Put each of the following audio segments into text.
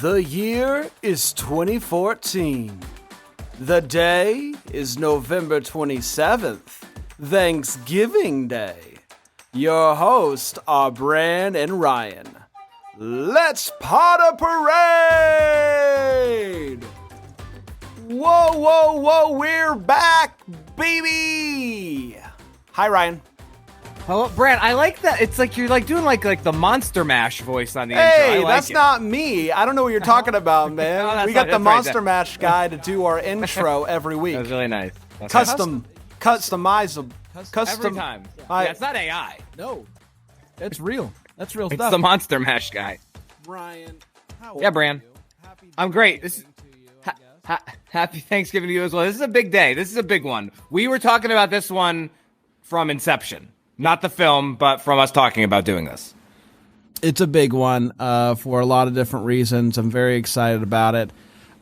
The year is 2014. The day is November 27th, Thanksgiving Day. Your hosts are Bran and Ryan. Let's pot a parade! Whoa, whoa, whoa, we're back, baby! Hi, Ryan. Hello, Bran. I like that. It's like you're like doing like the Monster Mash voice on the intro. Hey, like that's not me. I don't know what you're talking about, man. No, we got the right, Monster Mash guy to do our intro every week. That was really nice. Customizable. Every time. Yeah, it's not AI. No, that's real. That's real It's stuff. the Monster Mash guy. Ryan, how Yeah, are Bran. you? I'm great. This is happy Thanksgiving to you as well. This is a big day. This is a big one. We were talking about this one from inception. Not the film, but from us talking about doing this. It's a big one for a lot of different reasons. I'm very excited about it.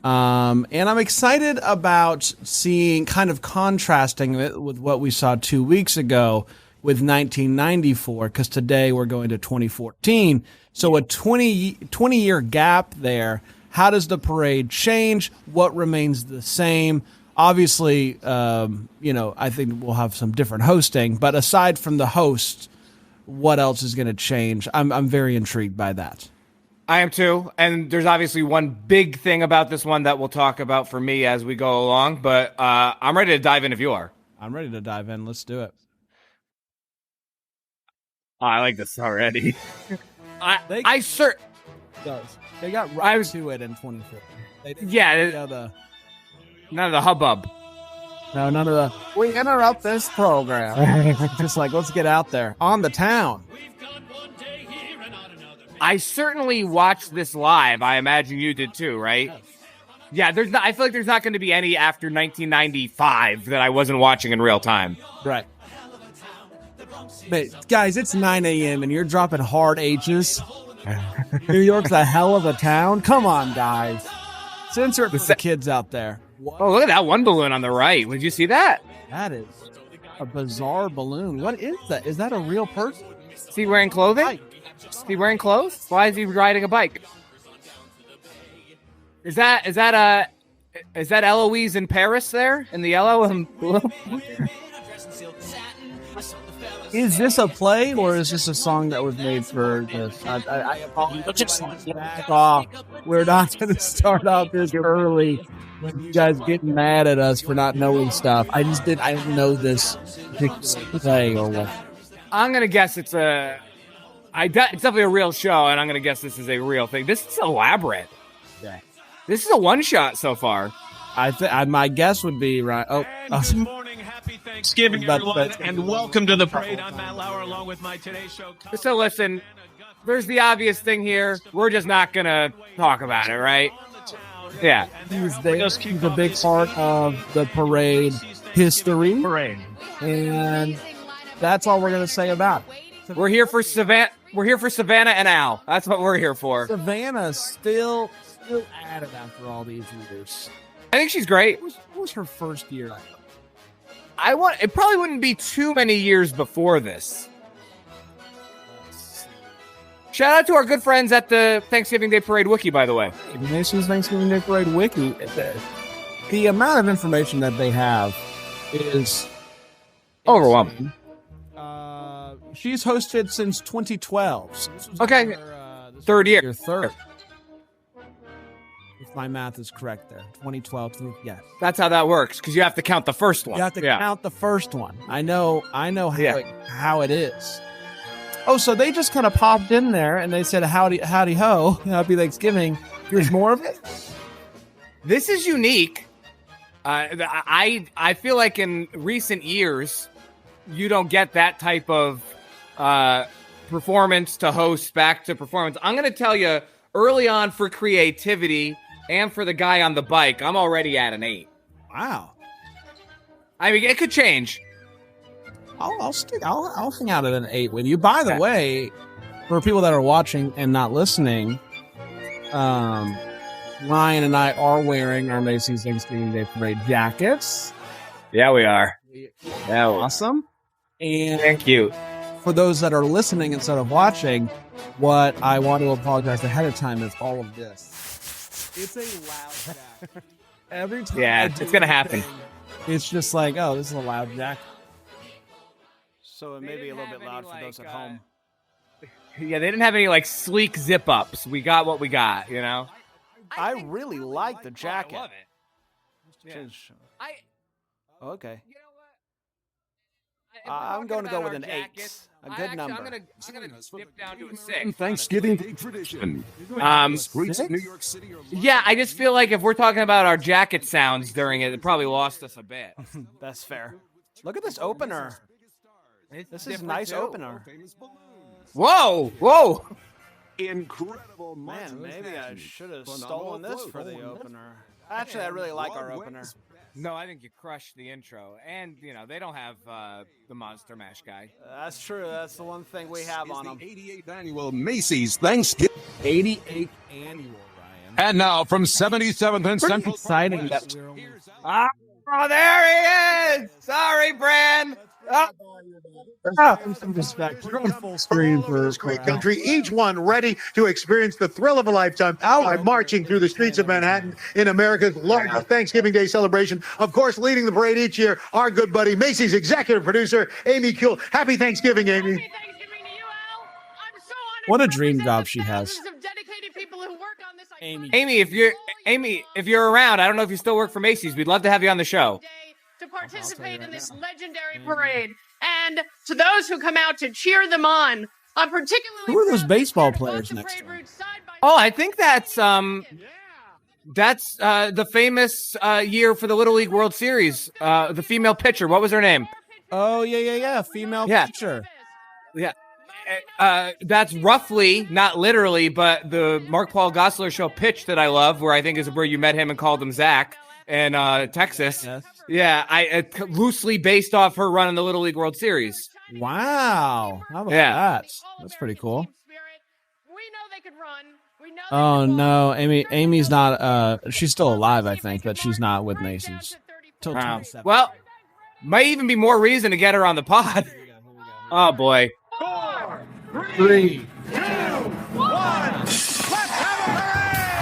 And I'm excited about seeing, kind of contrasting it with what we saw 2 weeks ago with 1994, because today we're going to 2014. So a 20-year gap there. How does the parade change? What remains the same? Obviously, I think we'll have some different hosting, but aside from the host, what else is going to change? I'm very intrigued by that. I am too, and there's obviously one big thing about this one that we'll talk about for me as we go along, but I'm ready to dive in if you are. I'm ready to dive in. Let's do it. Oh, I like this already. They got right to it in 2015. They didn't None of the hubbub. No, none of the, we interrupt this program. Just like, let's get out there. On the town. I certainly watched this live. I imagine you did too, right? Yeah, I feel like there's not going to be any after 1995 that I wasn't watching in real time. Right. But, guys, it's 9 a.m. and you're dropping hard H's. New York's a hell of a town. Come on, guys. Censor it for the kids out there. Oh, look at that one balloon on the right. Would you see that? That is a bizarre balloon. What is that? Is that a real person? Is he wearing clothing? Is he wearing clothes? Why is he riding a bike? Is that Eloise in Paris there in the yellow and blue? Is this a play or is this a song that was made for this? I apologize. Back off. We're not going to start off this early. You guys getting mad at us for not knowing stuff. I didn't know this play or what. I'm going to guess it's definitely a real show, and I'm going to guess this is a real thing. This is elaborate. Yeah. This is a one-shot so far. My guess would be right. Good morning, happy Thanksgiving, everyone, and welcome to the parade. I'm Matt Lauer, along with my Today Show. So listen, there's the obvious thing here. We're just not going to talk about it, right? Yeah. He's a big part of the parade history. And that's all we're going to say about it. We're here for Savannah and Al. That's what we're here for. Savannah's still at it after all these years. I think she's great. What was her first year? It probably wouldn't be too many years before this. Shout out to our good friends at the Thanksgiving Day Parade Wiki, by the way. Macys Thanksgiving Day Parade Wiki. The amount of information that they have is overwhelming. She's hosted since 2012. Okay. Third year. Third. If my math is correct there. 2012 through, yes. That's how that works, because you have to count the first one. You have to count the first one. I know how it is. Oh, so they just kind of popped in there and they said, howdy ho, happy Thanksgiving. Here's more of it. This is unique. I feel like in recent years, you don't get that type of performance to host back to performance. I'm going to tell you, early on for creativity and for the guy on the bike, I'm already at an 8. Wow. I mean, it could change. I'll hang out at an 8 with you. By the way, for people that are watching and not listening, Ryan and I are wearing our Macy's Thanksgiving Day Parade jackets. Yeah, we are. Yeah, awesome. And thank you. For those that are listening instead of watching, what I want to apologize ahead of time is all of this It's a loud jack. Every time. Yeah, it's gonna happen. It's just like, oh, this is a loud jack. So it may be a little bit loud for those at home. Yeah, they didn't have any like sleek zip ups. We got what we got, you know. I really like the jacket. I love it. Yeah. Okay. You know what? I'm going to go with an 8. A good number. I'm gonna dip down to a 6. Thanksgiving Day tradition. Streets of New York City are Yeah, I just feel like if we're talking about our jacket sounds during it, it probably lost us a bit. That's fair. Look at this opener. This is a nice opener. Whoa, whoa. incredible. Man, maybe I should have stolen this for the opener. Actually, I really like our opener. No, I think you crushed the intro. And, you know, they don't have the Monster Mash guy. That's true. That's the one thing we have on them. The 88th annual Macy's Thanksgiving. 88th annual, Ryan. And now from 77th and Central. Exciting. Oh, there he is! Sorry, Bran! Some respect. You're on full screen for this great country, each one ready to experience the thrill of a lifetime by marching through the streets of Manhattan in America's largest Thanksgiving Day celebration. Of course, leading the parade each year, our good buddy, Macy's executive producer, Amy Kuhl. Happy Thanksgiving, Amy. Happy Thanksgiving to you, Al. I'm so honored What a to dream represent job the she has. thousands of dedicated people who work on this Amy. iconic Amy, if you're around, I don't know if you still work for Macy's. We'd love to have you on the show. day to participate in this legendary parade. And to those who come out to cheer them on, particularly Who are those proud baseball to walk players the next parade to him? route side by Oh, I side. think that's the famous year for the Little League World Series. The female pitcher. What was her name? Oh, yeah. Female Yeah. pitcher. Yeah. That's roughly, not literally, but the Mark Paul Gosselaar show Pitch that I love, where I think is where you met him and called him Zach in Texas. Yes. Yeah, I loosely based off her run in the Little League World Series. Wow. How about Yeah. that? That's pretty cool. We know they could run. We know they Oh, could no. walk. Amy's not, she's still alive, I think, but she's not with Macy's. Till Wow. 27. Well, might even be more reason to get her on the pod. Oh, boy. 3.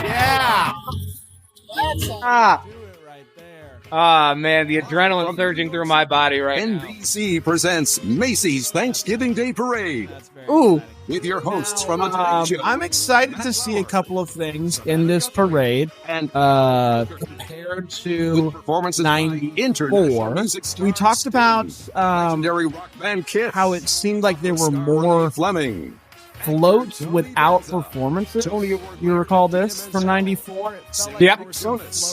Yeah. Ah. Ah, man, the adrenaline surging through my body right now. NBC presents Macy's Thanksgiving Day Parade Ooh. with your hosts from the Today Show. I'm excited to see a couple of things in this parade. And Compared to performances 94, international music we talked about legendary rock band Kiss. how it seemed like there were more Fleming. floats without performances. Tony Award You recall this from 94? Yep.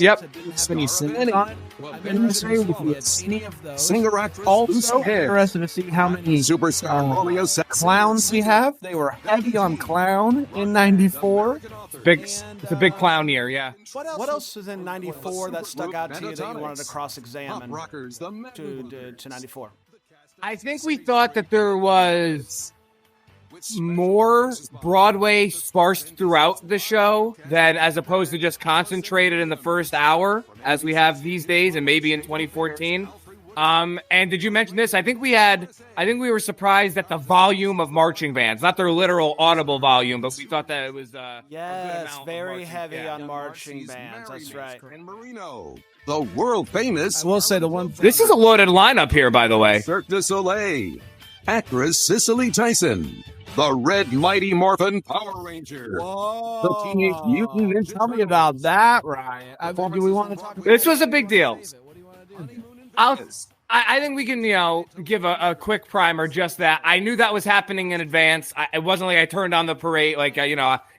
Yep. Have any singing on it? I've been interested if you had any of those. singer actress Also Lucy Hale. interested to see how many Superstar Romeo Saxon. clowns we have. They were heavy on clown in 94. It's a big clown year, yeah. What else was in 94 that stuck out to you that you wanted to Pop cross-examine rockers, the Madden Brothers. to 94? I think we thought that there was more Broadway sparsed throughout the show than as opposed to just concentrated in the first hour as we have these days and maybe in 2014. And did you mention this? I think we were surprised at the volume of marching bands, not their literal audible volume, but we thought that it was a good Yes, amount of very marching- heavy yeah. on marching bands. That's right. And Marino, the world famous I will say the one thing. This is a loaded lineup here, by the way. Cirque du Soleil, actress Cicely Tyson, the Red Mighty Morphin Power Ranger, the Teenage Mutant Ninja Tell me about that, Ryan. Do we want to talk about This was a big deal. I think we can, give a quick primer, just that. I knew that was happening in advance. It wasn't like I turned on the parade,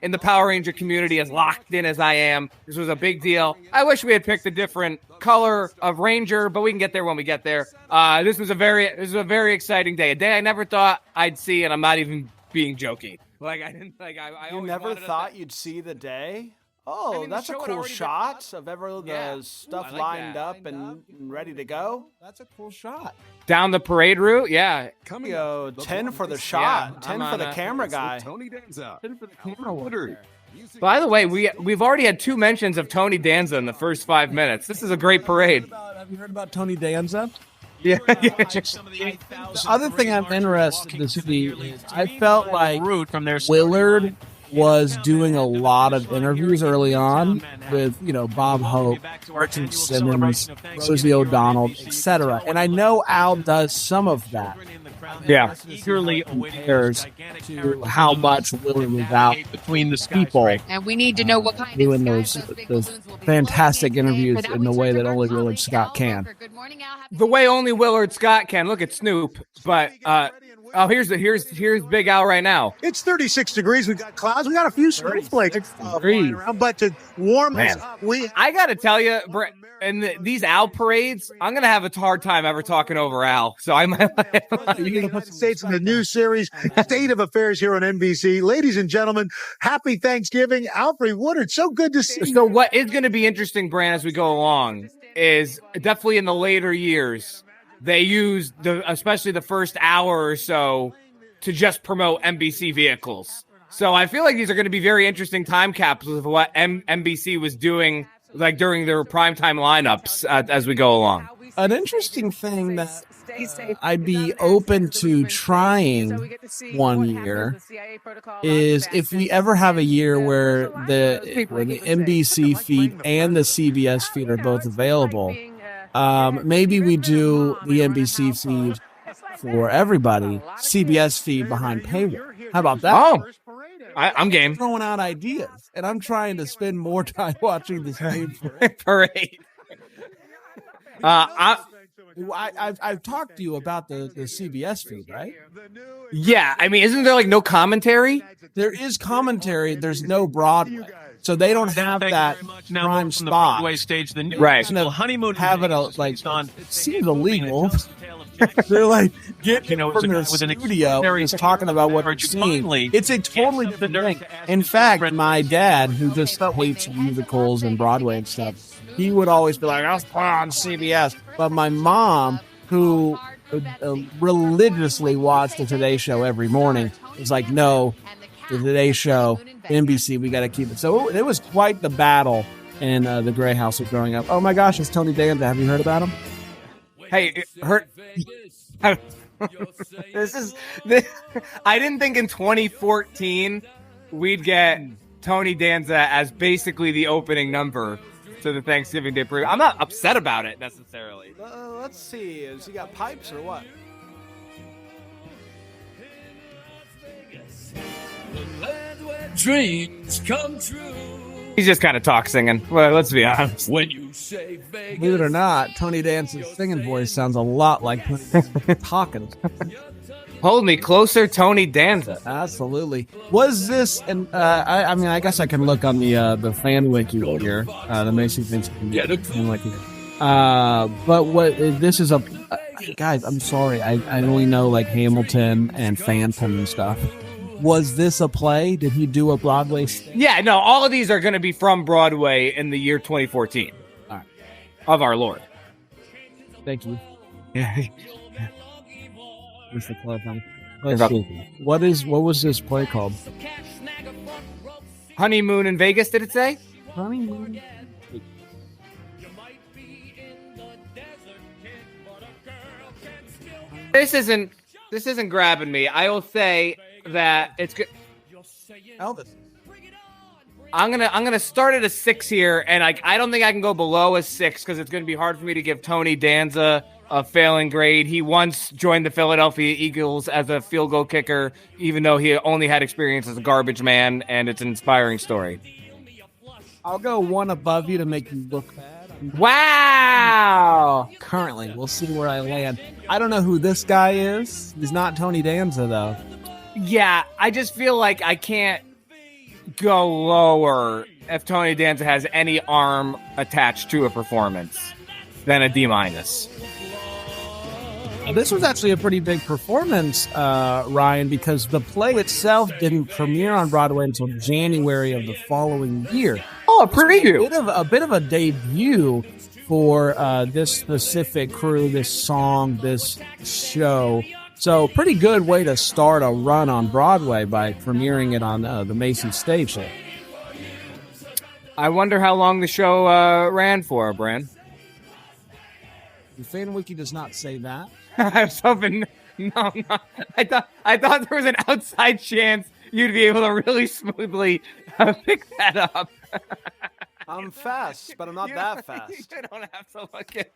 in the Power Ranger community, as locked in as I am. This was a big deal. I wish we had picked a different color of Ranger, but we can get there when we get there. This was a very exciting day. A day I never thought I'd see, and I'm not even being joking. I You always never wanted us thought to- you'd see the day? Oh, I mean, the that's a show had cool already been shot of the Yeah. stuff Ooh, I like lined that. up and ready to go. That's a cool shot. down the parade route. Yeah, coming Yo, up, the 10 for the blonde shot, Yeah, 10 I'm for on the a- camera with guy. Tony Danza, 10 for the camera Woodard. By the way, we've already had 2 mentions of Tony Danza in the first 5 minutes. This is a great parade. Have you heard about Tony Danza? Yeah. The other thing I'm interested to see is I felt like route from their Willard was doing a lot of interviews early on with, Bob Hope, Martin Simmons, Rosie O'Donnell, etc. And I know Al does some of that. Yeah. Purely compares to how much Willard was out between the people And we need to know what kind doing of those fantastic interviews in the way that only Willard Scott can. The way only Willard Scott can. Look at Snoop, but here's Big Al right now. It's 36 degrees. We got clouds. We got a few snowflakes flying around, but to warm us up, I got to tell you, these Al parades, I'm going to have a hard time ever talking over Al. So I might. You're going to put the states in the new series, State of Affairs here on NBC. Ladies and gentlemen, happy Thanksgiving. Alfred Woodard, so good to see you. So what is going to be interesting, Bran, as we go along, is definitely in the later years, they use especially the first hour or so to just promote NBC vehicles. So I feel like these are going to be very interesting time capsules of what NBC was doing like during their primetime lineups as we go along. An interesting thing that I'd be open to trying one year is if we ever have a year where the NBC feed and the CBS feed are both available. Maybe we do the NBC feed for everybody, CBS feed behind paywall. How about that? Oh, I'm game. Throwing out ideas, and I'm trying to spend more time watching the same parade. I've talked to you about the CBS feed, right? Yeah, I mean, isn't there like no commentary? There is commentary. There's no Broadway. So they don't have that prime spot. Stage, the new right. honeymoon having a it seems illegal. They're like getting from their studio is talking about what they're seeing. It's a totally different thing. In fact, my dad, who just hates musicals and Broadway and stuff, he would always be like, "I'll put on CBS." But my mom, who religiously watched the Today Show every morning, was like, "No, the Today Show, NBC, we got to keep it." So it was quite the battle in the Gray House of growing up. Oh my gosh, it's Tony Danza. Have you heard about him? Hey, I didn't think in 2014 we'd get Tony Danza as basically the opening number to the Thanksgiving Day parade. I'm not upset about it necessarily. Let's see. Has he got pipes or what? Dreams come true. He's just kind of talk singing. Well, let's be honest. When you say Vegas, believe it or not, Tony Danza's singing voice sounds a lot like talking. Hold me closer, Tony Danza. Absolutely. Was this? And I mean, I guess I can look on the fan wiki here, the Macy fan wiki. But what this is guys? I'm sorry, I only know like Hamilton and Phantom and stuff. Was this a play? Did he do a Broadway? Yeah, no, all of these are going to be from Broadway in the year 2014. All right. Of our Lord. Thank you. Yeah. Let's see. What was this play called? Honeymoon in Vegas, did it say? Honeymoon. This isn't grabbing me. I will say that it's good. Elvis. I'm gonna start at a 6 here, and I don't think I can go below a 6 because it's gonna be hard for me to give Tony Danza a failing grade. He once joined the Philadelphia Eagles as a field goal kicker, even though he only had experience as a garbage man, and it's an inspiring story. I'll go one above you to make you look bad. Wow! Currently, we'll see where I land. I don't know who this guy is. He's not Tony Danza, though. Yeah, I just feel like I can't go lower if Tony Danza has any arm attached to a performance than a D-. This was actually a pretty big performance, Ryan, because the play itself didn't premiere on Broadway until January of the following year. Oh, a preview. A bit of a debut for this specific crew, this song, this show. So pretty good way to start a run on Broadway by premiering it on the Macys stage there. I wonder how long the show ran for, Bran. The fan wiki does not say that. I was hoping. No. I thought there was an outside chance you'd be able to really smoothly pick that up. I'm fast, but I'm not that fast. You don't have to look at.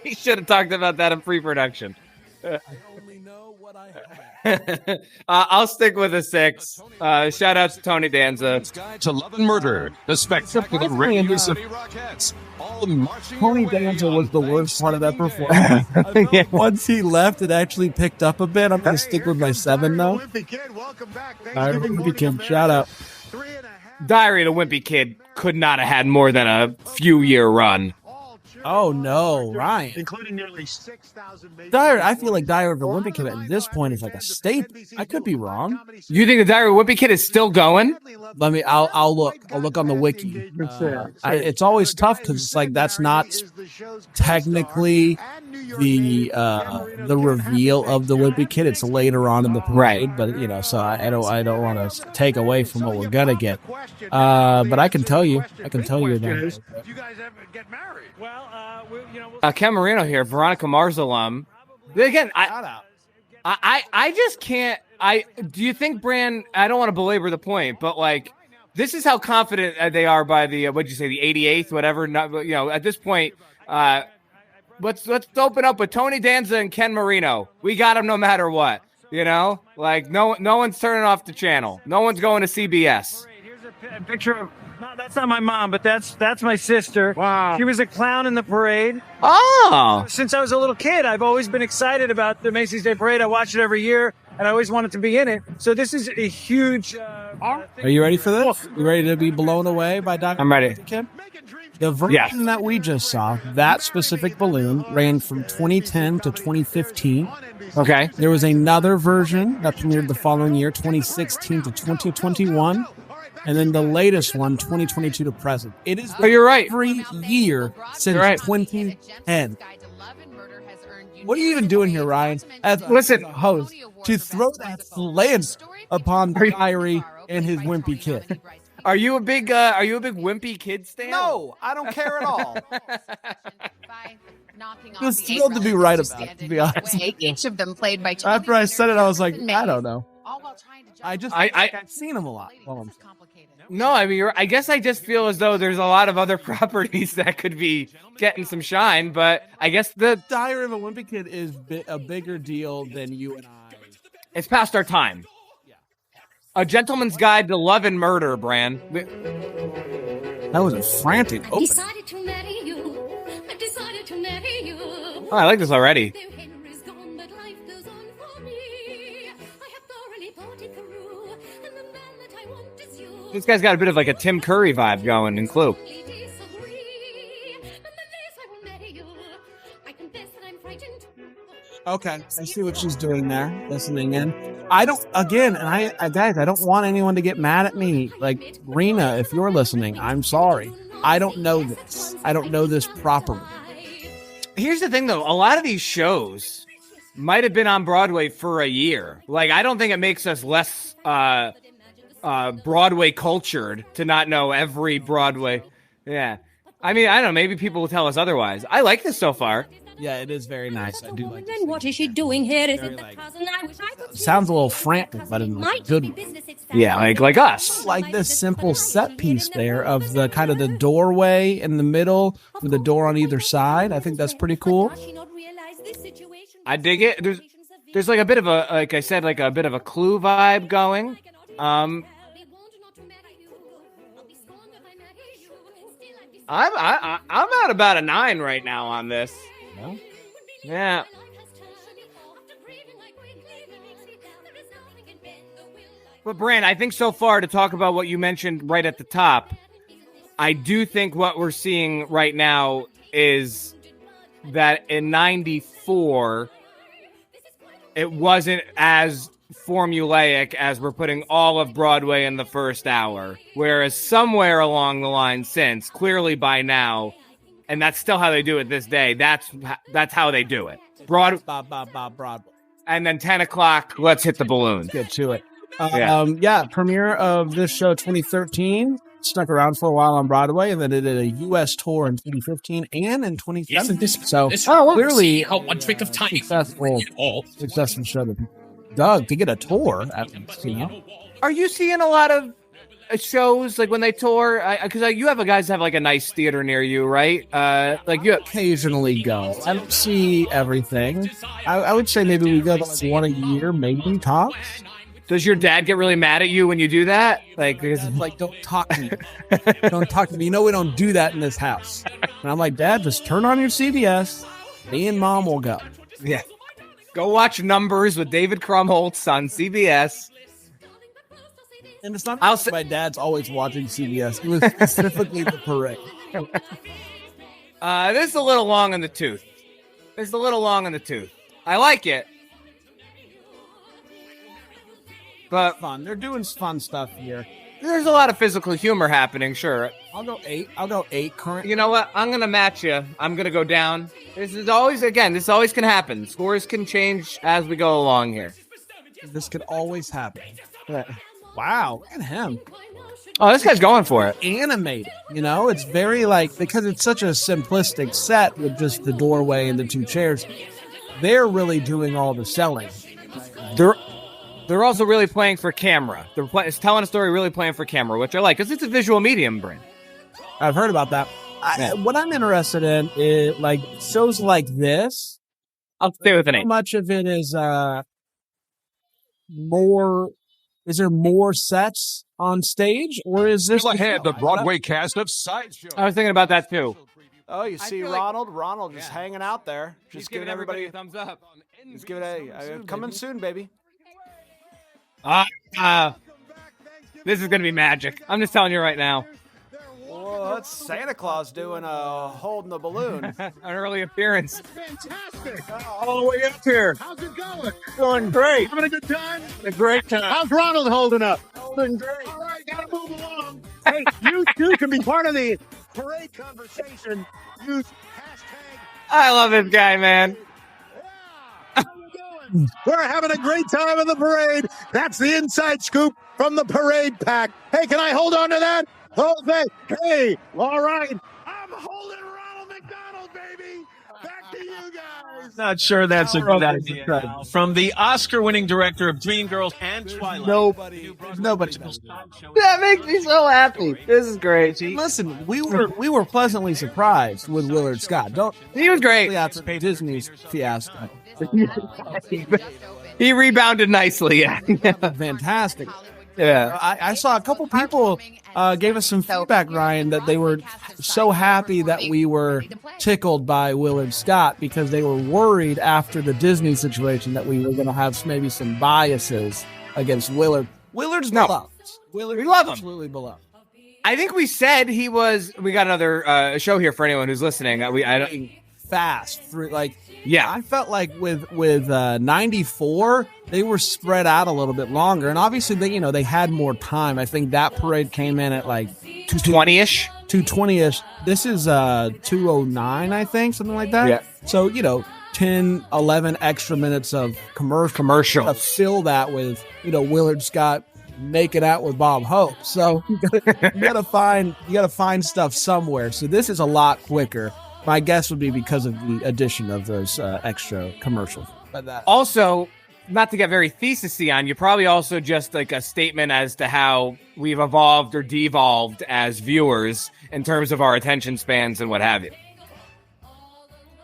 He should have talked about that in pre-production. I only know what I have. I'll stick with a 6. Shout out to Tony Danza. Guide to Love and Murder, the spectacular Radio City Rockettes. All marching Tony away Danza on was the worst part of that performance. Yeah. Once he left, it actually picked up a bit. I'm going to stick with my 7, though. Wimpy Kid, welcome back. All right, Thanksgiving Wimpy morning Kid, America. shout out. 3.5 Diary of the Wimpy Kid could not have had more than a few year run. Oh, no, Ryan. including nearly 6,000 I feel like Diary of a Wimpy Kid at this point is like a staple. I could be wrong. You think the Diary of the Wimpy Kid is still going? I'll look. I'll look on the wiki. It's always tough because it's like that's not technically the reveal of the Wimpy Kid. It's later on in the parade, but so I don't want to take away from what we're gonna get. But I can tell you. You guys ever get married? Well, Ken Marino here, Veronica Mars alum. Again, I just can't. Do you think Bran? I don't want to belabor the point, but like, this is how confident they are by the what'd you say, the 88th, whatever. Not, at this point, let's open up with Tony Danza and Ken Marino. We got them no matter what. Like no one's turning off the channel. No one's going to CBS. here's a picture of. No, that's not my mom, but that's my sister. Wow. She was a clown in the parade. Oh, Since I was a little kid, I've always been excited about the Macy's Day Parade. I watch it every year, and I always wanted to be in it. So this is a huge. Are you ready for this? You ready to be blown away by Dr. I'm ready. Kim? The version that we just saw, that specific balloon, ran from 2010 to 2015. Okay. There was another version that premiered the following year, 2016 to 2021. And then the latest one, 2022 to present. It is you're right. every year since 2010. What are you even doing here, Ryan? As Listen, host, to throw that lens upon the Diary and his Wimpy Kid. Are you a big Wimpy Kid stan? No, I don't care at all. Just thrilled to be right about it, to be honest. Each of them played by After I said it, I was like, I don't know. I've I've seen him a lot. No, I mean, I guess I just feel as though there's a lot of other properties that could be getting some shine, but I guess the Diary of a Wimpy Kid is a bigger deal than you and I. it's past our time. A Gentleman's Guide to Love and Murder, Bran. That was a frantic opening. decided to marry you. I decided to marry you. Oh, I like this already. Though Henry's gone, but life goes on for me. I have thoroughly thought it through, and the man that I want is you. This guy's got a bit of like a Tim Curry vibe going in Clue. Only disagree. Nonetheless, I will marry you. I confess that I'm frightened. Okay, I see what she's doing there, listening in. I don't want anyone to get mad at me. Like, Rena, if you're listening, I'm sorry. I don't know this. I don't know this properly. Here's the thing, though. A lot of these shows might have been on Broadway for a year. Like, I don't think it makes us less Broadway cultured to not know every Broadway. Yeah. I mean, I don't know. Maybe people will tell us otherwise. I like this so far. Yeah, it is very nice. I do like Then what is she doing here? Is Very it the like- cousin I wish I could see? Sounds a little frantic, but in a Might good be way. business itself. Yeah, like us. Like this simple set piece there of the kind of the doorway in the middle with the door on either side. I think that's pretty cool. Does she not realize this situation? I dig it. There's like a bit of a, like I said, like a bit of a Clue vibe going. I'm at about a 9 right now on this. Yeah. But Bran, I think so far, to talk about what you mentioned right at the top, I do think what we're seeing right now is that in 94, it wasn't as formulaic as we're putting all of Broadway in the first hour. Whereas somewhere along the line since, clearly by now, and that's still how they do it this day, that's how they do it. Broadway. And then 10 o'clock, let's hit the balloon. Get to it. Premiere of this show 2013. Stuck around for a while on Broadway, and then it did a U.S. tour in 2015 and in 2017. So clearly, how one trick of time. successful show that people Doug to get a tour. Are you seeing a lot of shows like when they tour? Because you have guys have like a nice theater near you, right? Like you occasionally go. I don't see everything. I would say maybe we go to one a year, maybe tops. Does your dad get really mad at you when you do that? Like, don't talk to me. Don't talk to me. You know we don't do that in this house. And I'm like, Dad, just turn on your CBS. Me and Mom will go. Yeah. Go watch Numbers with David Krumholtz on CBS. And it's not my dad's always watching CBS. It was specifically the parade. This is a little long in the tooth. I like it. But fun. They're doing fun stuff here. There's a lot of physical humor happening, sure. I'll go 8 current. You know what? I'm going to match you. I'm going to go down. This always can happen. Scores can change as we go along here. This could always happen. Wow, look at him. Oh, this guy's going for it. Animated. It's very because it's such a simplistic set with just the doorway and the 2 chairs, they're really doing all the selling. They're also really playing for camera. It's telling a story, really playing for camera, which I like, because it's a visual medium, Bran. I've heard about that. What I'm interested in is, shows like this. I'll stay with an 8. How much of it is more... Is there more sets on stage, or is this... Still ahead, the Broadway cast of Sideshow. I was thinking about that, too. Oh, you see Ronald just hanging out there. Just giving everybody a thumbs up. Just giving coming soon, baby. This is going to be magic. I'm just telling you right now. Whoa, that's Santa Claus doing holding the balloon. An early appearance. Fantastic. All the way up here. How's it going? Going great. Having a good time? A great time. How's Ronald holding up? Holding great. All right, gotta move along. Hey, you too can be part of the parade conversation. Use hashtag. I love this guy, man. We're having a great time in the parade. That's the inside scoop from the parade pack. Hey, can I hold on to that? Okay. Hey, all right. I'm holding Ronald McDonald, baby. Back to you guys. Not sure that's a good idea. From the Oscar-winning director of Dreamgirls and Twilight. Nobody. That makes me so happy. This is great. Listen, we were pleasantly surprised with Willard Scott. He was great. Disney's fiasco. He rebounded nicely. Yeah. Fantastic. Yeah. I saw a couple people gave us some feedback, Ryan, that they were so happy that we were tickled by Willard Scott because they were worried after the Disney situation that we were going to have maybe some biases against Willard. Willard's beloved. We love him. Absolutely beloved. I think we said he was. We got another show here for anyone who's listening. Fast through yeah, I felt like with 94 they were spread out a little bit longer, and obviously they had more time. I think that parade came in at 220ish. This is 209, I think, something like that. Yeah. So 10, 11 extra minutes of commercial to fill that with Willard Scott making out with Bob Hope. So you gotta find stuff somewhere. So this is a lot quicker. My guess would be because of the addition of those extra commercials. Also, not to get very thesis-y on, you're probably also just a statement as to how we've evolved or devolved as viewers in terms of our attention spans and what have you.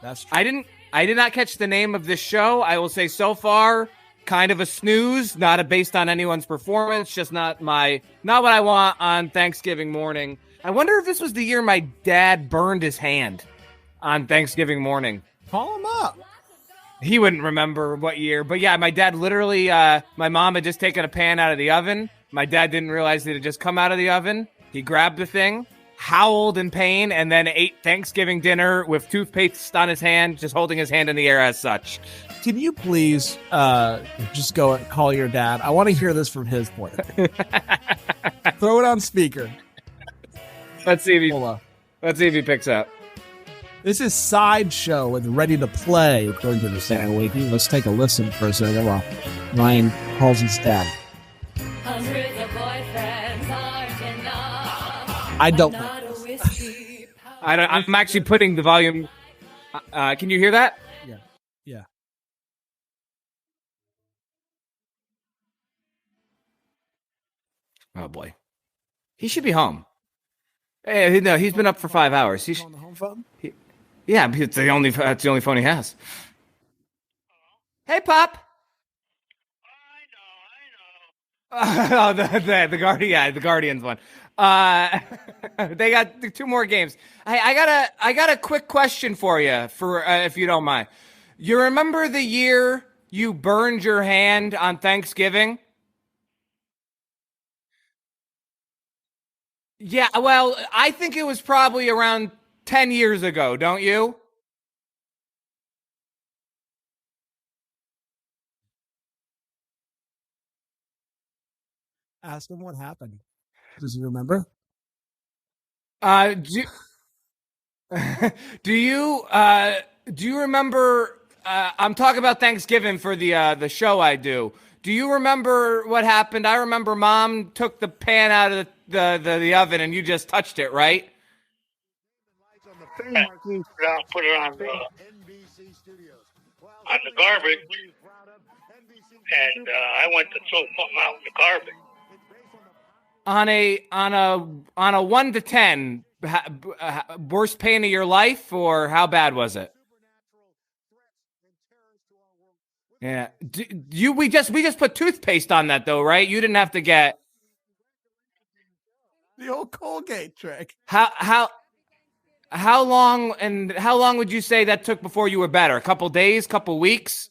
That's true. I did not catch the name of this show. I will say so far, kind of a snooze, not based on anyone's performance, just not what I want on Thanksgiving morning. I wonder if this was the year my dad burned his hand on Thanksgiving morning. Call him up. He wouldn't remember what year, but yeah, my dad literally, my mom had just taken a pan out of the oven. My dad didn't realize it had just come out of the oven. He grabbed the thing, howled in pain, and then ate Thanksgiving dinner with toothpaste on his hand, just holding his hand in the air as such. Can you please just go and call your dad? I want to hear this from his point. Throw it on speaker. Let's see if he picks up. This is Sideshow with Ready to Play, according to the Santa Wiki. Let's take a listen for a second while Ryan calls his dad. I don't. I'm actually putting the volume. Can you hear that? Yeah. Oh boy, he should be home. Hey, no, he's been up for 5 hours. He's on the home phone. Yeah, it's the only phone he has. Hey, Pop. Oh, the Guardian, yeah, the Guardians one. They got 2 more games. Hey, I got a quick question for you, if you don't mind. You remember the year you burned your hand on Thanksgiving? Yeah, well, I think it was probably around 10 years ago, don't you? Ask him what happened. Does he remember? Do you remember? I'm talking about Thanksgiving for the show I do. Do you remember what happened? I remember Mom took the pan out of the oven and you just touched it, right? Put it on the garbage, and I went to throw something out in the garbage. On a 1 to 10, worst pain of your life, or how bad was it? Yeah. We just put toothpaste on that though, right? You didn't have to get the old Colgate trick. How long would you say that took before you were better? A couple days, couple weeks?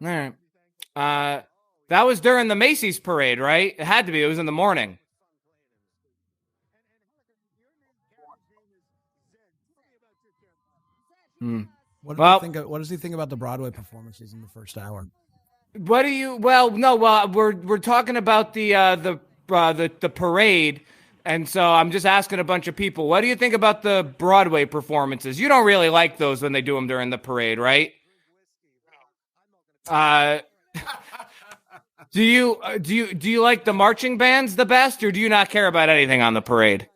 All right. That was during the Macys parade, right? It had to be. It was in the morning. What does he think about the Broadway performances in the first hour? We're talking about the parade, and so I'm just asking a bunch of people. What do you think about the Broadway performances? You don't really like those when they do them during the parade, right? Do you like the marching bands the best, or do you not care about anything on the parade?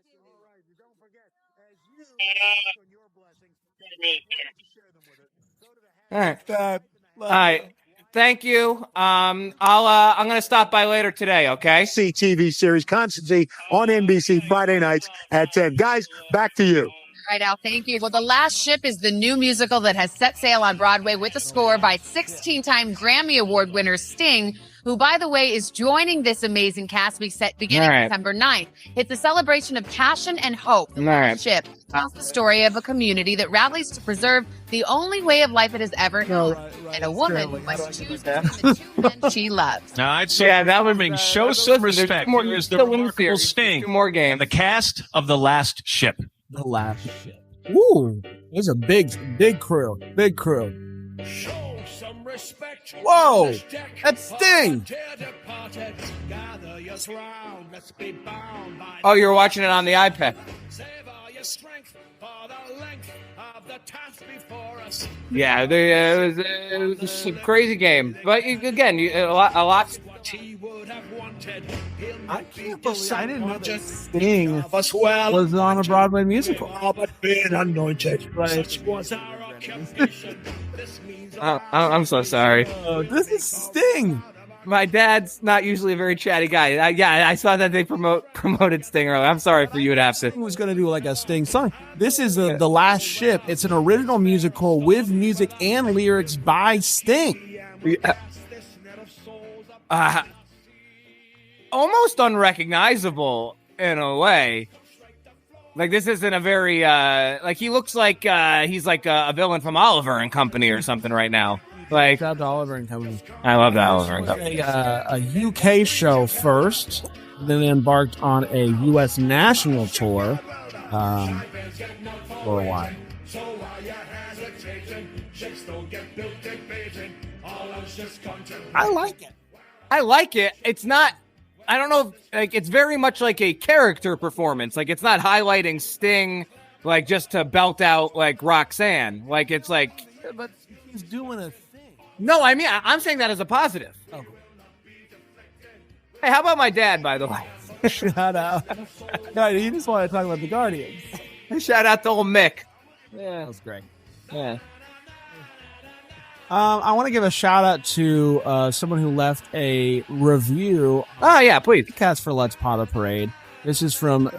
All right. Thank you. I'm gonna stop by later today. Okay. TV series Constancy on NBC Friday nights at 10. Guys, back to you. Right, Al, thank you. Well, The Last Ship is the new musical that has set sail on Broadway with a score by 16-time Grammy Award winner Sting, who, by the way, is joining this amazing cast beginning December 9th. It's a celebration of passion and hope. The Last Ship tells the story of a community that rallies to preserve the only way of life it has ever known, and a woman who must choose between the 2 men she loves. Now, I'd say that would mean show some respect. There's the remarkable Sting. 2 more games. And the cast of The Last Ship. The Last Ship. Ooh, there's a big crew. Big crew. Show some respect. Whoa, that's Sting. Oh, you're watching it on the iPad. Yeah, it was a crazy game, but again, a lot. I can't believe I didn't know that Sting was on a Broadway musical. But being anointed. I'm so sorry. This is Sting. My dad's not usually a very chatty guy. I saw that they promoted Sting earlier. I'm sorry for you to have to. Sting was going to do like a Sting song. This is The Last Ship. It's an original musical with music and lyrics by Sting. Almost unrecognizable in a way. Like, this isn't a very he looks like he's like a villain from Oliver and Company or something right now. Like, shout out to Oliver and Company. I love that Oliver and Company. A UK show first, then embarked on a US national tour for a while. I like it. It's not. I don't know. It's very much like a character performance. Like, it's not highlighting Sting, like, just to belt out like Roxanne. Like, it's like. But he's doing a thing. No, I mean, I'm saying that as a positive. Oh. Hey, how about my dad, by the way? Shout out. No, you just want to talk about the Guardians. Shout out to old Mick. Yeah, that was great. Yeah. I want to give a shout out to someone who left a review. Oh, yeah, please. Cast for Let's Potter Parade. This is from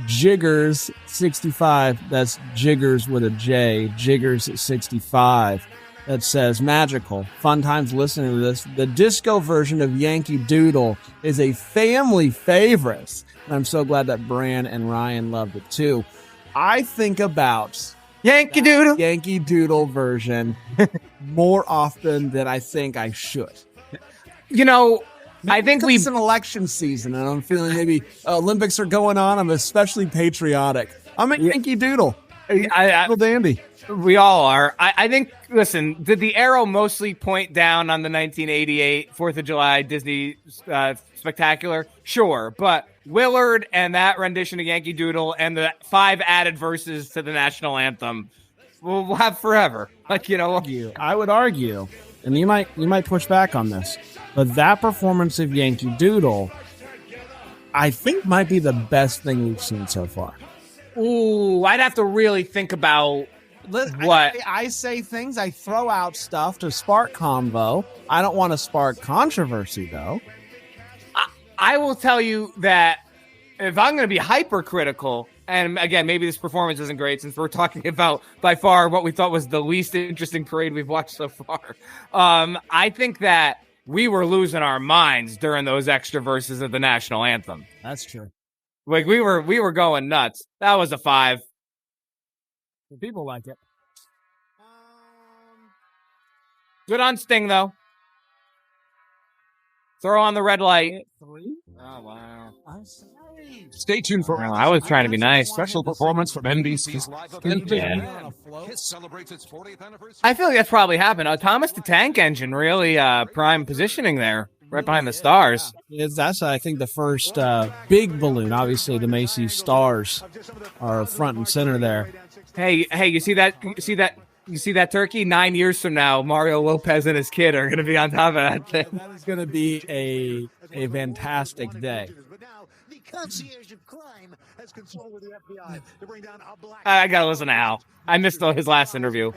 Jiggers65. That's Jiggers with a J. Jiggers65. That says, magical. Fun times listening to this. The disco version of Yankee Doodle is a family favorite. And I'm so glad that Bran and Ryan loved it too. I think about Yankee Doodle version more often than I think I should. I think it's an election season, and I'm feeling maybe Olympics are going on. I'm especially patriotic. I'm a Yankee Doodle. Little dandy. We all are. I think, listen, did the arrow mostly point down on the 1988 4th of July Disney Spectacular? Sure, but Willard and that rendition of Yankee Doodle and the 5 added verses to the national anthem we'll have forever. I would argue, and you might push back on this, but that performance of Yankee Doodle, I think, might be the best thing we've seen so far. Ooh, I'd have to really think about what I say things. I throw out stuff to spark convo. I don't want to spark controversy, though. I will tell you that if I'm going to be hypercritical, and again, maybe this performance isn't great since we're talking about by far what we thought was the least interesting parade we've watched so far. I think that we were losing our minds during those extra verses of the national anthem. That's true. Like we were going nuts. That was a 5. People like it. Good on Sting, though. Throw on the red light. 3? Oh, wow. Stay tuned for I was trying to be nice. special performance from NBC's live event. Yeah. Kiss celebrates its 40th anniversary. I feel like that's probably happened. Thomas the Tank Engine really prime positioning there, right behind the stars. That's, I think, the first big balloon. Obviously, the Macys Stars are front and center there. Hey, you see that? You see that turkey? 9 years from now, Mario Lopez and his kid are going to be on top of that thing. That is going to be a fantastic day. I got to listen to Al. I missed his last interview.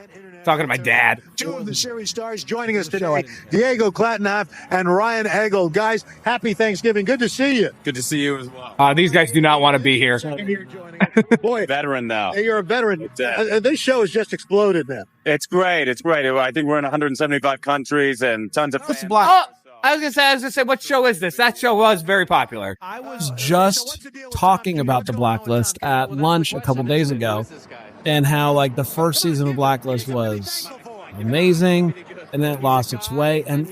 Talking to my dad. 2 of the series stars joining us today, Diego Clattenham and Ryan Eggold. Guys, happy Thanksgiving. Good to see you. Good to see you as well. These guys do not want to be here. Boy, Veteran now. Hey, you're a veteran. This show has just exploded now. It's great. It's great. I think we're in 175 countries and tons of fans. I was gonna say, what show is this? That show was very popular. I was just talking about the Blacklist at lunch a couple days ago, and how like the first season of Blacklist was amazing, and then it lost its way, and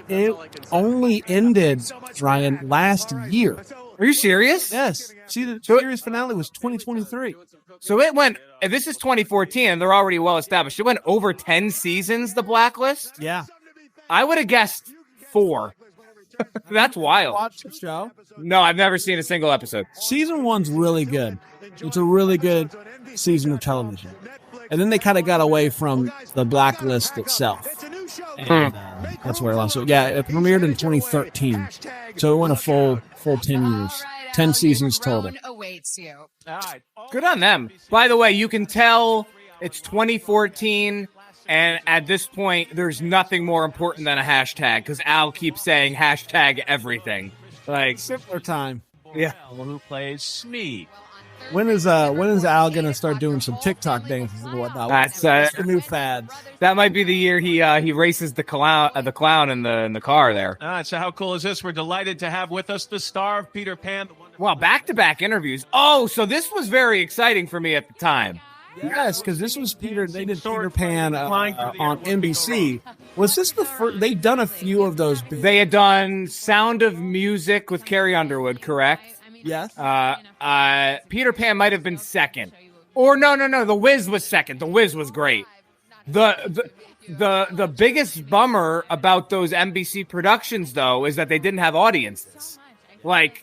it only ended, Ryan, last year. Are you serious? Yes. See, the series finale was 2023. So it went. This is 2014, and they're already well established. It went over 10 seasons. The Blacklist. Yeah. I would have guessed 4. That's wild. Watch the show? No, I've never seen a single episode. Season 1's really good. It's a really good season of television. And then they kind of got away from the Blacklist itself. And that's where it lost. So, yeah, it premiered in 2013. So it went a full 10 years. 10 seasons total. Good on them. By the way, you can tell it's 2014. And at this point, there's nothing more important than a hashtag because Al keeps saying hashtag everything. Like simpler time. Yeah. Who plays Smee? When is Al gonna start doing some TikTok dances and whatnot? That's the new fad. That might be the year he races the clown in the car there. So how cool is this? We're delighted to have with us the star of Peter Pan. Well, back-to-back interviews. Oh, so this was very exciting for me at the time. Yes, because this was Peter. They did Peter Pan on NBC. Was this the first? They'd done a few of those. They had done Sound of Music with Carrie Underwood, correct? Yes. Peter Pan might have been second, or no. The Wiz was second. The Wiz was great. The biggest bummer about those NBC productions, though, is that they didn't have audiences. Like.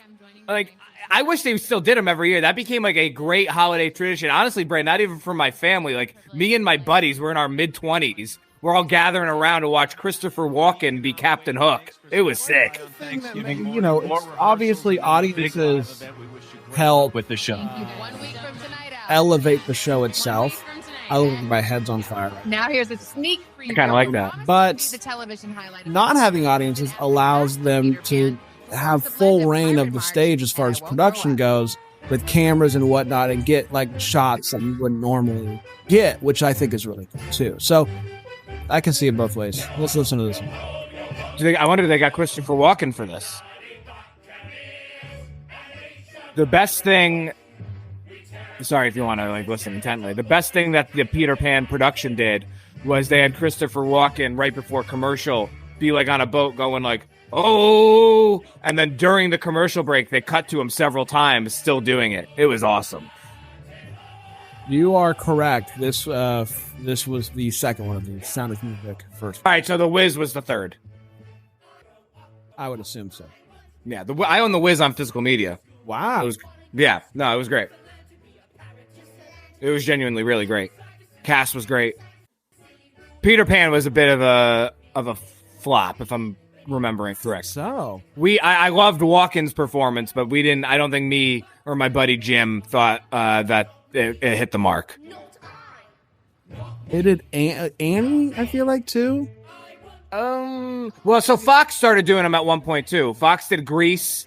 I wish they still did them every year. That became like a great holiday tradition. Honestly, Brad, not even for my family. Like me and my buddies were in our mid-20s. We're all gathering around to watch Christopher Walken be Captain Hook. It was sick. You know, obviously audiences help with the show. elevate the show itself. My head's on fire. Now here's a sneak preview. I kind of like that. But The television highlight. not having audiences allows them to have full reign of the stage as far as production goes, with cameras and whatnot, and get like shots that you wouldn't normally get, which I think is really cool too. So I can see it both ways. Let's listen to this one. I wonder if they got Christopher Walken for this. The best thing. Sorry if you want to like listen intently. The best thing that the Peter Pan production did was they had Christopher Walken right before commercial be like on a boat going like, oh, and then during the commercial break they cut to him several times still doing it. It was awesome. You are correct. This was the second one of the Sound of Music first. All right, so The Wiz was the third. I would assume so. Yeah, I own The Wiz on physical media. Wow. It was great. It was genuinely really great. Cast was great. Peter Pan was a bit of a flop, if I'm remembering correct. So I loved Walken's performance, but we didn't. I don't think me or my buddy Jim thought that it hit the mark. It did Annie, I feel like, too. Well, so Fox started doing them at one point too. Fox did Grease.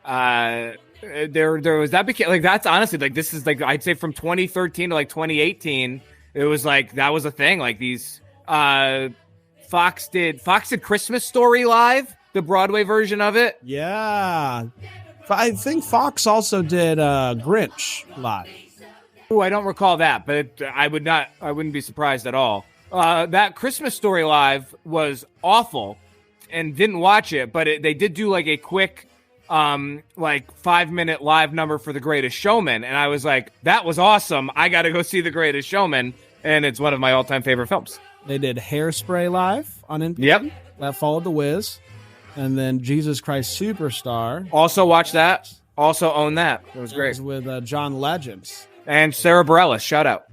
There was that became like that's honestly like this is like I'd say from 2013 to like 2018 it was like that was a thing like these Fox did Christmas Story live, the Broadway version of it. Yeah, I think Fox also did Grinch live. Oh, I don't recall that, but I wouldn't be surprised at all. That Christmas Story live was awful and didn't watch it, but they did do like a quick like 5-minute live number for The Greatest Showman, and I was like, that was awesome. I got to go see The Greatest Showman, and it's one of my all-time favorite films. They did Hairspray live on NBC. Yep. That followed The Wiz, and then Jesus Christ Superstar. Also watched that. Also own that. It was great. It was with John Legend. And Sarah Bareilles, shout out.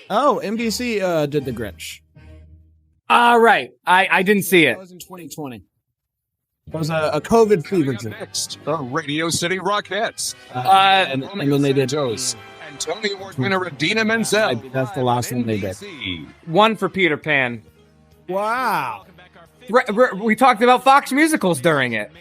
Oh, NBC did The Grinch. All right. I didn't see it. That was in 2020. It was a COVID fever dream. The Radio City Rockettes. And then they did Joe's. And Tony Award winner Adina Menzel. That's the last one they did. One for Peter Pan. Wow. We talked about Fox musicals during it.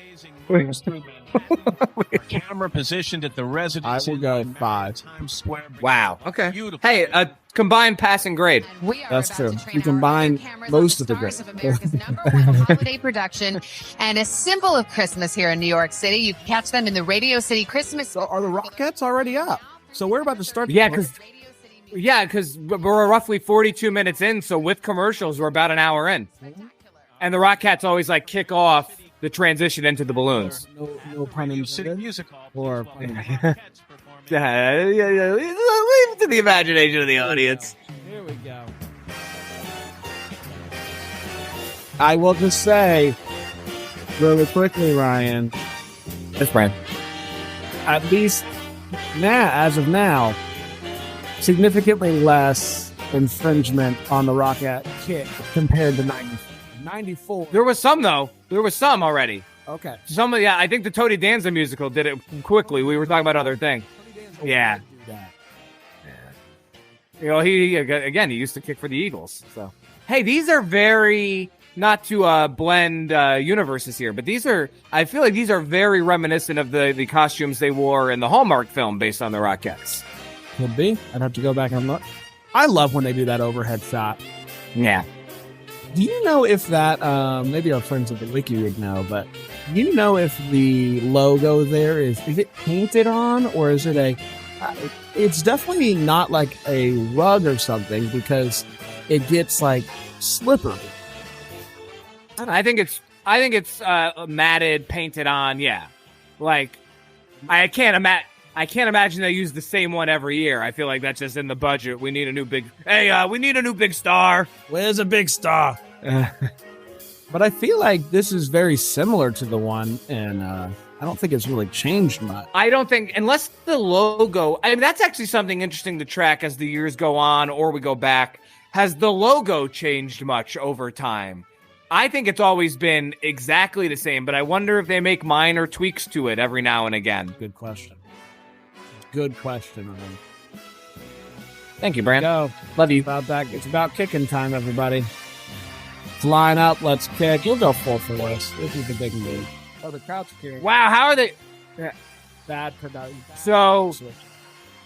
Camera positioned at the residence. I will go 5. Times Square. Wow. Okay. Hey, a combined passing grade. That's true. You combine most of the grades. Holiday production and a symbol of Christmas here in New York City. You can catch them in the Radio City Christmas. So are the Rockettes already up? So we're about to start. Yeah, because we're roughly 42 minutes in. So with commercials, we're about an hour in. And the Rockettes always like kick off the transition into the balloons. No pun intended. Or leave it to the imagination of the audience. Here we go. I will just say, really quickly, Ryan. Yes, Brian. At least now, as of now, significantly less infringement on the Rockette kick compared to 94. There was some, though. There was some already. Okay. I think the Tony Danza musical did it quickly. We were talking about other things. Yeah. You know, he used to kick for the Eagles. So, hey, these are very, not to blend universes here, but I feel like these are very reminiscent of the costumes they wore in the Hallmark film based on the Rockettes. Could be. I'd have to go back and look. I love when they do that overhead shot. Yeah. Do you know if that, maybe our friends at the Wiki would know, but do you know if the logo there is it painted on, or is it it's definitely not like a rug or something, because it gets like slippery. I think it's matted, painted on. Yeah. Like, I can't imagine they use the same one every year. I feel like that's just in the budget. We need a new big star. Where's a big star? But I feel like this is very similar to the one, and I don't think it's really changed much. I don't think, unless the logo, I mean, that's actually something interesting to track as the years go on or we go back. Has the logo changed much over time? I think it's always been exactly the same, but I wonder if they make minor tweaks to it every now and again. Good question. Good question. Thank you, Bran. Go. Love you. About that. It's about kicking time, everybody. Let's line up. Let's kick. We'll go full for this. This is the big move. Oh, the crowd's here. Wow, how are they? Yeah. Bad production. So,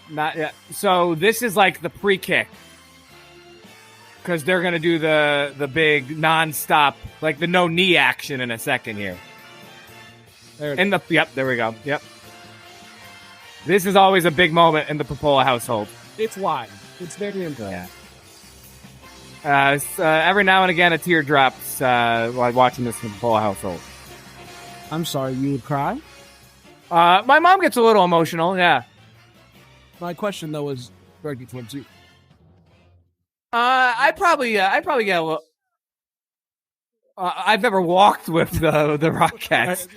not yet. So this is like the pre-kick. Because they're going to do the big non-stop, like the no knee action in a second here. There we go. Yep. This is always a big moment in the Popola household. It's wide. It's very important. Every now and again, a tear drops while watching this in the Popola household. I'm sorry, you would cry? My mom gets a little emotional, yeah. My question, though, was directed towards you. I probably get a little... I've never walked with the Rockettes.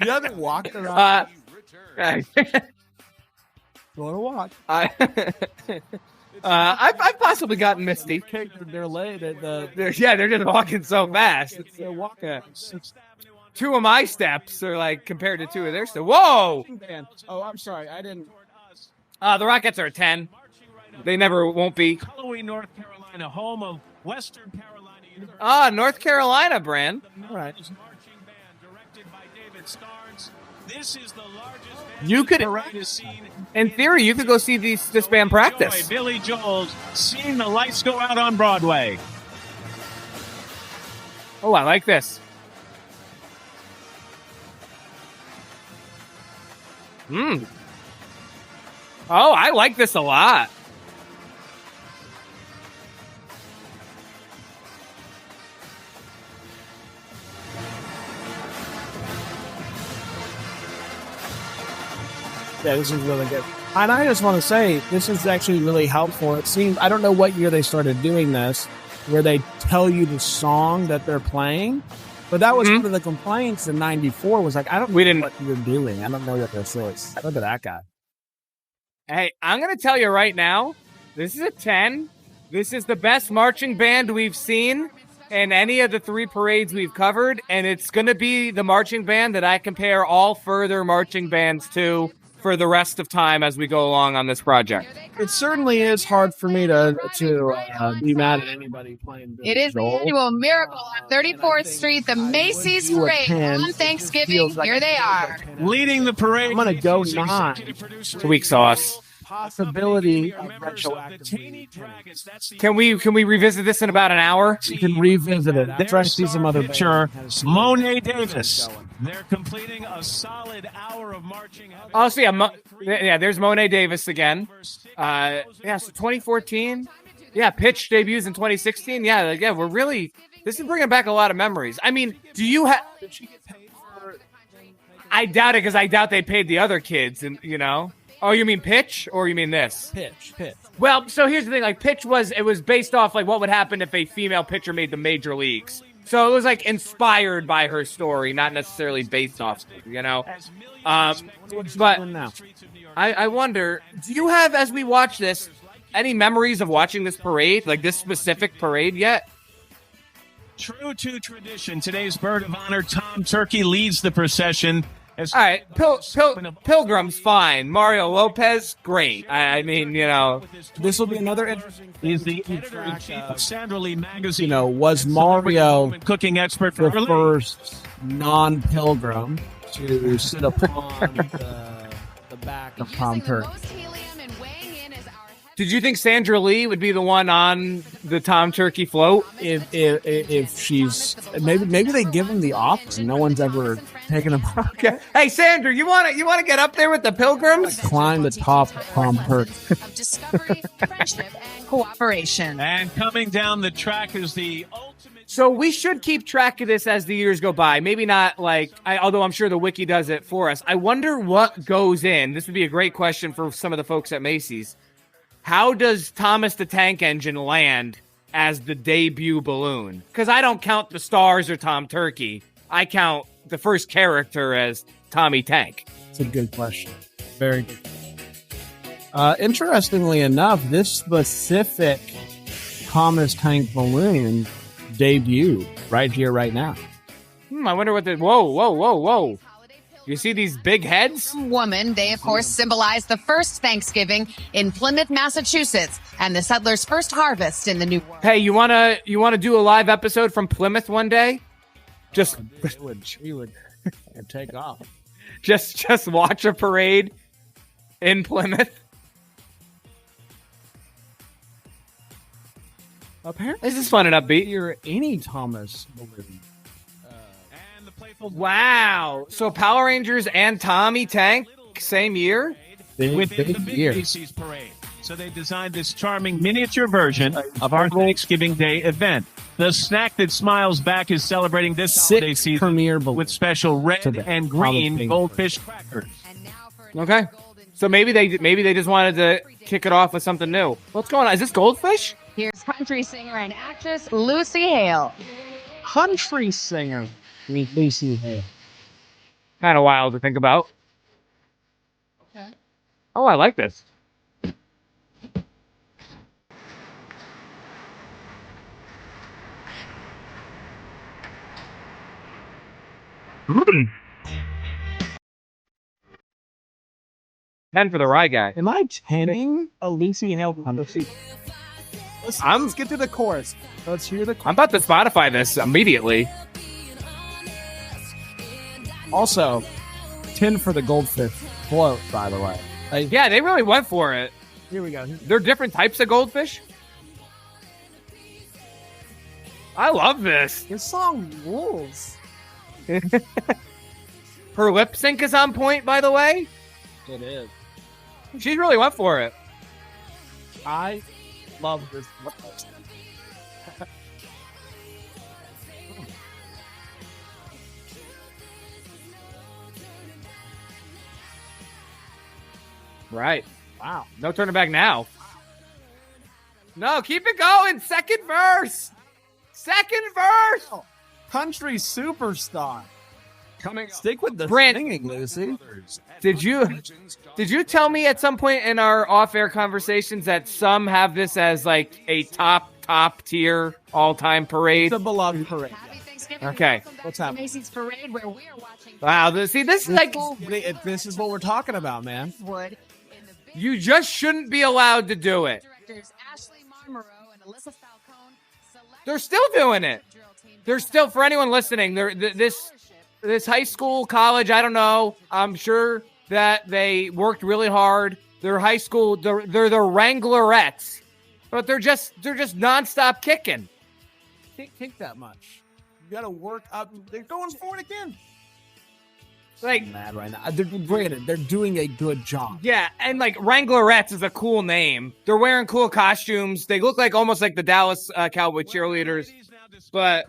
You haven't walked around? Going to walk. I've possibly gotten misty. They're late. They're just walking so fast. They're walking. Yeah. 2 of my steps are like compared to 2 of their steps. Whoa! Oh, I'm sorry. I didn't. The Rockettes are a 10. They never won't be. Halloween, North Carolina, home of Western Carolina University. North Carolina, Bran. All right. Marching band directed by David Starnes. This is the largest You could, in theory, you could go see this band practice. Billy Joel's Seeing the Lights Go Out on Broadway. Oh, I like this. Oh, I like this a lot. Yeah, this is really good. And I just want to say, this is actually really helpful. It seems, I don't know what year they started doing this, where they tell you the song that they're playing. But that was one of the complaints in '94 was like, know what you're doing. I don't know what this is. Look at that guy. Hey, I'm going to tell you right now, this is a 10. This is the best marching band we've seen in any of the 3 parades we've covered, and it's going to be the marching band that I compare all further marching bands to for the rest of time as we go along on this project. It certainly is hard for me to be mad at anybody playing Billy It is Joel. the annual Miracle on 34th Street, the Macy's Parade on Thanksgiving. Here they are. Leading the parade. I'm going to go 9. Weak sauce. Possibility of retroactive. Can we revisit this in about an hour? You can revisit it. After I see some other picture. Mon Davis. They're completing a solid hour of marching. Oh, so there's Monet Davis again. So 2014. Yeah, Pitch debuts in 2016. Yeah, we're really... This is bringing back a lot of memories. I mean, do you have... I doubt it, because I doubt they paid the other kids, and Oh, you mean Pitch, or you mean this? Pitch. Well, so here's the thing. Like, Pitch was based off, like, what would happen if a female pitcher made the major leagues. So it was, like, inspired by her story, not necessarily based off, But I wonder, do you have, as we watch this, any memories of watching this parade, like this specific parade yet? True to tradition, today's bird of honor, Tom Turkey, leads the procession. All right, Pilgrim's fine. Mario Lopez, great. I mean, this will be another interesting. Is the editor-in-chief of Sandra Lee magazine? Was Mario cooking expert the first non-pilgrim to sit upon the back of Tom Turkey? Did you think Sandra Lee would be the one on the Tom Turkey float? If she's maybe they give him the office and no one's ever taken him. Okay. Hey Sandra, you want to get up there with the pilgrims? Climb the top of Tom Turkey. Of discovery, friendship, and cooperation. And coming down the track is the ultimate. So we should keep track of this as the years go by. Maybe not although I'm sure the wiki does it for us. I wonder what goes in. This would be a great question for some of the folks at Macy's. How does Thomas the Tank Engine land as the debut balloon? Because I don't count the stars or Tom Turkey. I count the first character as Tommy Tank. It's a good question. Very good. Interestingly enough, this specific Thomas Tank balloon debuted right here, right now. I wonder what the... Whoa. You see these big heads? Woman, they of course symbolize the first Thanksgiving in Plymouth, Massachusetts, and the settlers' first harvest in the New World. Hey, you wanna do a live episode from Plymouth one day? Just She would take off. just watch a parade in Plymouth. Apparently, This is fun and upbeat. you're any Thomas balloon. Wow. So Power Rangers and Tommy Tank same year? Within the big Macy's parade. So they designed this charming miniature version of our Thanksgiving Day event. The snack that smiles back is celebrating this holiday season premiere with special red today. and green Probably. Goldfish crackers. Okay. So maybe they just wanted to kick it off with something new. What's going on? Is this Goldfish? Here's country singer and actress Lucy Hale. Country singer. Lucy Hale. Kind of wild to think about. Okay. Oh, I like this. Ten for the Rye guy. Am I tanning a Lucy Hale conversation? Let's get to the chorus. Let's hear the chorus. I'm about to Spotify this immediately. Also, 10 for the Goldfish float, by the way. Yeah, they really went for it. Here we go. They're different types of goldfish. I love this. This song rules. Her lip sync is on point, by the way. It is. She really went for it. I love this. Right. Wow. No turning back now. No, keep it going. Second verse. Second verse. Country superstar. Stick with the Brand- singing, Lucy. Did you tell me at some point in our off-air conversations that some have this as like a top tier all-time parade? The beloved parade. Okay. What's happening? Macy's parade where we are watching. Wow. This is like This is what we're talking about, man. Wood. you just shouldn't be allowed to do it. Directors Ashley Marmoreau and Alyssa Falcone. They're still doing it. They're still, for anyone listening, this high school, college, I don't know. I'm sure that they worked really hard. They're high school. They're the Wranglerettes, but they're just nonstop kicking. Can't kick that much. You got to work up. They're going for it again. Like mad right now. Granted, they're doing a good job. Yeah, and like Wranglerettes is a cool name. They're wearing cool costumes. They look like almost like the Dallas Cowboy cheerleaders. But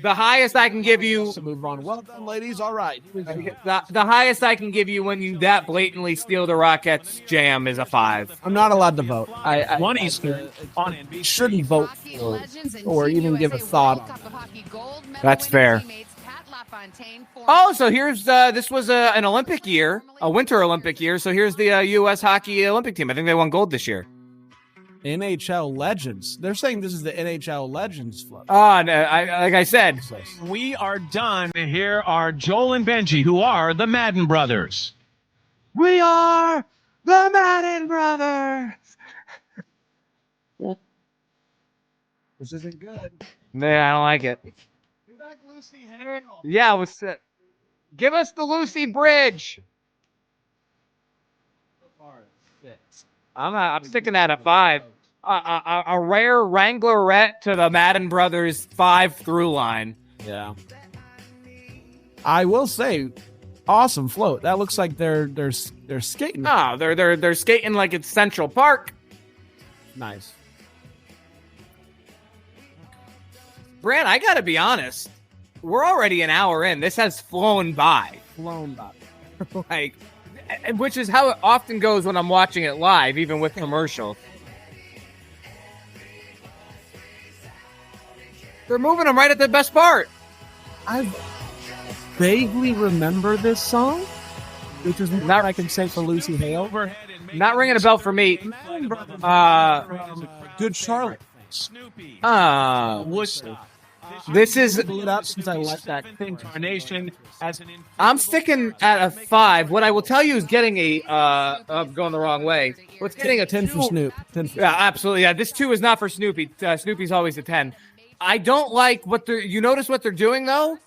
the highest I can give you, move on. Well done, ladies. All right. the highest I can give you when you that blatantly steal the Rockettes jam is a 5. I'm not allowed to vote. One Eastern on NBC. Shouldn't vote for or even give a thought on it. That's fair. Oh, so here's this was an Olympic year, a Winter Olympic year. So here's the U.S. Hockey Olympic team. I think they won gold this year. NHL Legends. They're saying this is the NHL Legends float. Oh, no, like I said. We are done. Here are Joel and Benji, who are the Madden Brothers. We are the Madden Brothers. This isn't good. Nah, I don't like it. Back Lucy Hale. Yeah, what's it? Give us the Lucy Bridge. I'm sticking at a 5. A rare Wranglerette to the Madden Brothers 5 through line. Yeah. I will say, awesome float. That looks like they're skating. No, they're skating like it's Central Park. Nice. Bran, I gotta be honest. We're already an hour in. This has flown by. Like, which is how it often goes when I'm watching it live, even with commercials. They're moving them right at the best part. I vaguely remember this song, which is not what I can say for Lucy Hale. Not ringing a bell for me. Good Charlotte. Snoopy. Woodstock. This is. Since I like that. Incarnation as an I'm sticking at a 5. What I will tell you is getting a. I'm going the wrong way. What's getting a 10 for Snoop. 10 for Yeah, absolutely. Yeah, this 2 is not for Snoopy. Snoopy's always a 10. I don't like what they're. You notice what they're doing though?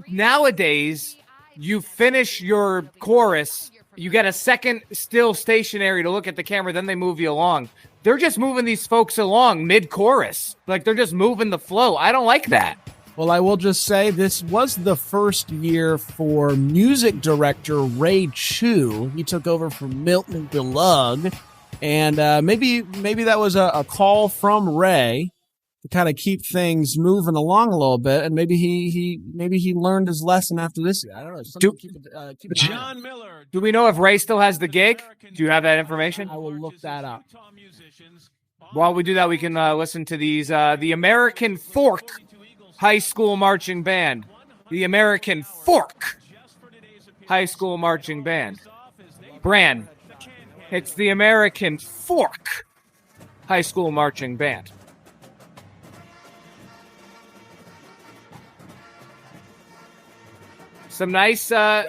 Nowadays, you finish your chorus, you get a second still stationary to look at the camera, then they move you along. They're just moving these folks along mid-chorus. Like, they're just moving the flow. I don't like that. Well, I will just say this was the first year for music director Ray Chu. He took over from Milton DeLug, and maybe that was a call from Ray to kind of keep things moving along a little bit, and maybe he learned his lesson after this year. I don't know. John Miller. Do we know if Ray still has the gig? Do you have that information? I will look that up. While we do that, we can listen to these. The American Fork High School Marching Band. The American Fork High School Marching Band. Bran. It's the American Fork High School Marching Band. Some nice. All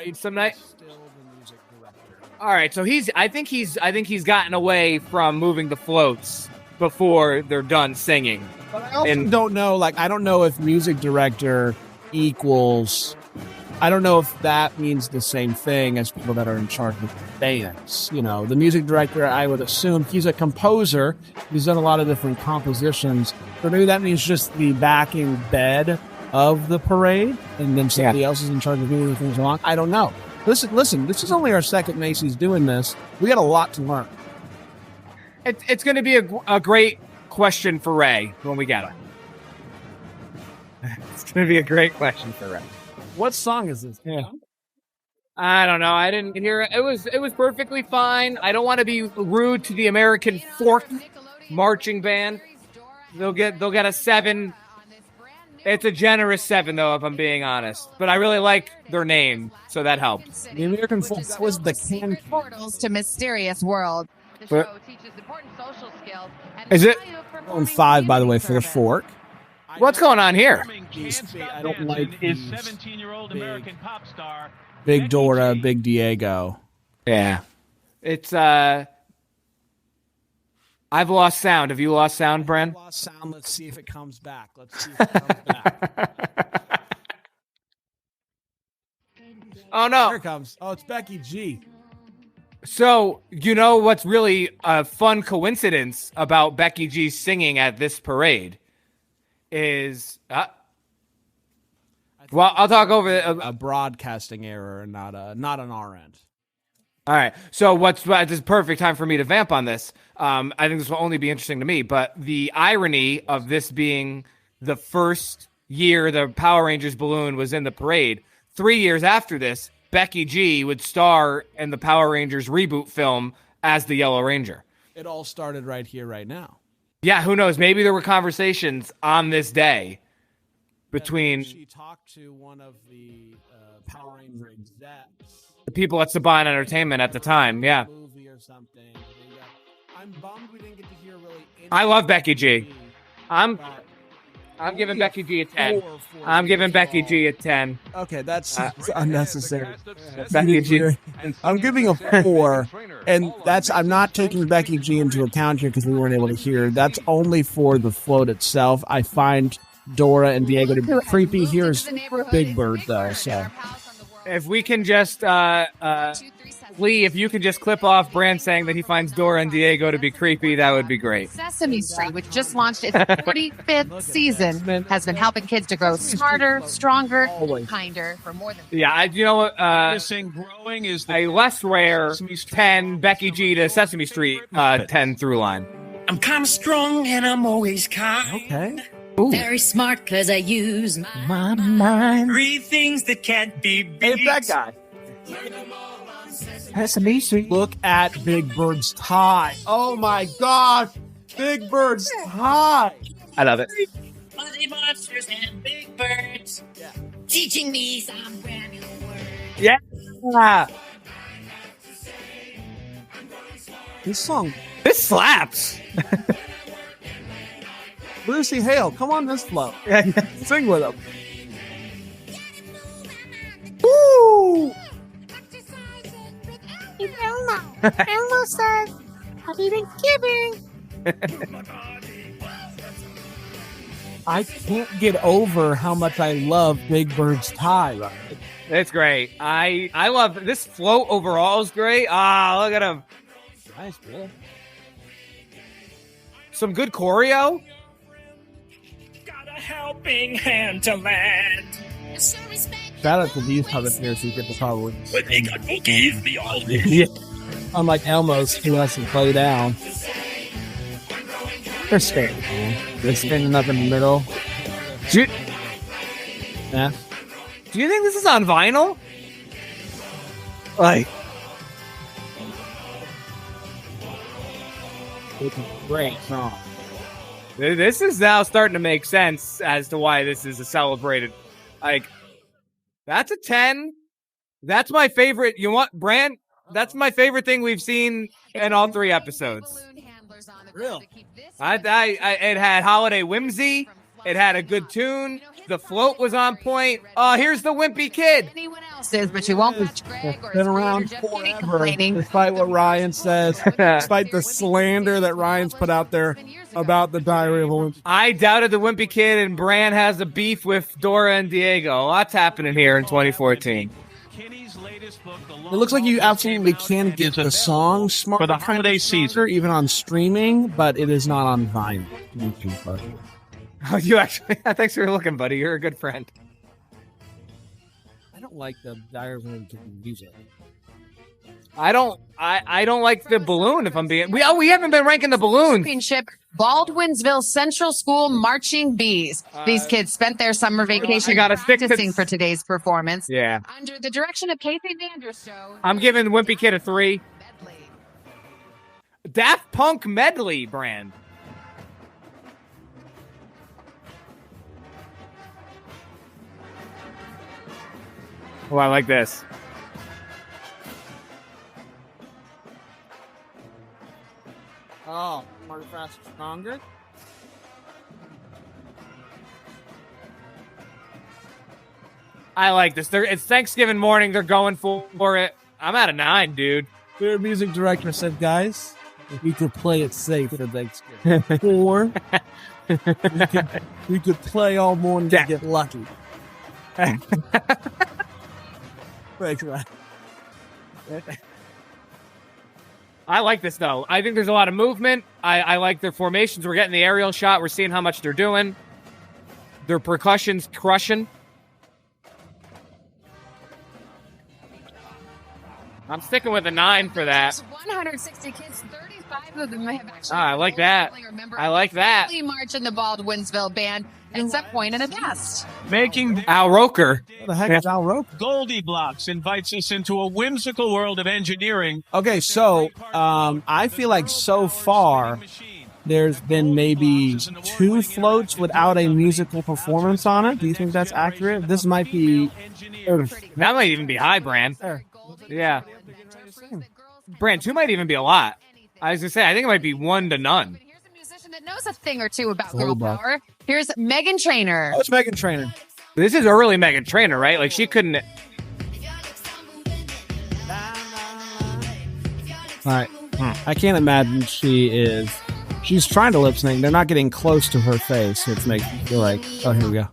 right, so I think he's gotten away from moving the floats before they're done singing. But I also don't know. Like, I don't know if music director equals. I don't know if that means the same thing as people that are in charge of bands. You know, the music director, I would assume he's a composer. He's done a lot of different compositions. But maybe that means just the backing bed of the parade, and then somebody else is in charge of moving things along. I don't know. Listen. This is only our second Macy's doing this. We got a lot to learn. It's going to be a great question for Ray when we get it. It's going to be a great question for Ray. What song is this? Yeah. I don't know. I didn't hear it. It was perfectly fine. I don't want to be rude to the American Fork Marching Band. They'll get a 7. It's a generous 7, though, if I'm being honest. But I really like their name, so that helps. The American Fork was the can portals to mysterious world. The show teaches important social skills. Is it on 5, by the way, for the Fork? What's going on here? I don't like is 17-year-old American pop star Big Dora, Big Diego. Yeah. It's I've lost sound. Have you lost sound, Bran? Lost sound. Let's see if it comes back. Oh, no. Here it comes. Oh, it's Becky G. So, you know what's really a fun coincidence about Becky G singing at this parade is... well, I'll talk over... a broadcasting error, not on our end. All right. So this is perfect time for me to vamp on this. I think this will only be interesting to me, but the irony of this being the first year the Power Rangers balloon was in the parade, 3 years after this, Becky G would star in the Power Rangers reboot film as the Yellow Ranger. It all started right here, right now. Yeah, who knows? Maybe there were conversations on this day between... She talked to one of the Power Ranger execs. The people at Saban Entertainment at the time, yeah. Movie or something. I'm bummed we didn't get to hear really. I love Becky G. I'm giving Becky G a 10. I'm giving Becky G a 10. Okay, that's unnecessary. Becky G. I'm giving a 4, and I'm not taking Becky G into account here because we weren't able to hear. That's only for the float itself. I find Dora and Diego to be creepy. Here's Big Bird though, so. If we can just, Lee, if you can just clip off Bran saying that he finds Dora and Diego to be creepy, that would be great. Sesame Street, which just launched its 45th season, has been helping kids to grow smarter, stronger, kinder for more than... Yeah, you know what? Growing is a less rare 10 Becky G to Sesame Street 10 through line. I'm kind of strong and I'm always kind. Okay. Ooh. Very smart because I use my mind. 3 things that can't be beat. Hey, that guy. Sesame Street. Look at Big Bird's tie. Oh my God. Big Bird's tie. I love it. Fuzzy monsters and big birds. Yeah. Teaching me some brand new words. Yeah. This song. This slaps. Lucy Hale, come on this float. Sing with them. Woo! Elmo says, happy Thanksgiving. I can't get over how much I love Big Bird's tie. It's great. I love this float overall is great. Ah, look at him. Nice, man. Some good choreo. Got a helping hand to land. Shout out to these puppeteers who get the probably. But they got to give me all this. Yeah. Unlike Elmo's, who has to play down. They're standing. They're standing up in the middle. Yeah. Do you think this is on vinyl? Like, it's a great song. This is now starting to make sense as to why this is a celebrated. Like, that's a 10. That's my favorite. You want Bran? That's my favorite thing we've seen in all 3 episodes. Real. It had holiday whimsy. It had a good tune. The float was on point. Here's the Wimpy Kid. Anyone else is, but you won't watch Greg or Been around forever, despite what Ryan says, despite the slander that Ryan's put out there about the Diary of a Wimpy. I doubted the Wimpy Kid, and Bran has a beef with Dora and Diego. Lots happening here in 2014. It looks like you absolutely can get the song smart for the holiday season, even on streaming, but it is not on vinyl. Oh, you actually? Thanks for looking, buddy. You're a good friend. I don't like the Diary of a Wimpy music. I don't like the balloon. If I'm being, we haven't been ranking the balloons. Championship Baldwinsville Central School Marching Bees. These kids spent their summer vacation practicing for today's performance. Yeah. Under the direction of Casey Vandershow. I'm giving Wimpy Kid a 3. Daft Punk medley brand. Oh, I like this. Oh, Smarter, Faster, Stronger? I like this. It's Thanksgiving morning. They're going for it. I'm at a 9, dude. Their music director said, guys, if we could play it safe for Thanksgiving. Or we could play all morning to get lucky. Thanks, man. I like this, though. I think there's a lot of movement. I like their formations. We're getting the aerial shot. We're seeing how much they're doing. Their percussion's crushing. I'm sticking with a 9 for that. 160 kids, 35 of them have actually. I like that. I like that. March in the Baldwinsville band at some point in the past. Making Al Roker. What the heck is Al Roker? Goldie Blocks invites us into a whimsical world of engineering. Okay, so I feel like so far there's been maybe 2 floats without a musical performance on it. Do you think that's accurate? This might be... That might even be high, Bran. Yeah. Bran, 2 might even be a lot. I was going to say, I think it might be 1 to none. Here's a musician that knows a thing or two about girl power. Here's Meghan Trainor. Oh, it's Meghan Trainor. This is early Meghan Trainor, right? Like, she couldn't... All right. I can't imagine she's trying to lip sync. They're not getting close to her face, which makes me feel like, oh, here we go.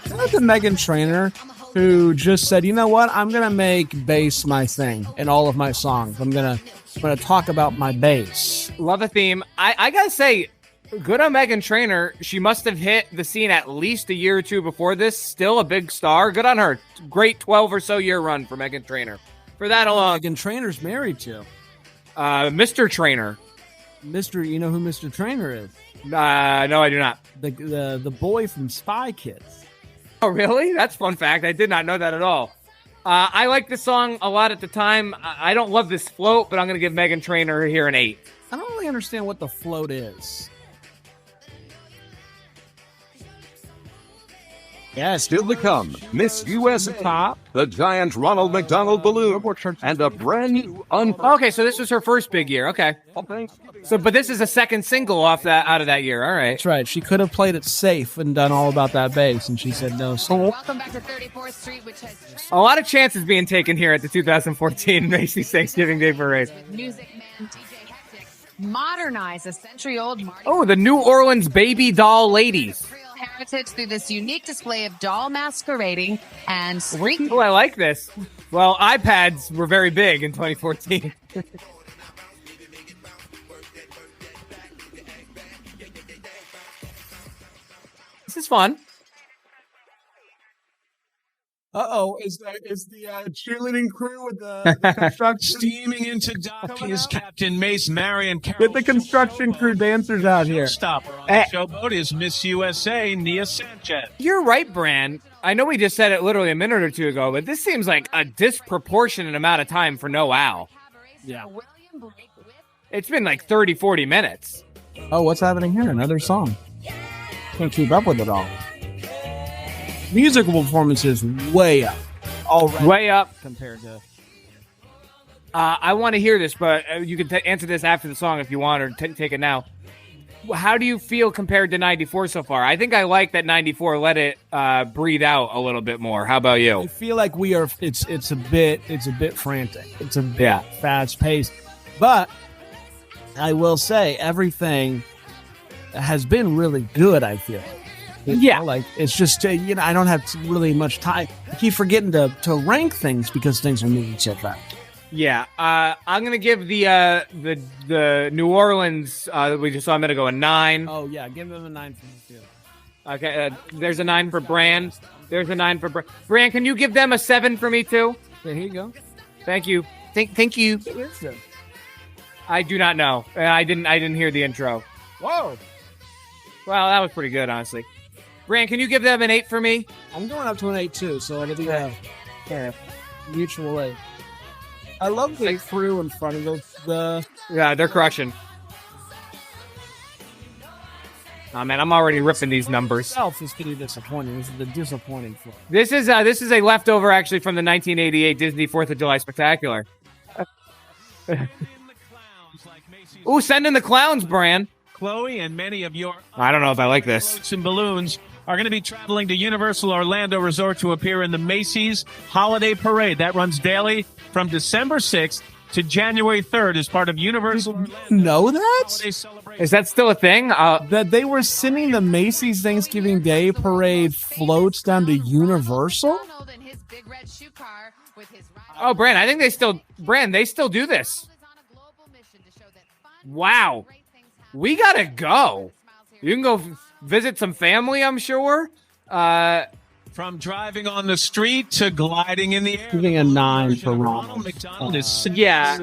Shout out to Meghan Trainor, who just said, you know what? I'm going to make bass my thing in all of my songs. I'm going to talk about my bass. Love the theme. I got to say, good on Meghan Trainor. She must have hit the scene at least a year or 2 before this. Still a big star. Good on her. Great 12 or so year run for Meghan Trainor. For that alone. Meghan Trainor's married to? Mr. Trainor. You know who Mr. Trainor is? No, I do not. The boy from Spy Kids. Oh, really? That's a fun fact. I did not know that at all. I like this song a lot at the time. I don't love this float, but I'm going to give Meghan Trainor here an 8. I don't really understand what the float is. Yes. Still to come, Miss USA, the giant Ronald McDonald balloon, and a brand new Okay, so this was her first big year. Okay. So, but this is a second single out of that year. All right. That's right. She could have played it safe and done all about that bass, and she said no. So Welcome back to 34th Street, which has a lot of chances being taken here at the 2014 Macy's Thanksgiving Day Parade. Music Man DJ Hectic modernize a century-old Oh, the New Orleans baby doll ladies. heritage through this unique display of doll masquerading and Oh, I like this. Well, iPads were very big in 2014. This is fun. Is the cheerleading crew with the construction Steaming into dock is Captain Mace, Marion, Carol. Get the construction crew dancers out here. Stopper on the showboat is Miss USA, Nia Sanchez. You're right, Bran. I know we just said it literally a minute or two ago, but this seems like a disproportionate amount of time for no Al. Yeah. It's been like 30, 40 minutes. Oh, what's happening here? Another song. Can't keep up with it all. Musical performances way up. Already. Way up. Compared to... I want to hear this, but you can answer this after the song if you want, or take it now. How do you feel compared to 94 so far? I think I like that 94 let it breathe out a little bit more. How about you? I feel like we are. It's a bit frantic. It's a bit fast paced. But I will say everything has been really good. I feel. Like it's just I don't have really much time. I keep forgetting to rank things because things are moving so fast. Yeah, I'm gonna give the New Orleans we just saw a minute ago a 9. Oh yeah, give them a 9 for me too. Okay, there's a 9 for Bran. There's a 9 for Bran. Bran, can you give them a 7 for me too? There you go. Thank you. Thank you. I do not know. I didn't hear the intro. Whoa. Well, that was pretty good, honestly. Bran, can you give them an 8 for me? I'm going up to an 8 too. So I think mutual 8. I love the crew in front of the. Yeah, they're crushing. Oh man, I'm already ripping these numbers. Itself is pretty disappointing. This is the disappointing floor. This is a leftover actually from the 1988 Disney 4th of July Spectacular. Ooh, send in the clowns, Bran. Chloe and many of your I don't know if I like this. floats and balloons are going to be traveling to Universal Orlando Resort to appear in the Macy's Holiday Parade. That runs daily from December 6th to January 3rd as part of Universal Orlando. Know that? Is that still a thing? That they were sending the Macy's Thanksgiving Day Parade floats down to Universal? Oh, Bran, I think they still do this. Wow. We gotta go. You can go visit some family, I'm sure. From driving on the street to gliding in the air. Giving a 9 for Ronald McDonald is yeah.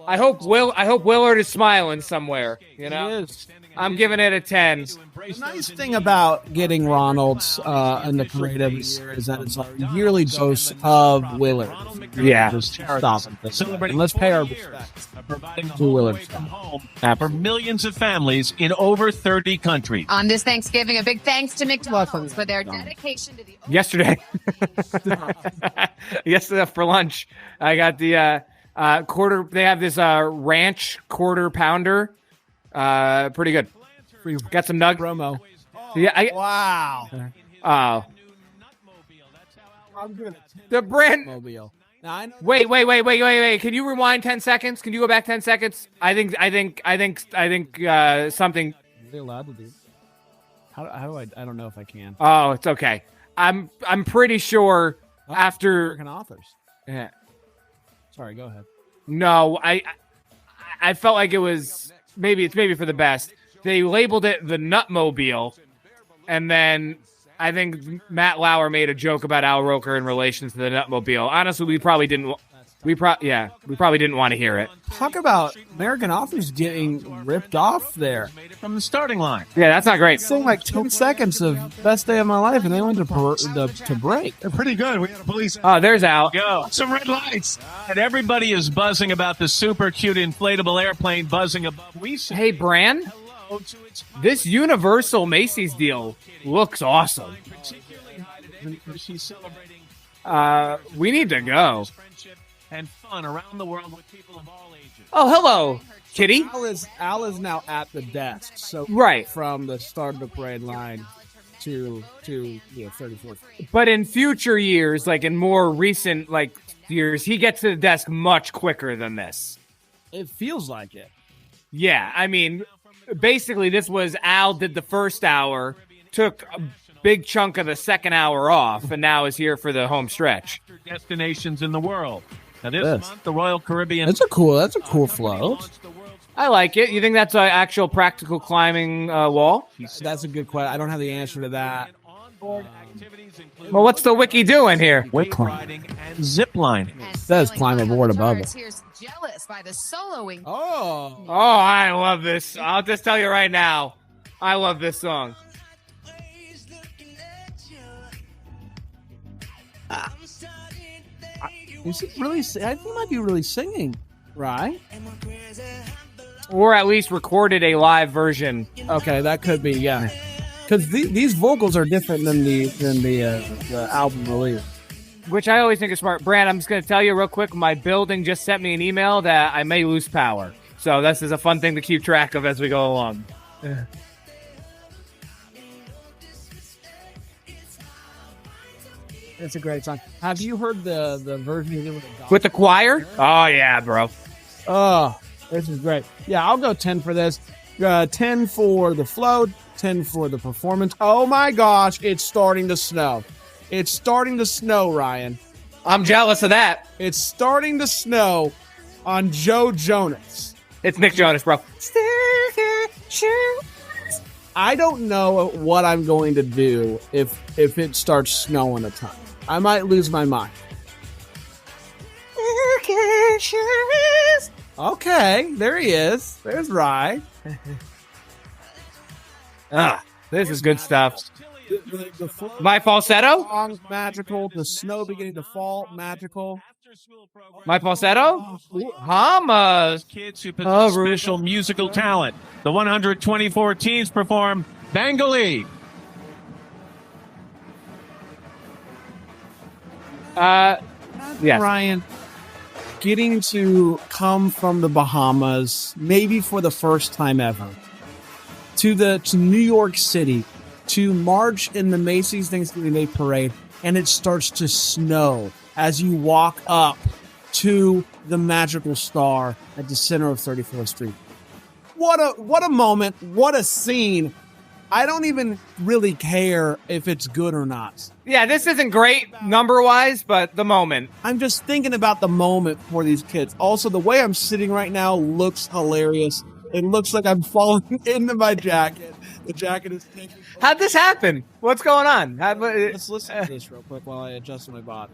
I hope Willard is smiling somewhere. You know, he is. I'm giving it a 10. The nice thing about getting Ronald's in the parade every year is that it's a yearly dose of Willard. Yeah. Just stop it. And let's pay our respects to Willard. For millions of families in over 30 countries. On this Thanksgiving, a big thanks to McDonald's for their dedication to the Yesterday for lunch, I got the quarter. They have this ranch quarter pounder. Pretty good. Got some nug promo. Yeah. Wow. Oh. I'm good. The brand. Mobile. Wait. Can you rewind 10 seconds? Can you go back 10 seconds? I think something. Are they allowed to do? How do I don't know if I can. Oh, it's okay. I'm pretty sure after American authors. Yeah. Sorry, go ahead. No, I felt like it was maybe for the best. They labeled it the Nutmobile, and then I think Matt Lauer made a joke about Al Roker in relation to the Nutmobile. Honestly, we probably didn't want to hear it. Talk about American authors getting ripped off there From the starting line. Yeah, that's not great. Saying like 10 seconds of best day of my life, and they went to break. They're pretty good. We got a police. Oh, there's Al. Go. Some red lights. And everybody is buzzing about the super cute inflatable airplane buzzing above. Hey, Bran. This Universal Macy's deal looks awesome. She's celebrating We need to go. friendship and fun around the world with people of all ages. Oh, hello, Kitty. Al is now at the desk. So Right. from the start of the parade line to 34th. But in future years, like in more recent years, he gets to the desk much quicker than this. It feels like it. Yeah, I mean, basically, this was Al did the first hour, took a big chunk of the second hour off, and now is here for the home stretch. Destinations in the world. Now this month, the Royal Caribbean. That's a cool float. I like it. You think that's an actual practical climbing wall? That's a good question. I don't have the answer to that. Well, what's the wiki doing here? Wake riding and zip lining. It says climb aboard above it. Here's Jealous by the soloing. Oh, I love this. I'll just tell you right now. I love this song. Is he really? I think he might be really singing, right? Or at least recorded a live version. Okay, that could be, yeah. Because these vocals are different than the album release. Which I always think is smart. Bran, I'm just going to tell you real quick. My building just sent me an email that I may lose power. So this is a fun thing to keep track of as we go along. It's a great song. Have you heard the version you did with the choir? Oh, yeah, bro. Oh, this is great. Yeah, I'll go 10 for this. 10 for the float, 10 for the performance. Oh, my gosh, it's starting to snow. It's starting to snow, Ryan. I'm jealous of that. It's starting to snow on Joe Jonas. It's Nick Jonas, bro. I don't know what I'm going to do if it starts snowing a ton. I might lose my mind. Okay, there he is. There's Rye. This is good stuff. My falsetto? Song's magical. The snow beginning to fall, magical. My falsetto? Hamas. Kids who possess special musical talent. The 124 teams perform Bengali. Yes. Ryan, getting to come from the Bahamas, maybe for the first time ever, to New York City, to march in the Macy's Thanksgiving Day Parade, and it starts to snow as you walk up to the magical star at the center of 34th Street. What a moment. What a scene. I don't even really care if it's good or not. Yeah, this isn't great number-wise, but the moment. I'm just thinking about the moment for these kids. Also, the way I'm sitting right now looks hilarious. It looks like I'm falling into my jacket. The jacket is taking... How'd this happen? What's going on? Let's listen to this real quick while I adjust my body.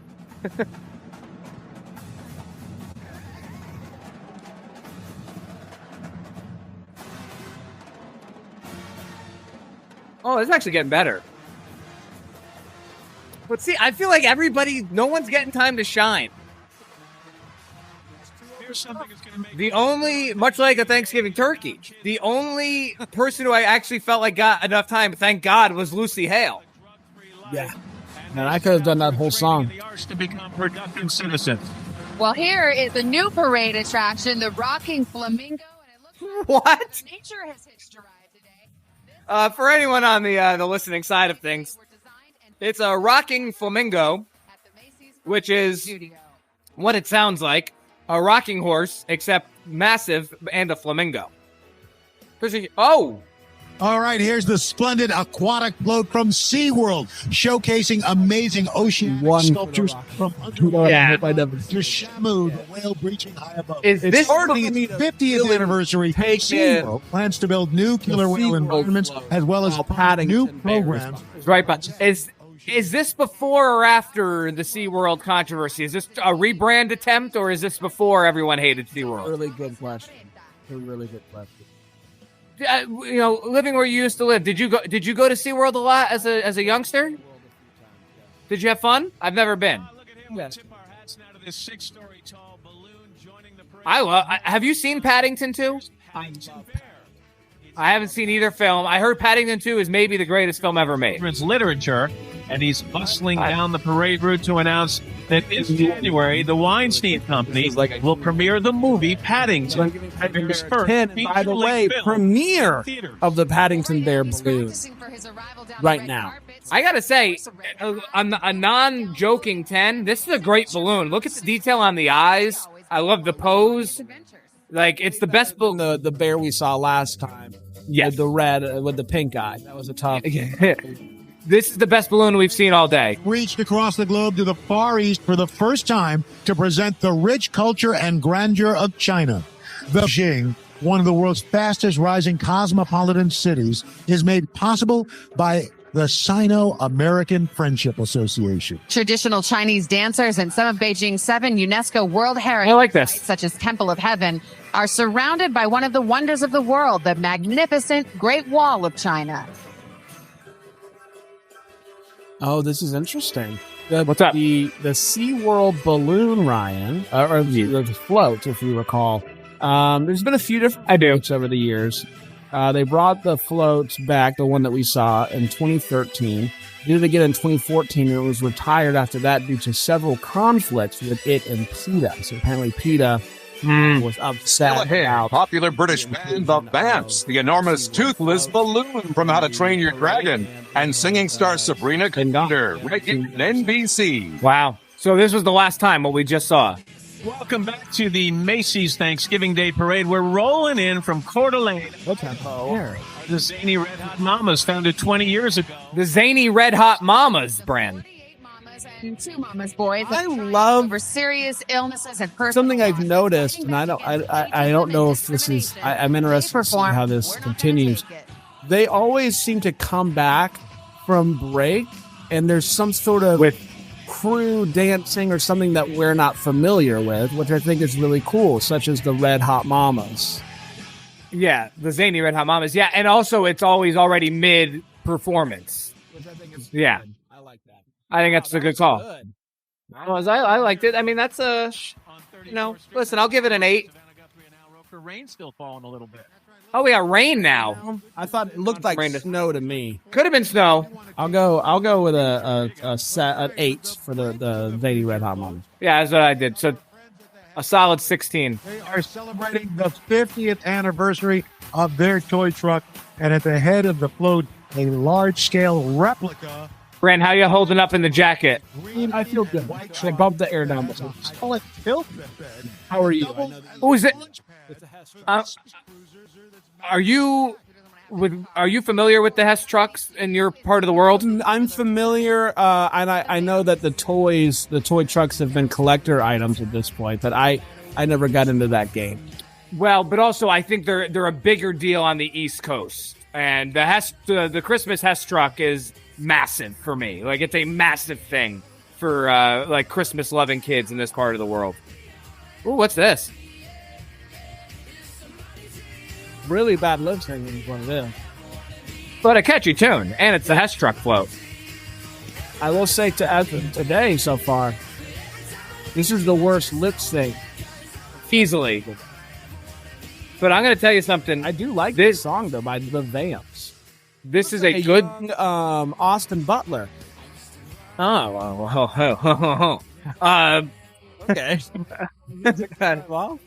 Oh, it's actually getting better. But see, I feel like no one's getting time to shine. Here's something that's going to make Much like a Thanksgiving turkey, the only person who I actually felt like got enough time, thank God, was Lucy Hale. Yeah. Man, I could have done that whole song. the arts to become productive citizens. Well, here is the new parade attraction, the Rocking Flamingo. And it looks What? nature has hitched a ride today. For anyone on the listening side of things, it's a rocking flamingo, which is what it sounds like. A rocking horse, except massive, and a flamingo. Oh! All right, here's the splendid aquatic float from SeaWorld, showcasing amazing oceanic sculptures from underwater to Shamu, the whale breaching high above. It's its 50th anniversary. SeaWorld plans to build new killer whale environments as well as new programs. Right, but is this before or after the SeaWorld controversy? Is this a rebrand attempt, or is this before everyone hated SeaWorld? Really good question. Really good question. Living where you used to live, did you go to SeaWorld a lot as a youngster? Did you have fun? I've never been. Tip our hats now to this 6-story tall balloon joining the parade. Have you seen Paddington 2? I haven't seen either film. I heard Paddington 2 is maybe the greatest film ever made. Children's literature and he's bustling down the parade route to announce that this January, the Weinstein Company will premiere the movie Paddington. His first By the way, premiere of the Paddington Bear balloon right now. I gotta say, a non-joking 10, this is a great balloon. Look at the detail on the eyes. I love the pose. Like, it's the best balloon. The bear we saw last time. Yes. With the red, with the pink eye. That was a tough. This is the best balloon we've seen all day. Reached across the globe to the Far East for the first time to present the rich culture and grandeur of China. Beijing, one of the world's fastest rising cosmopolitan cities, is made possible by the Sino-American Friendship Association. Traditional Chinese dancers and some of Beijing's 7 UNESCO World Heritage Sites, such as Temple of Heaven, are surrounded by one of the wonders of the world, the magnificent Great Wall of China. Oh, this is interesting. What's up? The SeaWorld balloon, Ryan, or the float, if you recall. There's been a few different floats over the years. They brought the floats back, the one that we saw, in 2013. Did it again in 2014, and it was retired after that due to several conflicts with it and PETA. So apparently PETA was upset about popular British band The Vamps, the enormous toothless balloon from How to Train Your Dragon, and singing star Sabrina Carpenter, right in NBC. Wow. So this was the last time what we just saw. Welcome back to the Macy's Thanksgiving Day Parade. We're rolling in from Coeur d'Alene. The Zany Red Hot Mamas, founded 20 years ago. The Zany Red Hot Mamas brand. 2 mamas, boys. I love over serious illnesses and personal something I've noticed, and I don't know if this is. I'm interested to see how this continues. They always seem to come back from break, and there's some sort of crew dancing or something that we're not familiar with, which I think is really cool, such as the Red Hot Mamas. Yeah, the Zany Red Hot Mamas. Yeah, and also it's always already mid-performance. Which I think is yeah. good. I like that. I think that's a good call. I liked it. I mean, that's listen, I'll give it an 8. Roker, rain's still falling a little bit. Oh, we got rain now. I thought it looked like snow to me. Could have been snow. I'll go with an 8 for the Zany Red Hot Mamas. Yeah, that's what I did. So a solid 16. They are celebrating the 50th anniversary of their toy truck, and at the head of the float, a large-scale replica. Bran, how you holding up in the jacket? I feel good. I bumped the air down. How are you? Who is it? Are you familiar with the Hess trucks in your part of the world? I'm familiar, and I know that the toy trucks have been collector items at this point, but I never got into that game. Well, but also I think they're a bigger deal on the East Coast, and the Christmas Hess truck is massive for me. Like, it's a massive thing for like Christmas loving kids in this part of the world. Ooh, what's this? Really bad lip syncing is what it is. But a catchy tune, and it's the Hess truck float. I will say today so far, this is the worst lip sync. Easily. But I'm going to tell you something. I do like this song, though, by the Vamps. This is a good... young, Austin Butler. Oh, okay. Well...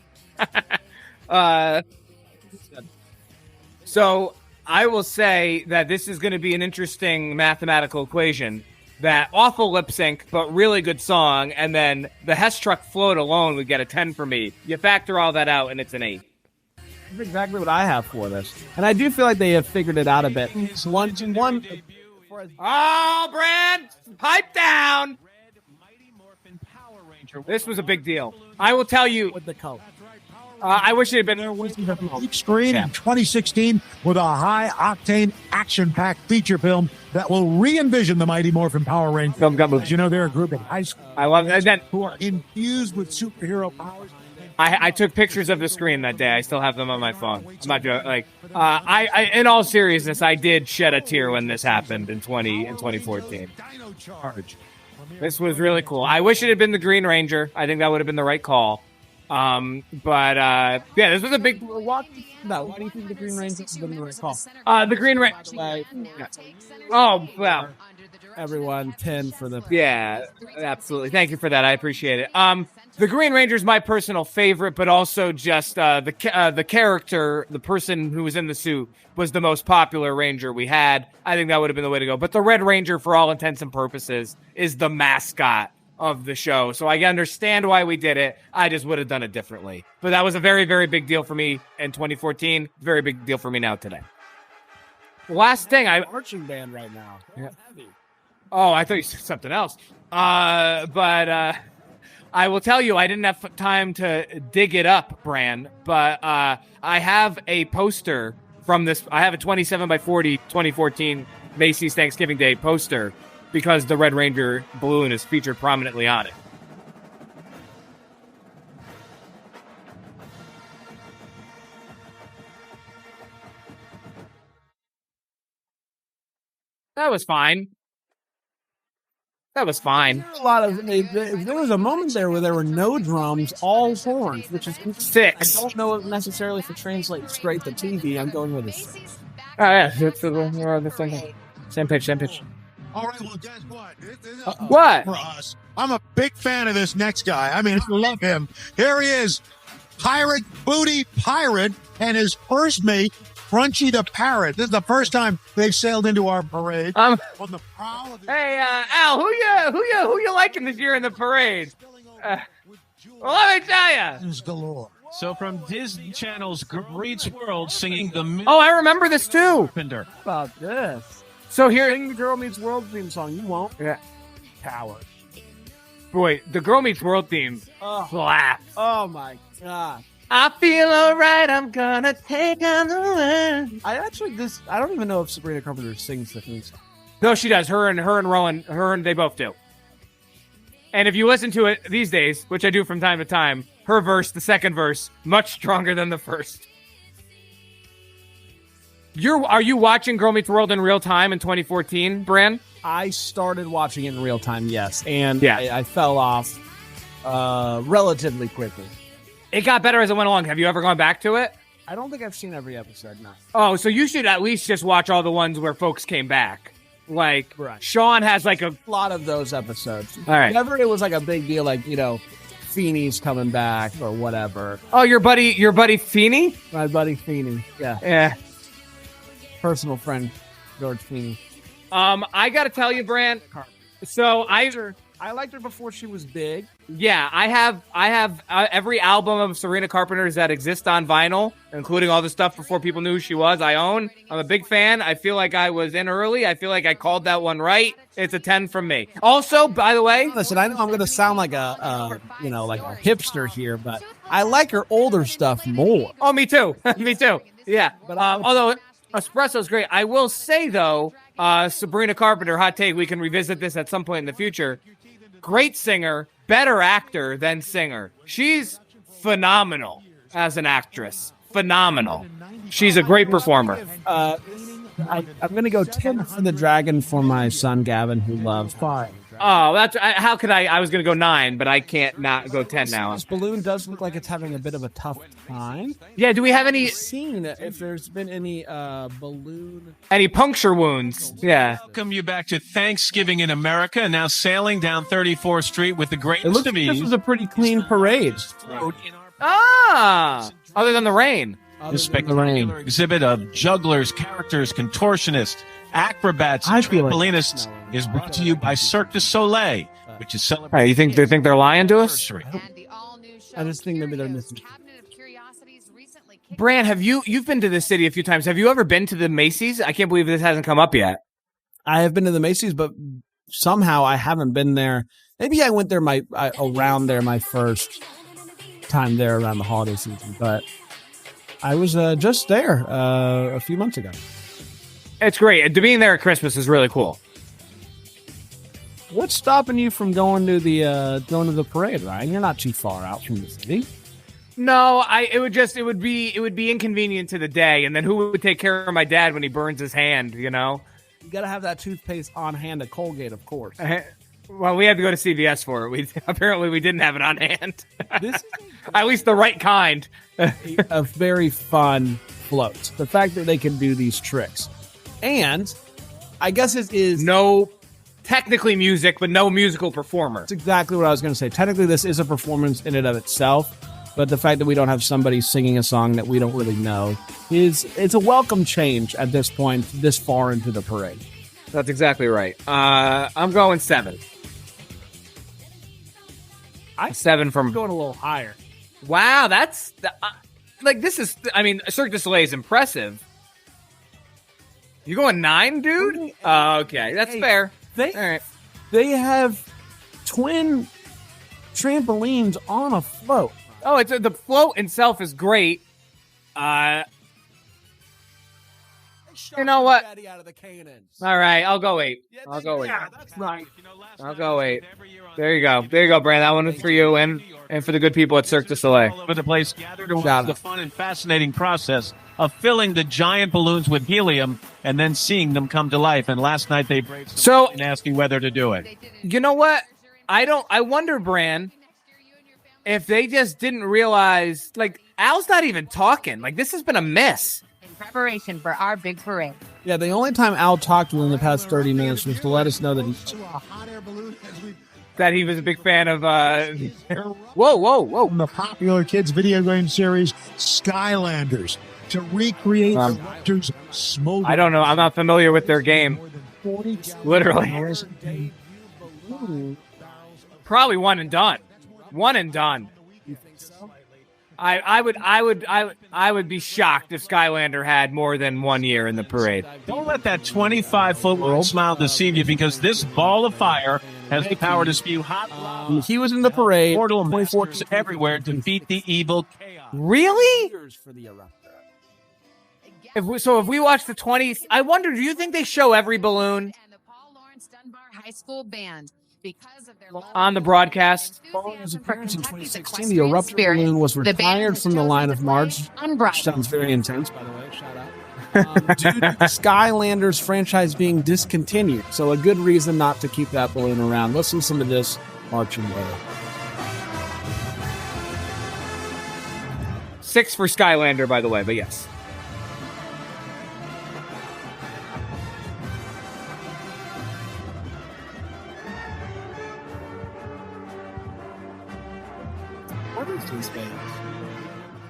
So I will say that this is going to be an interesting mathematical equation. That awful lip sync, but really good song, and then the Hess truck float alone would get a 10 for me. You factor all that out, and it's an 8. That's exactly what I have for this. And I do feel like they have figured it out a bit. One. Oh, Bran! Pipe down! This was a big deal. I will tell you... With the color. I wish it had been... Deep screen in 2016 with a high-octane, action-packed feature film that will re-envision the Mighty Morphin Power Rangers. Film got moved. You know, they're a group in high school. I love it. Who are infused with superhero powers. I took pictures of the screen that day. I still have them on my phone. I'm not joking. Like, I in all seriousness, I did shed a tear when this happened in 2014. This was really cool. I wish it had been the Green Ranger. I think that would have been the right call. Yeah, this was a big walk. No, why do you think the Green Ranger is the right call? The Green Ranger. Oh, well. Everyone, 10 for the. Yeah, absolutely. Thank you for that. I appreciate it. The Green Ranger is my personal favorite, but also just the character, the person who was in the suit, was the most popular Ranger we had. I think that would have been the way to go. But the Red Ranger, for all intents and purposes, is the mascot of the show. So I understand why we did it. I just would have done it differently. But that was a very, very big deal for me in 2014. Very big deal for me now today. Last thing, marching band right now. Yeah. Oh, I thought you said something else. I will tell you, I didn't have time to dig it up, Bran, but I have a poster from this. I have a 27 by 40 2014 Macy's Thanksgiving Day poster because the Red Ranger balloon is featured prominently on it. That was fine. That was fine. A lot of there was a moment there where there were no drums, all horns, which is 6. I don't know necessarily if it translates straight to TV. I'm going with it. Oh yeah, it's the thing. Same pitch. All right, well, guess what? What? For us, I'm a big fan of this next guy. I mean, I love him. Here he is, Pirate Booty Pirate, and his first mate, Crunchy the Parrot. This is the first time they've sailed into our parade. On the prow of the Hey, Al, who you liking this year in the parade? Well, let me tell you. galore. So from Disney Channel's Girl Meets World singing the... Oh, I remember this too. Carpenter. About this. So here... Sing the Girl Meets World theme song. You won't. Yeah. Coward. Boy, the Girl Meets World theme slaps. Oh, my God. I feel alright, I'm gonna take on the world. I don't even know if Sabrina Carpenter sings the theme song. No, she does. Her and Rowan, they both do. And if you listen to it these days, which I do from time to time, her verse, the second verse, much stronger than the first. Are you watching Girl Meets World in real time in 2014, Bran? I started watching it in real time, yes. And yeah. I fell off relatively quickly. It got better as it went along. Have you ever gone back to it? I don't think I've seen every episode, no. Oh, so you should at least just watch all the ones where folks came back. Like, right. Sean has like a lot of those episodes. All right. Whenever it was like a big deal, like, Feeney's coming back or whatever. Oh, your buddy Feeney? My buddy Feeney, yeah. Yeah. Personal friend, George Feeney. I got to tell you, Bran, so I liked her before she was big. Yeah, I have every album of Sabrina Carpenter's that exists on vinyl, including all the stuff before people knew who she was. I own. I'm a big fan. I feel like I was in early. I feel like I called that one right. It's a 10 from me. Also, by the way, listen, I know I'm going to sound like a hipster here, but I like her older stuff more. Oh, me too. Me too. Yeah. But although Espresso's great, I will say though, Sabrina Carpenter, hot take. We can revisit this at some point in the future. Great singer, better actor than singer. She's phenomenal as an actress. Phenomenal. She's a great performer. I'm going to go 10 for the Dragon for my son, Gavin, who loves 5. Oh, how could I? I was going to go 9, but I can't not go 10 now. This balloon does look like it's having a bit of a tough time. Yeah, do we have any... seen if there's been any balloon... Any puncture wounds? Yeah. Welcome you back to Thanksgiving in America, and now sailing down 34th Street with the greatest It looks of like ease. this was a pretty clean parade. Ah! Other than the rain. This spectacular exhibit of jugglers, characters, contortionists, acrobats, and trampolinists is brought to you by Cirque du Soleil, which is celebrating. Right, you think they think they're lying to us? I just think maybe they're missing. Bran, you've been to this city a few times. Have you ever been to the Macy's? I can't believe this hasn't come up yet. I have been to the Macy's, but somehow I haven't been there. Maybe I went there around there my first time there around the holiday season, but I was just there a few months ago. It's great. Being there at Christmas is really cool. What's stopping you from going to the parade, Ryan? You're not too far out from the city. No, it would be inconvenient to the day, and then who would take care of my dad when he burns his hand? You know, you got to have that toothpaste on hand at Colgate, of course. Well, we had to go to CVS for it. Apparently we didn't have it on hand. At least the right kind. A very fun float. The fact that they can do these tricks. And I guess it is no technically music, but no musical performer. That's exactly what I was going to say. Technically, this is a performance in and of itself, but the fact that we don't have somebody singing a song that we don't really know it's a welcome change at this point, this far into the parade. That's exactly right. I'm going 7. 7 from going a little higher. Wow, that's this is. I mean, Cirque du Soleil is impressive. You going 9, dude? Okay, that's fair. All right. They have twin trampolines on a float. Oh, the float itself is great. You know what? All right, I'll go 8. I'll go 8. Yeah, that's right. I'll go 8. There you go. There you go, Brand. That one is for you and for the good people at Cirque du Soleil. All over the place, gathered to watch the fun and fascinating process of filling the giant balloons with helium and then seeing them come to life. And last night they braved and asking whether to do it. You know what? I wonder, Bran, if they just didn't realize, Al's not even talking. This has been a miss. In preparation for our big parade. Yeah, the only time Al talked within the past 30 minutes was to let us know that he was a big fan of whoa. From the popular kids video game series Skylanders to recreate the Raptors' smoldering. I don't know. I'm not familiar with their game. Literally. Probably one and done. One and done. You think so? I would be shocked if Skylander had more than 1 year in the parade. Don't let that 25-foot smile deceive you, because this ball of fire has the power to spew hot lava. He was in the parade. Portal masters everywhere to beat the evil chaos. Really? If we watch the 20, I wonder, do you think they show every balloon? And the Paul Lawrence Dunbar High School Band. Because of their on the broadcast. Following his appearance in 2016, the eruptor balloon was retired from the line of march. Which sounds very intense, by the way. Shout out. Due to the Skylanders franchise being discontinued. So a good reason not to keep that balloon around. Listen to some of this marching later. 6 for Skylander, by the way, but yes.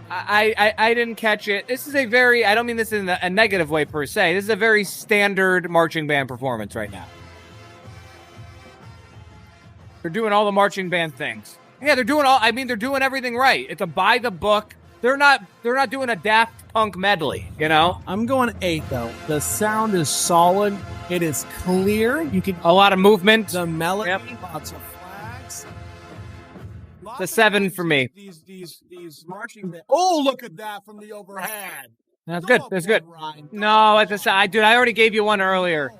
I didn't catch it. This is a very, I don't mean this in a negative way per se. This is a very standard marching band performance right now. They're doing all the marching band things. Yeah, they're doing everything right. It's a by the book. They're not doing a Daft Punk medley, you know? I'm going 8 though. The sound is solid. It is clear. You can a lot of movement. The melody, lots of the 7 for me. These marching band. Oh, look at that from the overhead. That's good. That's good. No, dude, I already gave you one earlier.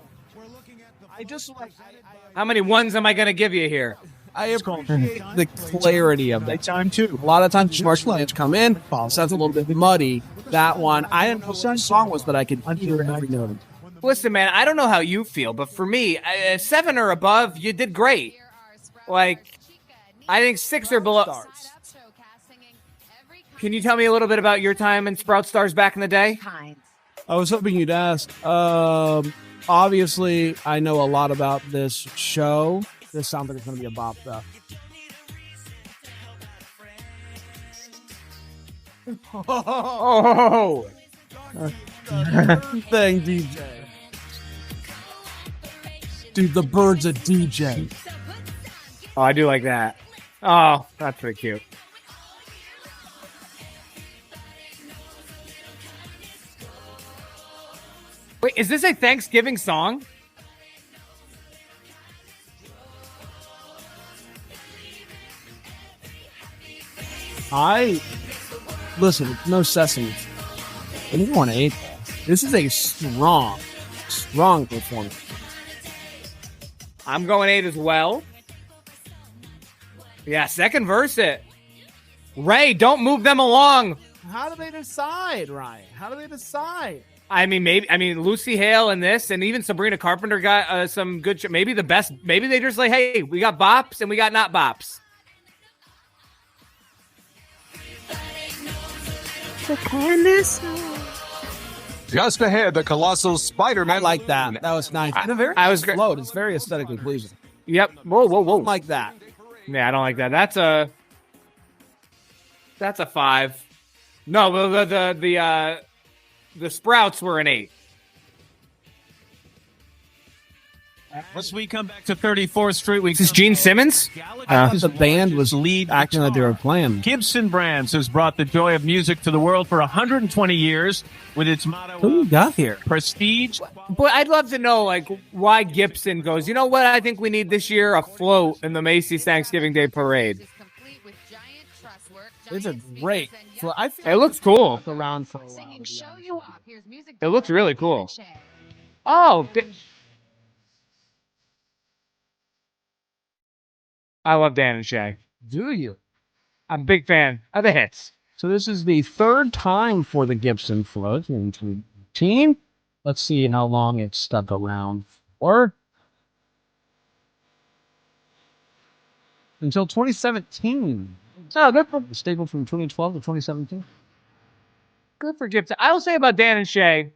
How many ones am I going to give you here? I appreciate the clarity of that time too. A lot of times marching bands come in, sounds a little bit muddy. That one, I didn't know what the song was, but I could hear every note. Listen, man, I don't know how you feel, but for me, 7 or above, you did great. I think 6 or below. Can you tell me a little bit about your time in Sprout Stars back in the day? I was hoping you'd ask. Obviously, I know a lot about this show. This sounds like it's going to be a bop, though. Oh! Thing, DJ. Dude, the bird's a DJ. Oh, I do like that. Oh, that's pretty cute. Wait, is this a Thanksgiving song? Listen, it's no Sesame. And you want 8. This is a strong performance. I'm going 8 as well. Yeah, second verse it. Ray, don't move them along. How do they decide, Ryan? How do they decide? I mean, maybe. I mean, Lucy Hale in this, and even Sabrina Carpenter got some good. Maybe the best. Maybe they just like, hey, we got bops and we got not bops. Just ahead, the colossal Spider-Man. I like that. That was nice. I was great. Float. It's very aesthetically pleasing. Yep. Whoa. Like that. Yeah, I don't like that. That's a 5. No, the Sprouts were an 8. As we come back to 34th Street, This is Gene Simmons? I thought the band was acting like they were playing. Gibson Brands has brought the joy of music to the world for 120 years with its motto Who you got here? Prestige. But I'd love to know, like, why Gibson goes, you know what I think we need this year? A float in the Macy's Thanksgiving Day Parade. It's a great. It looks cool. Around for a while. It looks really cool. Oh, I love Dan and Shay. Do you? I'm a big fan of the hits. So this is the third time for the Gibson float in 2018. Let's see how long it's stuck around for. Until 2017. Oh, good for Staple from 2012 to 2017. Good for Gibson. I'll say about Dan and Shay,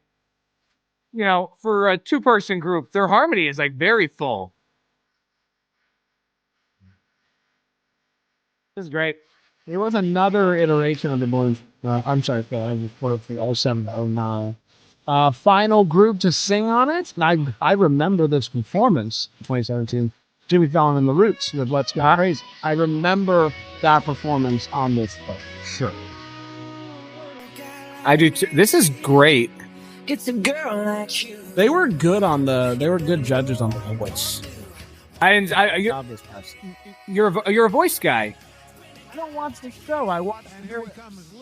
you know, for a 2-person group, their harmony is like very full. This is great. There was another iteration of the Blue. I'm sorry, for 07, 09. Final group to sing on it. And I remember this performance in 2017. Jimmy Fallon and the Roots with Let's Go Crazy. I remember that performance on this boat. Sure. I do too. This is great. It's a girl like you. They were good judges on the voice. You're a voice guy. I don't watch the show. I watch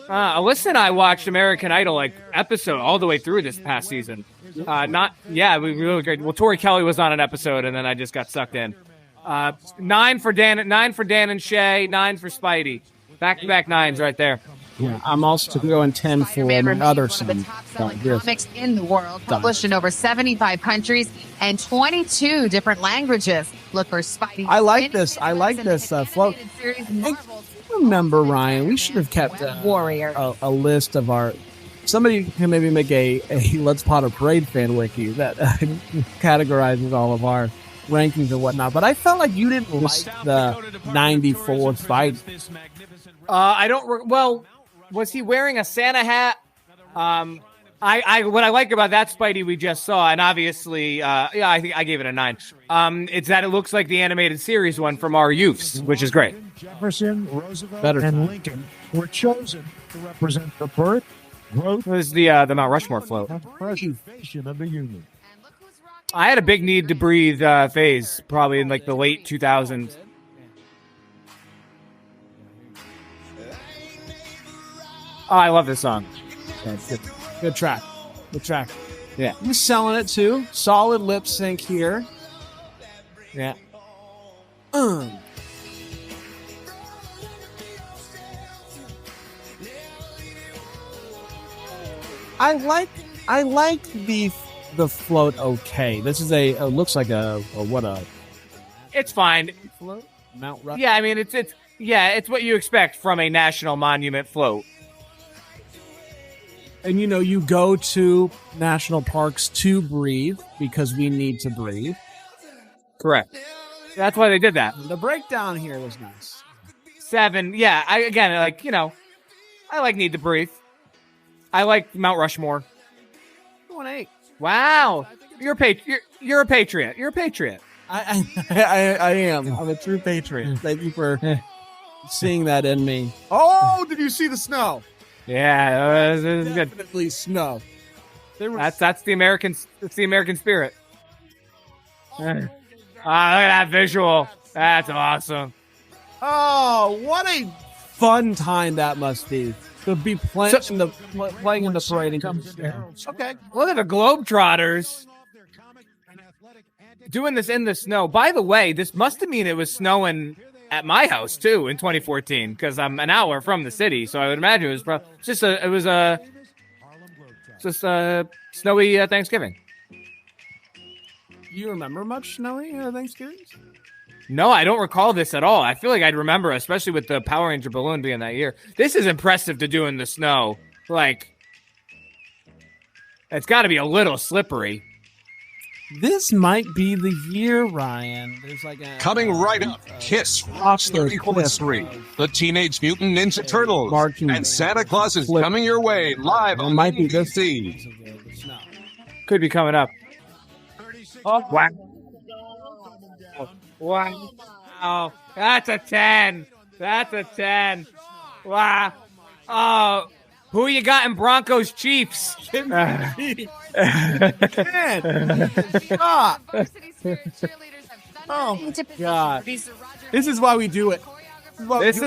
Alyssa and I watched American Idol episode all the way through this past season. We really great. Well, Tori Kelly was on an episode, and then I just got sucked in. 9 for Dan and Shay, 9 for Spidey. Back-to-back 9s right there. Yeah, I'm also going 10 for another song. Comics in the world, published in over 75 countries and 22 different languages. Look for Spidey. I like this float. Hey, remember, Ryan, we should have kept a list of our. Somebody can maybe make a Let's Potter Parade fan wiki that categorizes all of our rankings and whatnot. But I felt like you didn't like the 94 fight. I don't. Well, was he wearing a Santa hat? What I like about that Spidey we just saw, and obviously, I think I gave it a 9. It's that it looks like the animated series one from our youths, which is great. Jefferson, Roosevelt, and Lincoln were chosen to represent the birth, growth, It was the Mount Rushmore float. and preservation of the Union. I had a big need to breathe phase, probably in like the late 2000s. Oh, I love this song. Good track. Yeah. He's selling it too. Solid lip sync here. Yeah. I like the float. Okay, this is looks like a It's fine. float. Mount Rushmore. Yeah, I mean it's what you expect from a national monument float. And you go to national parks to breathe because we need to breathe. Correct. That's why they did that. The breakdown here was nice. 7. Yeah, I like Need to Breathe. I like Mount Rushmore. 1-8. Wow. You're a patriot. You're a patriot. I am. I'm a true patriot. Thank you for seeing that in me. Oh, did you see the snow? Yeah, this is good. Definitely snow. That's the American. It's the American spirit. Look at that visual. That's awesome. Oh, what a fun time that must be to be playing in the parade. Okay, look at the Globetrotters doing this in the snow. By the way, this must have mean it was snowing at my house too in 2014 because I'm an hour from the city, so I would imagine it was just snowy Thanksgiving. You remember much snowy Thanksgiving? No, I don't recall this at all. I feel like I'd remember, especially with the Power Ranger balloon being that year. This is impressive to do in the snow. Like, it's got to be a little slippery. This might be the year, Ryan. There's like a Coming right up, Kiss rocks the Equal Street, the Teenage Mutant Ninja Turtles, and Santa Claus is coming your way live on NBC. Could be coming up. Oh, wow. Wow. Oh, that's a 10. That's a 10. Wow. Oh, who you got in Broncos Chiefs? Stop. Oh, God. This is why we do it. This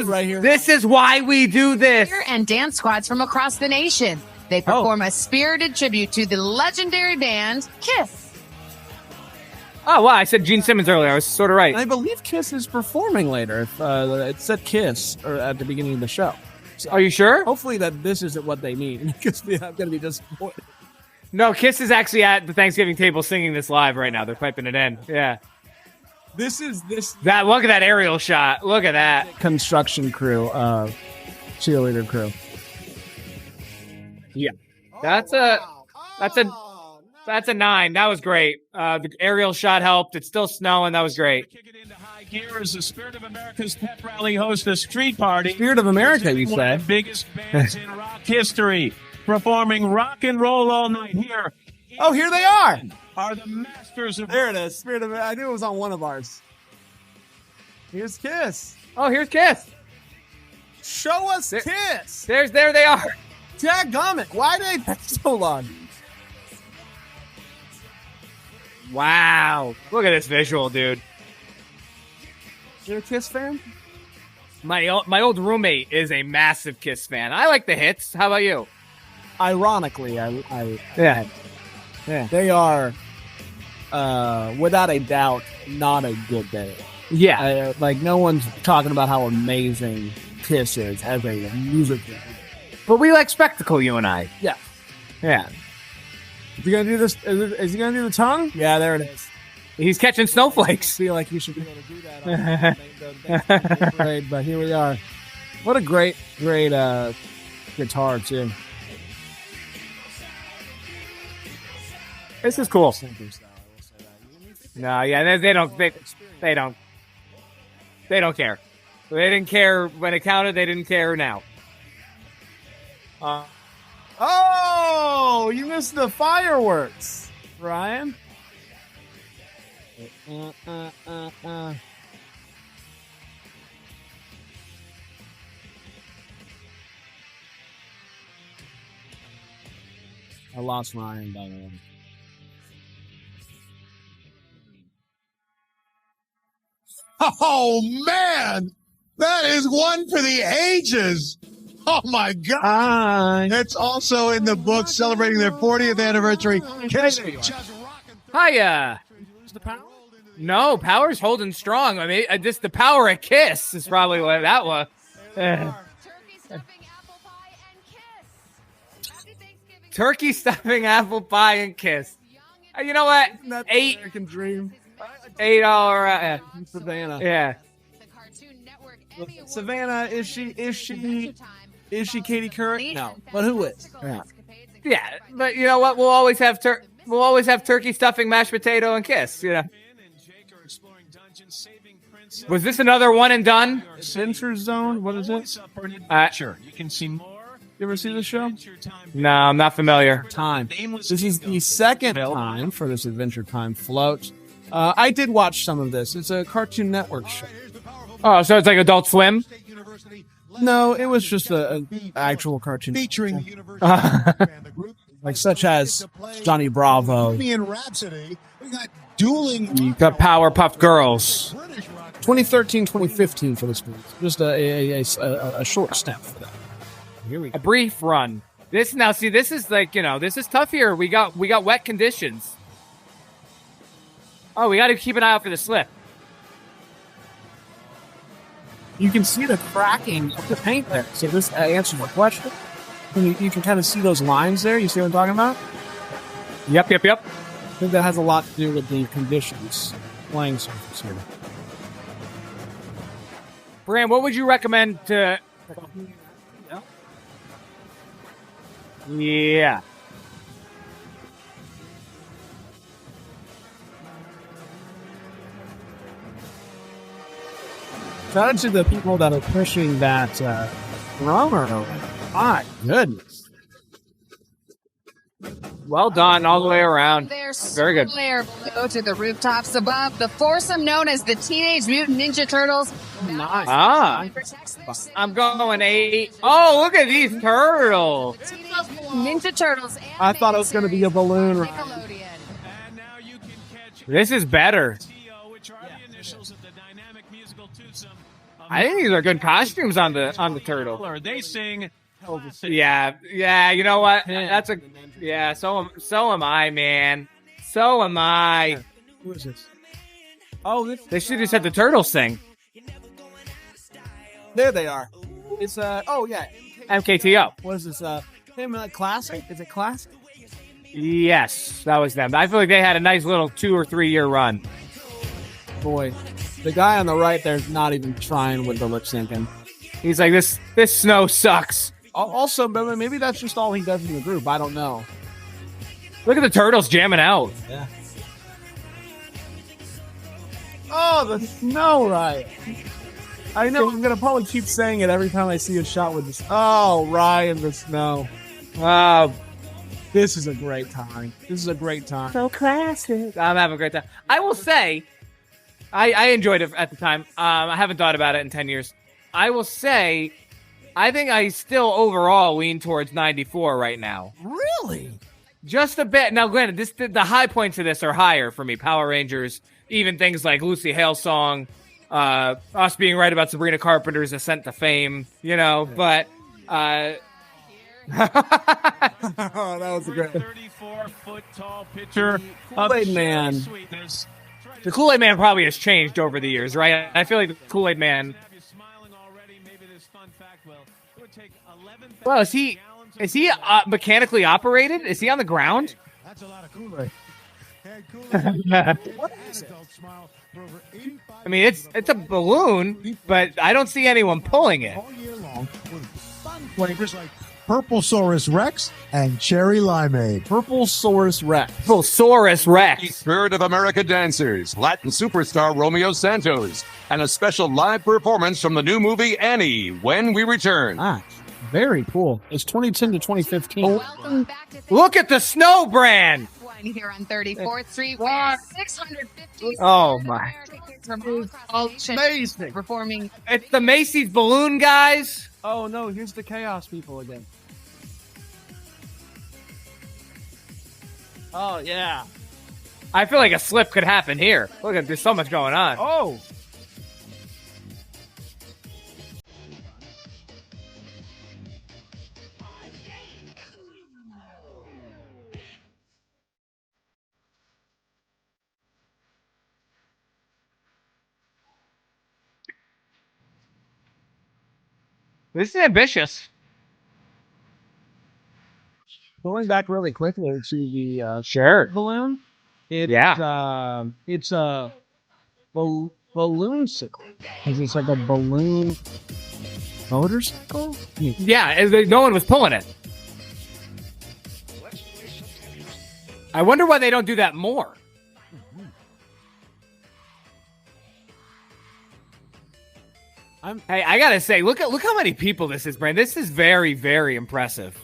is why we do this. And dance squads from across the nation. They perform a spirited tribute to the legendary band Kiss. Oh, wow. I said Gene Simmons earlier. I was sort of right. I believe Kiss is performing later. It said Kiss at the beginning of the show. So are you sure? Hopefully that this isn't what they mean, because I'm going to be disappointed. No, Kiss is actually at the Thanksgiving table singing this live right now. They're piping it in. Yeah. This. That look at that aerial shot. Look at that. Construction crew, cheerleader crew. Yeah. That's a 9. That was great. The aerial shot helped. It's still snowing. That was great. Here is the Spirit of America's pep rally host a street party. Spirit of America, you One say? of the biggest bands in rock history, performing rock and roll all night here. Oh, here they are the masters of. There it is. Spirit of America. I knew it was on one of ours. Here's Kiss. Oh, here's Kiss. Show us Kiss. There they are. Dadgummit. Why did they take so long? Wow. Look at this visual, dude. You're a Kiss fan? My old roommate is a massive Kiss fan. I like the hits. How about you? Ironically, yeah. They are, without a doubt, not a good band. Yeah. Like, no one's talking about how amazing Kiss is as a music band. But we like spectacle, you and I. Yeah. Yeah. Is he gonna do this? Is he gonna do the tongue? Yeah, there it is. He's catching snowflakes. I feel like you should be able to do that. Great, but here we are. What a great guitar too. This is cool. No, yeah, they don't care. They didn't care when it counted. They didn't care now. Oh, you missed the fireworks, Ryan. I lost Ryan, by the way. Oh, man! That is one for the ages! Oh, my God! It's also in the book celebrating their 40th anniversary. Hiya! No, Power's holding strong. I mean, just the power of Kiss is probably what that was. Turkey stuffing, apple pie, and Kiss. You know what? That's 8 American dream. $8. Savannah. Yeah. Savannah, is she Katie Couric? No, but who is? Yeah, but you know what? We'll always have turkey stuffing, mashed potato, and Kiss. You know. Was this another one and done? Censor Zone. What is it? Sure. You can see more. You ever see this show? No, I'm not familiar. Time. This is the second time for this Adventure Time float. I did watch some of this. It's a Cartoon Network show. Oh, so it's like Adult Swim? No, it was just an actual cartoon. Featuring like such as Johnny Bravo. Rhapsody. We got dueling. You got Powerpuff Girls. 2013, 2015 for this movie. Just a short step for that. Here we go. A brief run. This is like, this is tough here. We got wet conditions. Oh, we got to keep an eye out for the slip. You can see the cracking of the paint there. So this answers the question. You can kind of see those lines there. You see what I'm talking about? Yep. I think that has a lot to do with the conditions, playing surface here. Bran, what would you recommend to... Yeah. Shout out to the people that are pushing that roller. My goodness. Well done all the way around. Very good. Player go to the rooftops above. The foursome known as the Teenage Mutant Ninja Turtles. Nice. I'm going 8. Oh, look at these turtles. Ninja Turtles. I thought it was going to be a balloon ride. This is better. I think these are good costumes on the turtle. They sing. Yeah. You know what? That's a So am I, man. So am I. Who is this? Oh, they should have said the turtles sing. There they are. It's oh yeah, MKTO. What is this? Classic? Is it classic? Yes, that was them. I feel like they had a nice little 2 or 3 year run. Boy, the guy on the right there's not even trying with the lip syncing. He's like, this snow sucks. Also, maybe that's just all he does in the group. I don't know. Look at the turtles jamming out. Yeah. Oh, the snow riot. I know. I'm gonna probably keep saying it every time I see a shot with this. Oh, Ryan, the snow. This is a great time. So classic. I'm having a great time. I will say, I enjoyed it at the time. I haven't thought about it in 10 years. I will say, I think I still overall lean towards 94 right now. Really? Just a bit. Now, granted, the high points of this are higher for me. Power Rangers, even things like Lucy Hale song, us being right about Sabrina Carpenter's ascent to fame, but... oh, that was a great... 34-foot tall pitcher. Kool-Aid Man. The Kool-Aid Man probably has changed over the years, right? I feel like the Kool-Aid Man... Well, is he mechanically operated? Is he on the ground? That's a lot of Kool-Aid. What is it? I mean, it's a balloon, but I don't see anyone pulling it. All year long with fun flavors like Purplesaurus Rex and Cherry Limeade. Purplesaurus Rex. Purplesaurus Rex. Spirit of America dancers, Latin superstar Romeo Santos, and a special live performance from the new movie Annie, When We Return. Very cool. It's 2010 to 2015. Welcome back to Look at the snow brand. here on 34th Street, where 650 Oh my! amazing performing. It's the Macys balloon guys. Oh no! Here's the chaos people again. Oh yeah! I feel like a slip could happen here. Look at there's so much going on. Oh. This is ambitious. Going back really quickly to the balloon. It's a balloonsicle. It's like a balloon motorcycle. Yeah, no one was pulling it. I wonder why they don't do that more. Hey, I gotta say, look how many people this is, Brand. This is very, very impressive.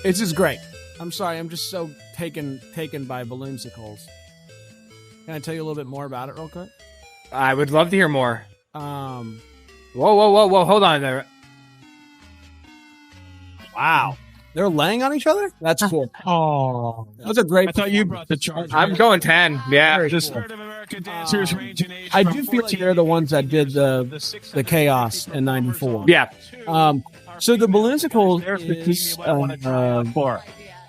It's just great. I'm sorry, I'm just so taken by balloonsicles. Can I tell you a little bit more about it real quick? I would love to hear more. Whoa, hold on there. Wow. They're laying on each other? That's cool. Oh, that was a great. I thought you brought the charge. I'm going 10. Yeah, just. I do feel like they're the ones that did the chaos in '94. Yeah. So the balloonsicle is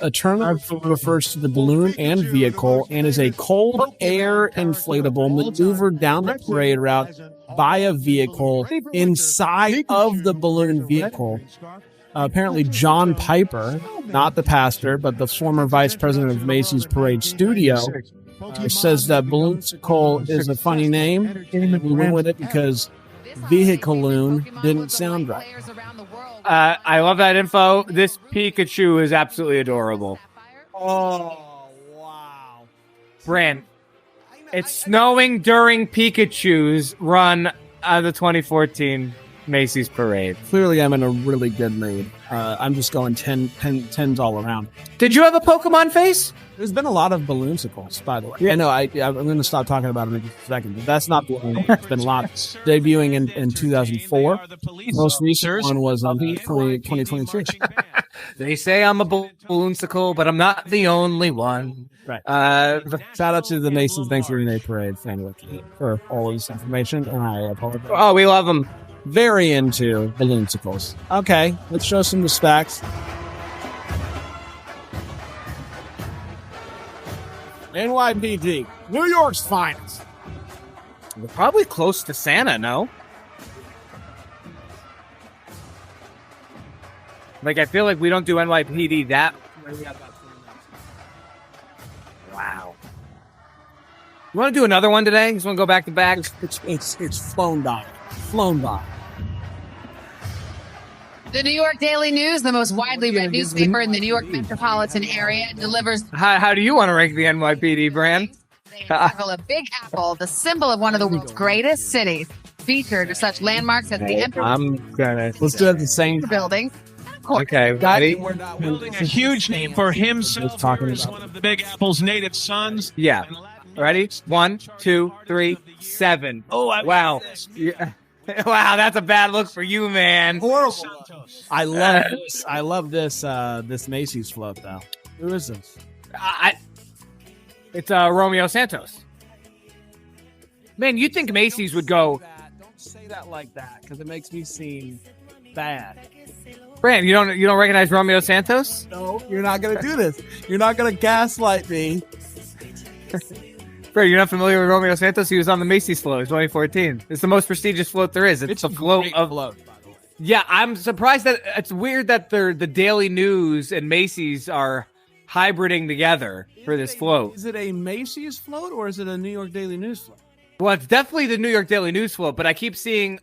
a term that refers to the balloon and vehicle, and is a cold air inflatable maneuvered down the parade route by a vehicle inside of the balloon vehicle. apparently John Piper, not the pastor, but the former vice president of Macy's Parade Studio, says that Balloonsicle is a funny name. We went with it because Vehicle-loon didn't sound right. I love that info. This Pikachu is absolutely adorable. Oh, wow. Bran, it's snowing during Pikachu's run of the 2014 Macy's Parade. Clearly, I'm in a really good mood. I'm just going 10s all around. Did you have a Pokemon face? There's been a lot of Balloonsicles, by the way. Yeah, no, I'm going to stop talking about them in just a second. But that's not the one. There's been a lot debuting in 2004. Most recent one was 2023. They say I'm a Balloonsicle, but I'm not the only one. Right. Shout out to the Macys Thanksgiving Day Parade fan for all of this information, and I apologize. Oh, we love them. Very into Balloonsicles. Okay, let's show some respects. NYPD, New York's finest. We're probably close to Santa, no? Like, I feel like we don't do NYPD that. Wow. You want to do another one today? You just want to go back to back? It's flown by. Flown by. The New York Daily News, the most widely read newspaper in the New York metropolitan area, delivers. How do you want to rank the NYPD, Bran? A Big Apple, the symbol of one of the world's greatest cities, featured such landmarks as the Empire. Let's do it at the same building. Okay, ready? Building a huge name for himself as one of the Big Apple's native sons. Yeah. Ready? 1, 2, 3, 7. Oh, wow. Yeah. Wow, that's a bad look for you, man. Horrible. I love this. I love this. This Macy's float, though. Who is this? It's Romeo Santos. Man, you'd think Macy's would go. Don't say that like that, because it makes me seem bad. Bran, you don't recognize Romeo Santos? No, you're not gonna do this. You're not gonna gaslight me. Bro, you're not familiar with Romeo Santos? He was on the Macy's float in 2014. It's the most prestigious float there is. It's a float of float, by the way. Yeah, I'm surprised that it's weird that the Daily News and Macy's are hybriding together for this float. Is it a Macy's float or is it a New York Daily News float? Well, it's definitely the New York Daily News float, but I keep seeing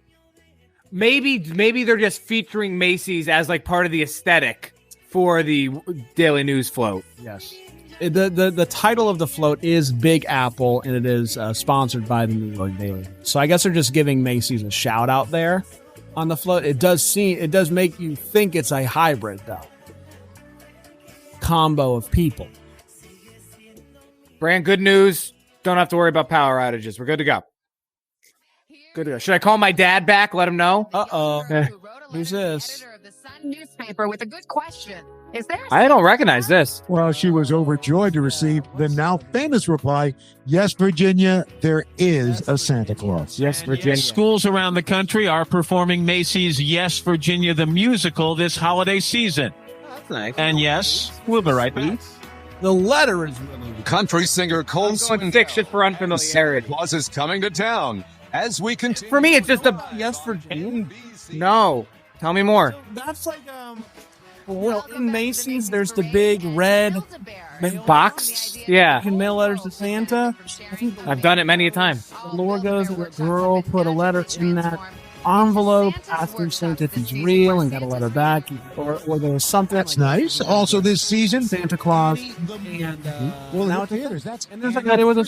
maybe they're just featuring Macy's as like part of the aesthetic for the Daily News float. Yes. The title of the float is Big Apple, and it is sponsored by the New York Daily. So I guess they're just giving Macy's a shout out there on the float. It does make you think it's a hybrid though, combo of people. Bran, good news. Don't have to worry about power outages. We're good to go. Good to go. Should I call my dad back? Let him know. Who's this? Editor of the Sun newspaper with a good question. Is there? I don't recognize this. Well, she was overjoyed to receive the now famous reply, "Yes, Virginia, there is a Santa Claus." Yes, Virginia. Schools around the country are performing Macy's Yes, Virginia the Musical this holiday season. That's nice. And yes, we'll be right back. The letter is really good. Country singer Cole Infectious for unfamiliarity. Claus is coming to town as we continue. For me, it's just a Yes, Virginia. no. Tell me more. That's like well, in Macy's, there's the big red Box? Yeah. You can mail letters to Santa. I've done it many a time. The Lord goes, the girl put a letter in that envelope, asking Santa if he's real, and got a letter back, or there was something. That's nice. Also, this season, Santa Claus. and Well, now now at theaters. and there's like that with a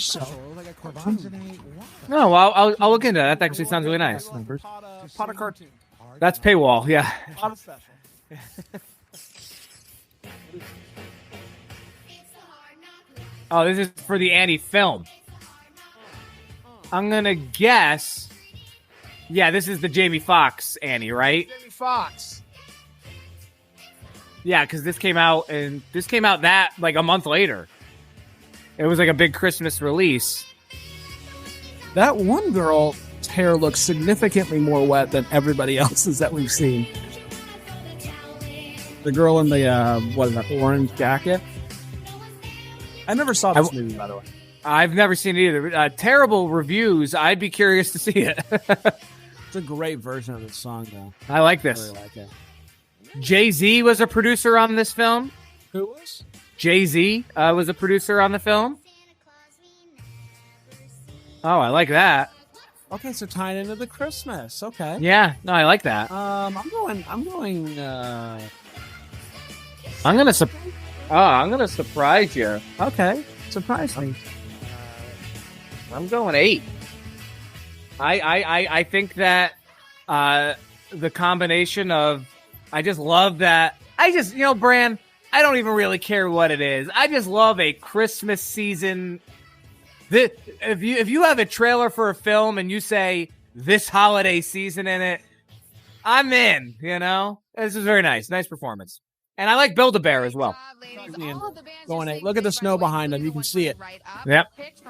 No, I'll look into that. That actually sounds really nice. pot of cartoon. That's paywall, yeah. Pot of special. Oh, this is for the Annie film. I'm gonna guess. Yeah, this is the Jamie Foxx Annie, right? Jamie Foxx. Yeah, because this came out that like a month later. It was like a big Christmas release. That one girl's hair looks significantly more wet than everybody else's that we've seen. The girl in the orange jacket. I never saw this movie, by the way. I've never seen it either. Terrible reviews. I'd be curious to see it. It's a great version of the song, though. I like this. I really like it. Jay-Z was a producer on this film. Who was? Jay-Z was a producer on the film. Oh, I like that. Okay, so tying into the Christmas. Okay. Yeah, no, I like that. I'm gonna surprise you. Okay, surprise me. I'm going 8. I think that the combination of, I just love that. Bran, I don't even really care what it is. I just love a Christmas season. If you have a trailer for a film and you say this holiday season in it, I'm in. This is very nice. Nice performance. And I like Build-A-Bear as well. Going 8. Look at the snow behind them. You can see it. Yep.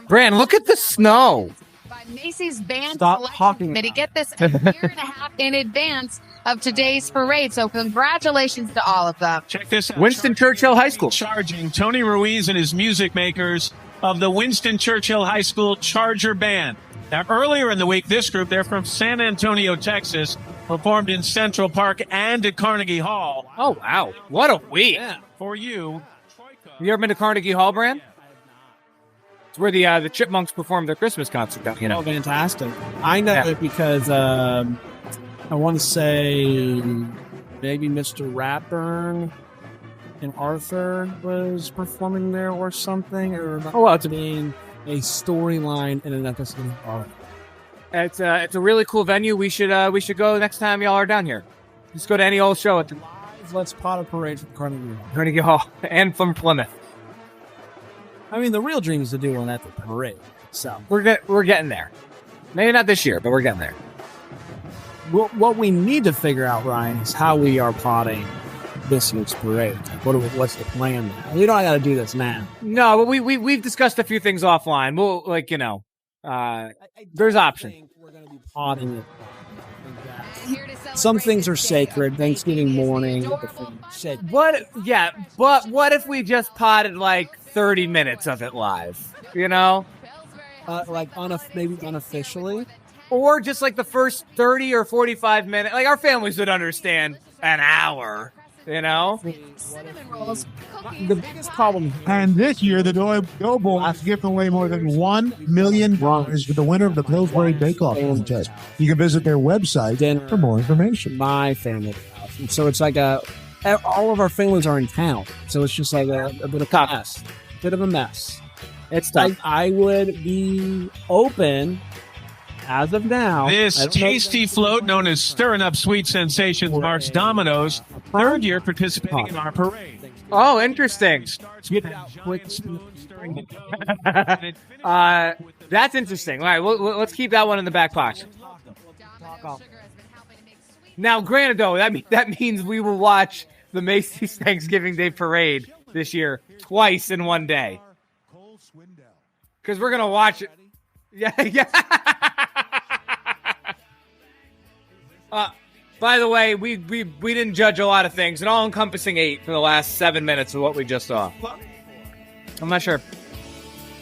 Bran, look at the snow. By Macy's Band Stop Selection talking Committee. about Get this a year and a half in advance of today's parade. So congratulations to all of them. Check this out. Winston Churchill High School. Charging Tony Ruiz and his music makers of the Winston Churchill High School Charger Band. Now, earlier in the week, this group, they're from San Antonio, Texas, performed in Central Park and at Carnegie Hall. Oh, wow. What a week. Yeah, for you. You ever been to Carnegie Hall, Bran? It's where the Chipmunks performed their Christmas concert. Oh, fantastic. I know it because I want to say maybe Mr. Ratburn and Arthur was performing there or something. It's being a storyline in an episode of Arthur. It's a really cool venue. We should go next time y'all are down here. Just go to any old show at the Let's Pot a Parade from Carnegie Hall and from Plymouth. I mean, the real dream is to do one at the parade. So we're getting there. Maybe not this year, but we're getting there. What we need to figure out, Ryan, is how we are plotting this year's parade. What's the plan now? We don't got to do this now. No, but we've discussed a few things offline. We'll there's options. We're going to be plotting it. Some things are sacred. Thanksgiving morning. But what if we just potted like 30 minutes of it live? Maybe unofficially, or just like the first 30 or 45 minutes. Like our families would understand an hour. The biggest problem. And this year, the Go Bowl is giving away more than $1 million to the winner of the Pillsbury Bake Off contest. You can visit their website for more information. My family. So it's like all of our families are in town. So it's just like a bit of a mess. Bit of a mess. It's tough. I would be open as of now. This tasty float known as Stirring Up Sweet Sensations marks Domino's third year participating in our parade. Oh, interesting. That's interesting. All right, let's keep that one in the back pocket. Now, granted, though, that means we will watch the Macy's Thanksgiving Day Parade this year twice in one day. Because we're going to watch it. Yeah. By the way, we didn't judge a lot of things. An all-encompassing 8 for the last 7 minutes of what we just saw. I'm not sure.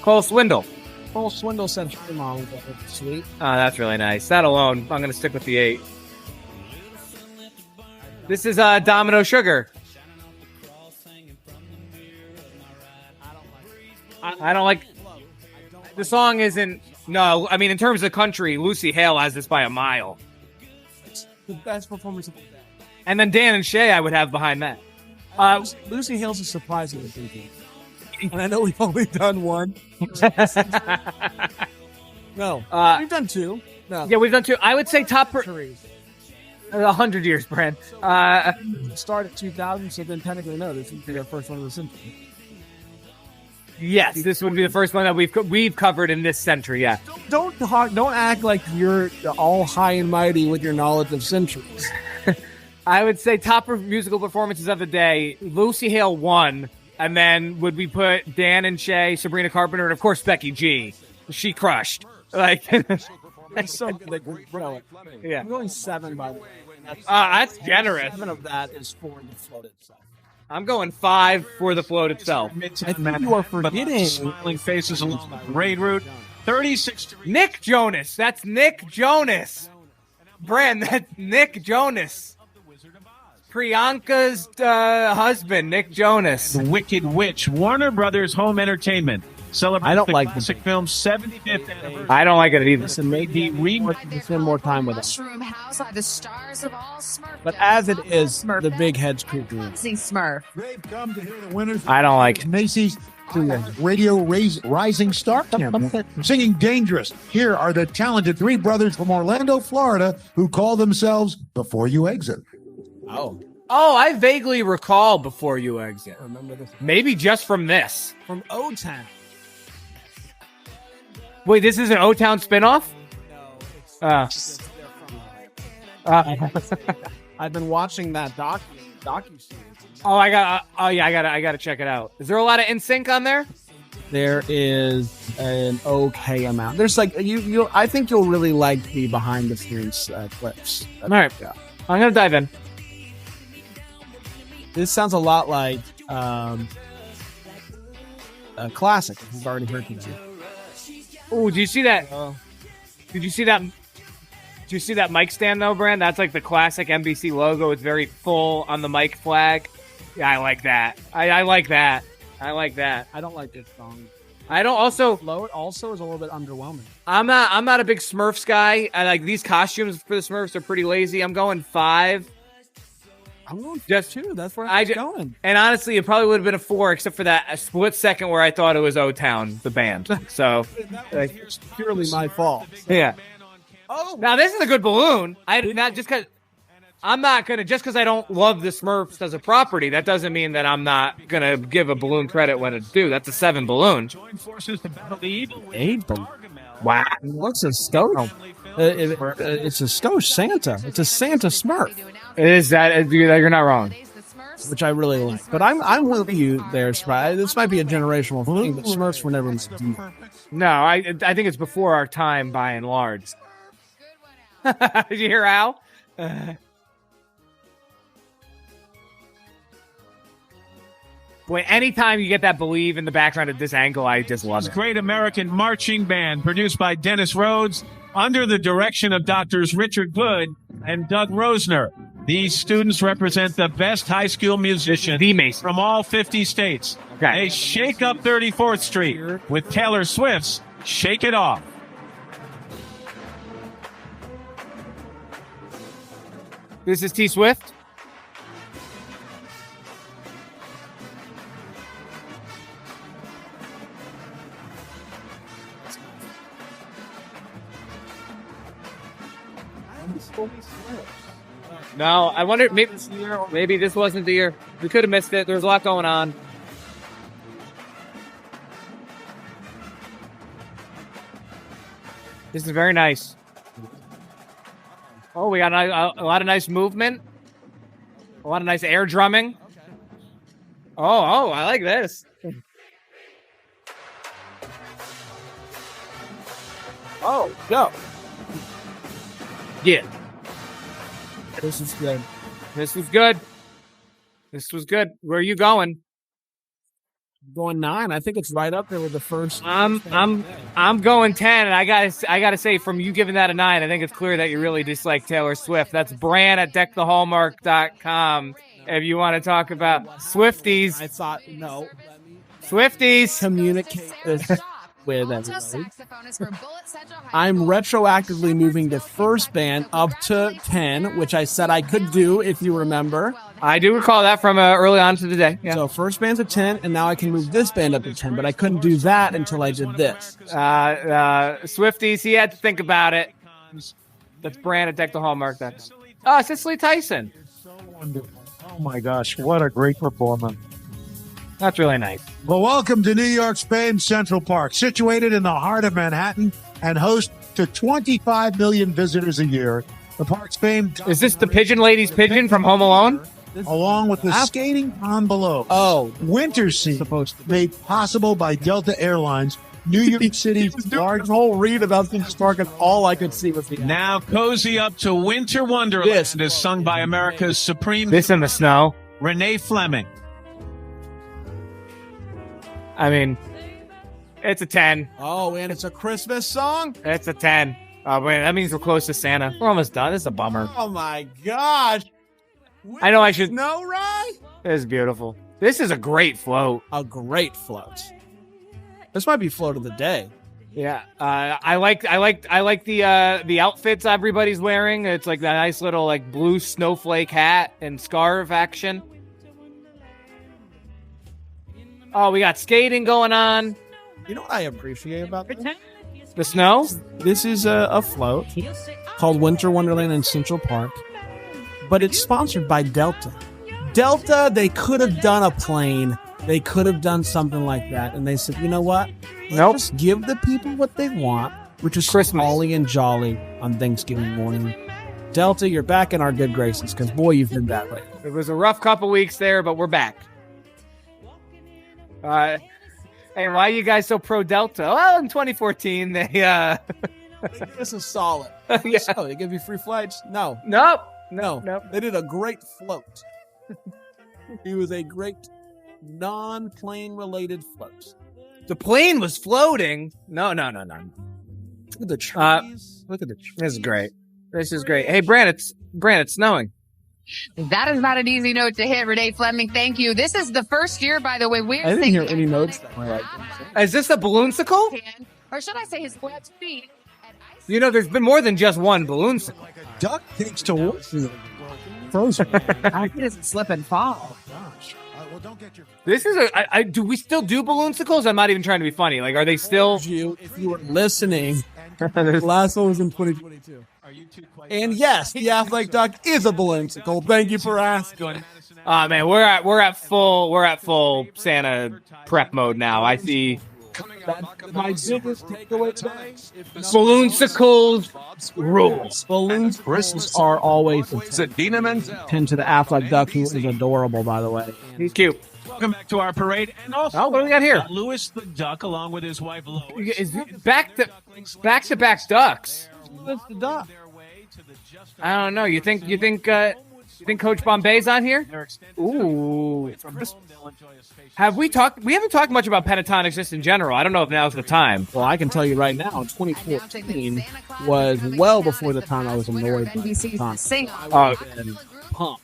Cole Swindle. Cole Swindle said her mom was sweet. Oh, that's really nice. That alone, I'm going to stick with the 8. This is Domino Sugar. I don't like... The song isn't... No, I mean, in terms of country, Lucy Hale has this by a mile. The best performance of the day. And then Dan and Shay I would have behind that. Lucy Hale's a surprisingly good game. And I know we've only done one. No. We've done 2. No. Yeah, we've done 2. I would say top... 100 years, Bran. Start at 2000, so then technically no, this would be our first one of the century. Yes, this would be the first one that we've covered in this century. Yeah. Don't act like you're all high and mighty with your knowledge of centuries. I would say top musical performances of the day. Lucy Hale won, and then would we put Dan and Shay, Sabrina Carpenter, and of course Becky G. She crushed. Like, that's so good. Yeah. I'm going 7 by the way. That's generous. 7 of that is for the float itself. I'm going 5 for the float itself. I think you are forgetting smiling faces along the parade route. 36. Nick Jonas. That's Nick Jonas. Bran, that's Nick Jonas. Priyanka's husband, Nick Jonas. The Wicked Witch, Warner Brothers Home Entertainment. Celebrate the classic film's 75th anniversary. I don't like it either. Listen, maybe we spend more time with it. Mushroom House are the stars of all Smurf. But as it is, the big heads creepy. Smurf. They've come to hear the winners. I don't like it. Macy's Radio Rising Star Campaign, singing Dangerous. Here are the talented three brothers from Orlando, Florida, who call themselves Before You Exit. Oh, I vaguely recall Before You Exit. Remember this? Maybe just from this. From O-Town. Wait, this is an O-Town spinoff? I've been watching that docu-series. I gotta check it out. Is there a lot of NSYNC on there? There is an okay amount. There's like I think you'll really like the behind the scenes clips. All right, I'm gonna dive in. This sounds a lot like a classic. We've already heard from you. Oh, did you see that? Did you see that mic stand though, Bran? That's like the classic NBC logo. It's very full on the mic flag. Yeah, I like that. I like that. I like that. I don't like this song. I don't also. Low also is a little bit underwhelming. I'm not a big Smurfs guy. I like these costumes for the Smurfs are pretty lazy. I'm going 5. I'm going just 2. That's where I'm going. And honestly, it probably would have been a 4, except for that split second where I thought it was O-Town, the band. So it's purely my fault. Yeah. Oh, now this is a good balloon. Not just because I don't love the Smurfs as a property. That doesn't mean that I'm not gonna give a balloon credit when it's due. That's a 7 balloon. Join forces to battle the evil. 8 balloon. Wow. It looks a Skosh. It's a Skosh Santa. It's a Santa Smurf. It is that. You're not wrong. Which I really like. But I'm with you there, Spry. This might be a generational thing, but Smurfs were never. No, I think it's before our time by and large. Did you hear Al? Boy, anytime you get that believe in the background at this angle, I just love it. Great American Marching Band, produced by Dennis Rhodes, under the direction of Doctors Richard Good and Doug Rosner. These students represent the best high school musicians from all 50 states. Okay. They shake up 34th Street with Taylor Swift's Shake It Off. This is T Swift. No, I wonder maybe this wasn't the year. We could have missed it. There's a lot going on. This is very nice. Oh, we got a lot of nice movement. A lot of nice air drumming. Oh, I like this. Oh, go. Yeah. This is good. This was good. This was good. Where are you going? Going 9. I think it's right up there with the first. I'm going 10, and I gotta say, from you giving that a 9, I think it's clear that you really dislike Taylor Swift. That's Bran at deckthehallmark.com. If you want to talk about Swifties. I thought no. Swifties. Communicate this with everybody. I'm retroactively moving the first band up to 10, which I said I could do, if you remember. I do recall that from early on to the day. Yeah. So first band's at 10, and now I can move this band up to 10, but I couldn't do that until I did this. Swifties, he had to think about it. That's Bran at deckthehallmark. Oh, Cicely Tyson. So wonderful. Oh my gosh, what a great performance. That's really nice. Well, welcome to New York's famed Central Park, situated in the heart of Manhattan and host to 25 million visitors a year. The park's famed... Is this the Pigeon Lady's Pigeon from Home Alone? Along with the skating pond below. Oh. Winter Seat, made possible by Delta Airlines. New York City's large whole read about this park, and all I could see was the... Now cozy up to Winter Wonderland is sung by America's supreme... This in the snow. Renee Fleming. I mean, it's a 10. Oh, and it's a Christmas song? It's a 10. Oh, wait, that means we're close to Santa. We're almost done. This is a bummer. Oh, my gosh. I know I should. No, right? This is beautiful. This is a great float. A great float. This might be float of the day. Yeah, I like the outfits everybody's wearing. It's like that nice little like blue snowflake hat and scarf action. Oh, we got skating going on. You know what I appreciate about this? The snow? This is a float called Winter Wonderland in Central Park, but it's sponsored by Delta. Delta, they could have done a plane. They could have done something like that. And they said, you know what? Nope. Just give the people what they want, which is Christmas. holly and jolly on Thanksgiving morning. Delta, you're back in our good graces, because, boy, you've been that way. It was a rough couple weeks there, but we're back. Hey, why are you guys so pro-Delta? Well, in 2014, they... This is solid. Yeah. So, they give you free flights? No. Nope. No. Nope. They did a great float. It was a great non-plane related float. The plane was floating. No. Look at the trees. Look at the trees. This is great. This is great. Hey, Bran, it's snowing. That is not an easy note to hit, Renee Fleming. Thank you. This is the first year, by the way, we're I didn't singing hear any notes that were like Is this a balloonsicle? or should I say his left feet. You know, there's been more than just one balloonsicle. Duck takes to horses. Frozen. I think it's slip and fall. This is do we still do balloonsicles? I'm not even trying to be funny. Like, are they still? If you were listening, the last one was in 2022. And yes, the Affleck Duck is a balloonsicle. Thank you for asking. Oh man, we're at full Santa prep mode now. I see. My biggest takeaway today: balloonsicles rules. Balloons Christmas are always tend to the Affleck Duck, who is adorable, by the way. He's cute. Welcome back to our parade, and also what do we got here? Lewis the Duck, along with his wife Lois. Is back to back ducks. What's the duck? I don't know. You think Coach Bombay's on here? Ooh. We haven't talked much about pentatonics just in general. I don't know if now's the time. Well, I can tell you right now, 2014 was well before the time I was annoyed by pentatonics. Pump.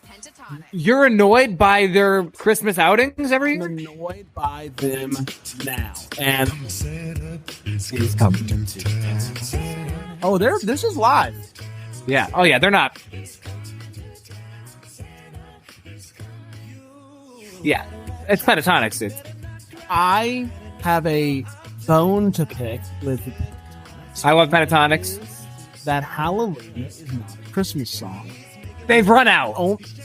You're annoyed by their Christmas outings every year? I'm annoyed by them now. And he's coming. Oh, this is live. Yeah. Oh, yeah. They're not. Yeah. It's pentatonics, dude. I have a bone to pick with. I love pentatonics. That Hallelujah is not a Christmas song. They've run out.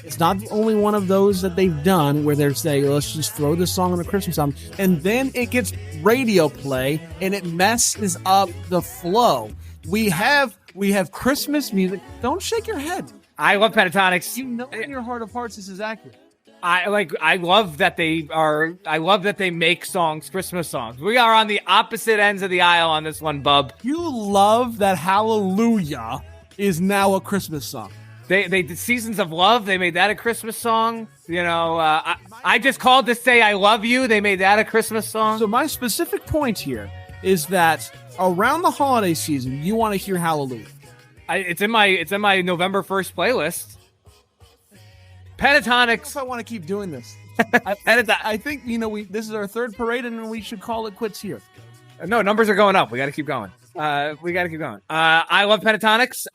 It's not the only one of those that they've done where they're saying, let's just throw this song on a Christmas song. And then it gets radio play and it messes up the flow. We have Christmas music. Don't shake your head. I love pentatonics. You know in your heart of hearts this is accurate. I love that they make songs, Christmas songs. We are on the opposite ends of the aisle on this one, bub. You love that Hallelujah is now a Christmas song. They did Seasons of Love. They made that a Christmas song. You know, I just called to say I love you. They made that a Christmas song. So my specific point here is that around the holiday season, you want to hear Hallelujah. It's in my November 1st playlist. Pentatonics. I want to keep doing this. I think this is our third parade, and we should call it quits here. No, numbers are going up. We got to keep going. I love pentatonics.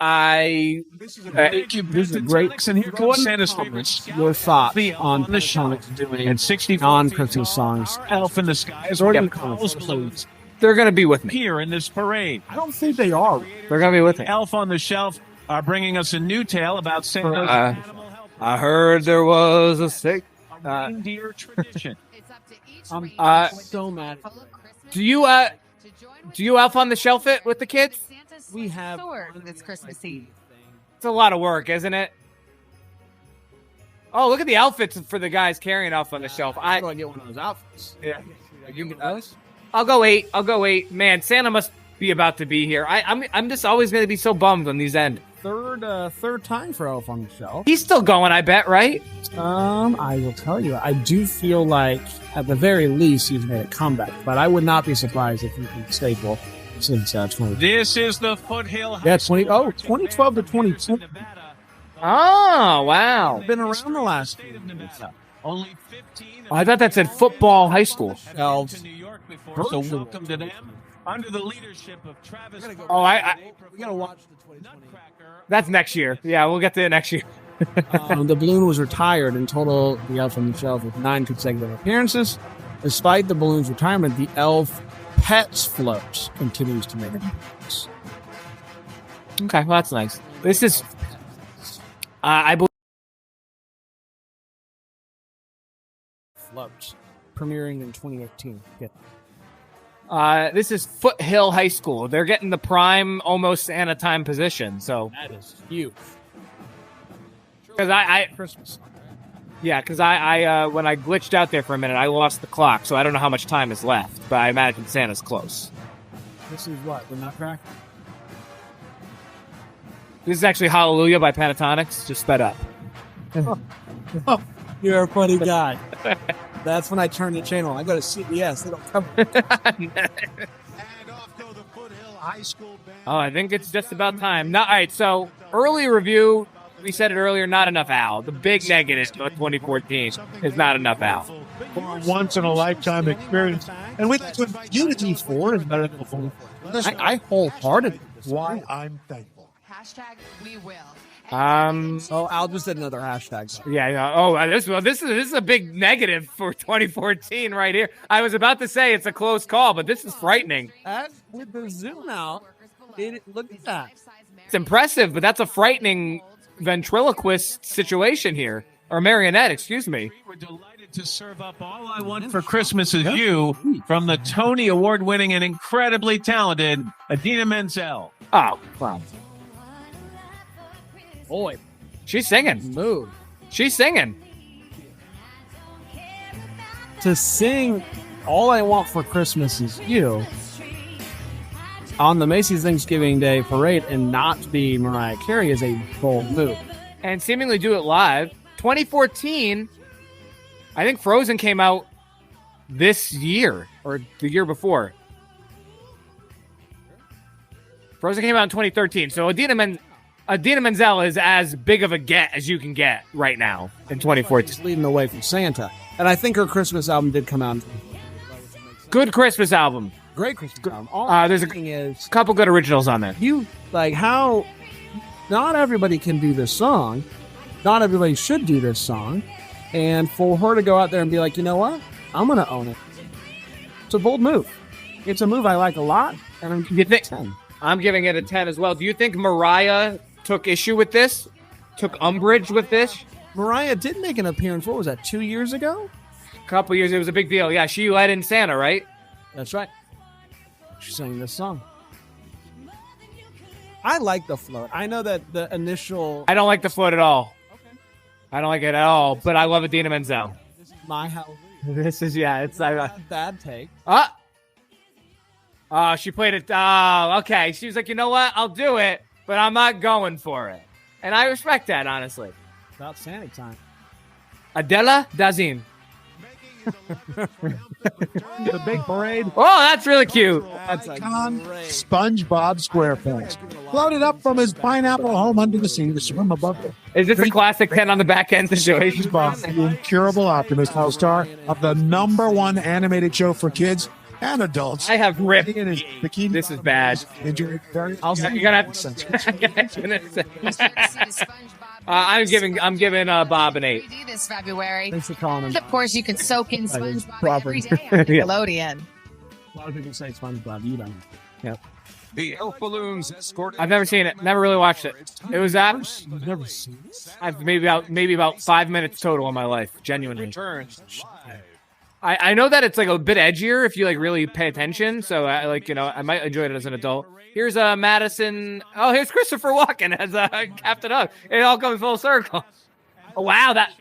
This is a great. And here comes Santa's favorites. Your thoughts on the show doing and 60 non-Christmas songs. Elf in the Sky is already calls blues. They're going to be with me Here in this parade. I don't think they are. They're going to be with me. Elf on the Shelf are bringing us a new tale about Santa's I heard there was a sick reindeer tradition. So mad. Do you Elf on the Shelf it with the kids? We have This Christmas Eve. It's a lot of work, isn't it? Oh, look at the outfits for the guys carrying Elf on the Shelf. I'm going to get one of those outfits. Yeah. You get those? I'll go 8. Man, Santa must be about to be here. I'm just always going to be so bummed when these end. Third time for Elf on the Shelf. He's still going, I bet, right? I will tell you, I do feel like at the very least he's made a comeback, but I would not be surprised if he can staple since 20. This is the Foothill High Yeah, 2012 to 22. Oh, wow. Been around the last few years. Only 15 I thought that said football high school. Elves. New York before, so welcome to them. Under the leadership of Travis. We gotta watch the 2020. That's next year. Yeah, we'll get to it next year. The balloon was retired in total. The elf on the shelf with 9 consecutive appearances. Despite the balloon's retirement, the elf Pets float continues to make an appearance. Okay, well, that's nice. This is, I believe, Floats, premiering in 2018. this is Foothill High School. They're getting the prime, almost Santa time position. So that is huge. Because I Christmas. Yeah, because I when I glitched out there for a minute, I lost the clock, so I don't know how much time is left. But I imagine Santa's close. This is what, the Nutcracker? This is actually Hallelujah by Pentatonics, just sped up. Oh, you're a funny guy. That's when I turn the channel. I go to CBS. They don't come. Oh, I think it's just about time. All right, so early review. We said it earlier, not enough Al. The big negative of 2014 is not enough Al. Once in a lifetime experience. And we'd like to invite you to T4 is better than the full. I wholeheartedly. Why I'm thankful. Hashtag we will. Oh, Al just did another hashtag. Yeah. Oh, this is a big negative for 2014 right here. I was about to say it's a close call, but this is frightening. With the zoom out, look at that. It's impressive, but that's a frightening ventriloquist situation here, or marionette, excuse me. We're delighted to serve up All I Want for Christmas Is You from the Tony Award-winning and incredibly talented Idina Menzel. Oh, wow. Boy, she's singing. Move. She's singing. To sing All I Want for Christmas Is You on the Macy's Thanksgiving Day Parade and not be Mariah Carey is a bold move. And seemingly do it live. 2014, I think Frozen came out this year or the year before. Frozen came out in 2013. So Idina Menzel is as big of a get as you can get right now in 2014. She's leading the way from Santa. And I think her Christmas album did come out. Good Christmas album. Great Christmas album. There's a couple good originals on there. How not everybody can do this song. Not everybody should do this song. And for her to go out there and be like, you know what? I'm going to own it. It's a bold move. It's a move I like a lot. And I'm giving it 10. I'm giving it a 10 as well. Do you think Mariah took issue with this? Took umbrage with this? Mariah did make an appearance. What was that, 2 years ago? A couple years. It was a big deal. Yeah, she led in Santa, right? That's right. She sang this song. I like the float. I know that the initial... I don't like the float at all. Okay. I don't like it at all, but I love Idina Menzel. This is my Hallelujah. This is, it's... bad take. Oh, she played it... Oh, okay. She was like, you know what? I'll do it, but I'm not going for it. And I respect that, honestly. About Santa time. Adela Dazin. The big parade. Oh, that's really cute. That's Icon SpongeBob SquarePants floated up from his pineapple home under the sea to swim above it. Is this a classic 10 on the back end situation? The incurable optimist, co-star of the #1 animated show for kids and adults. I have ripped. Bikini. This is bad. You're gonna have to. I'm giving Bob an 8. This February. Thanks for calling him. Of course, you can soak in SpongeBob every day on Nickelodeon. A lot of people say SpongeBob. You don't. Yep. The elf balloons escorted. I've never seen it. Never really watched it. It was that. You've never seen it? I've maybe about 5 minutes total in my life. Genuinely. I know that it's like a bit edgier if you like really pay attention. So I might enjoy it as an adult. Here's Madison. Oh, here's Christopher Walken as Captain Hook. It all comes full circle. Oh, wow, that.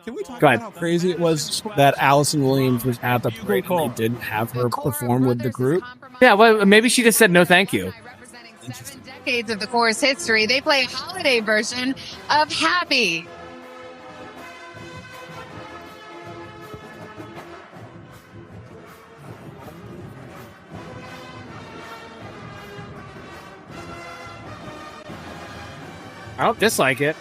Can we talk about how crazy it was that Allison Williams was at the parade and they didn't have her perform with the group? Yeah, well, maybe she just said no, thank you. Representing 7 decades of the chorus history, they play a holiday version of Happy. I don't dislike it.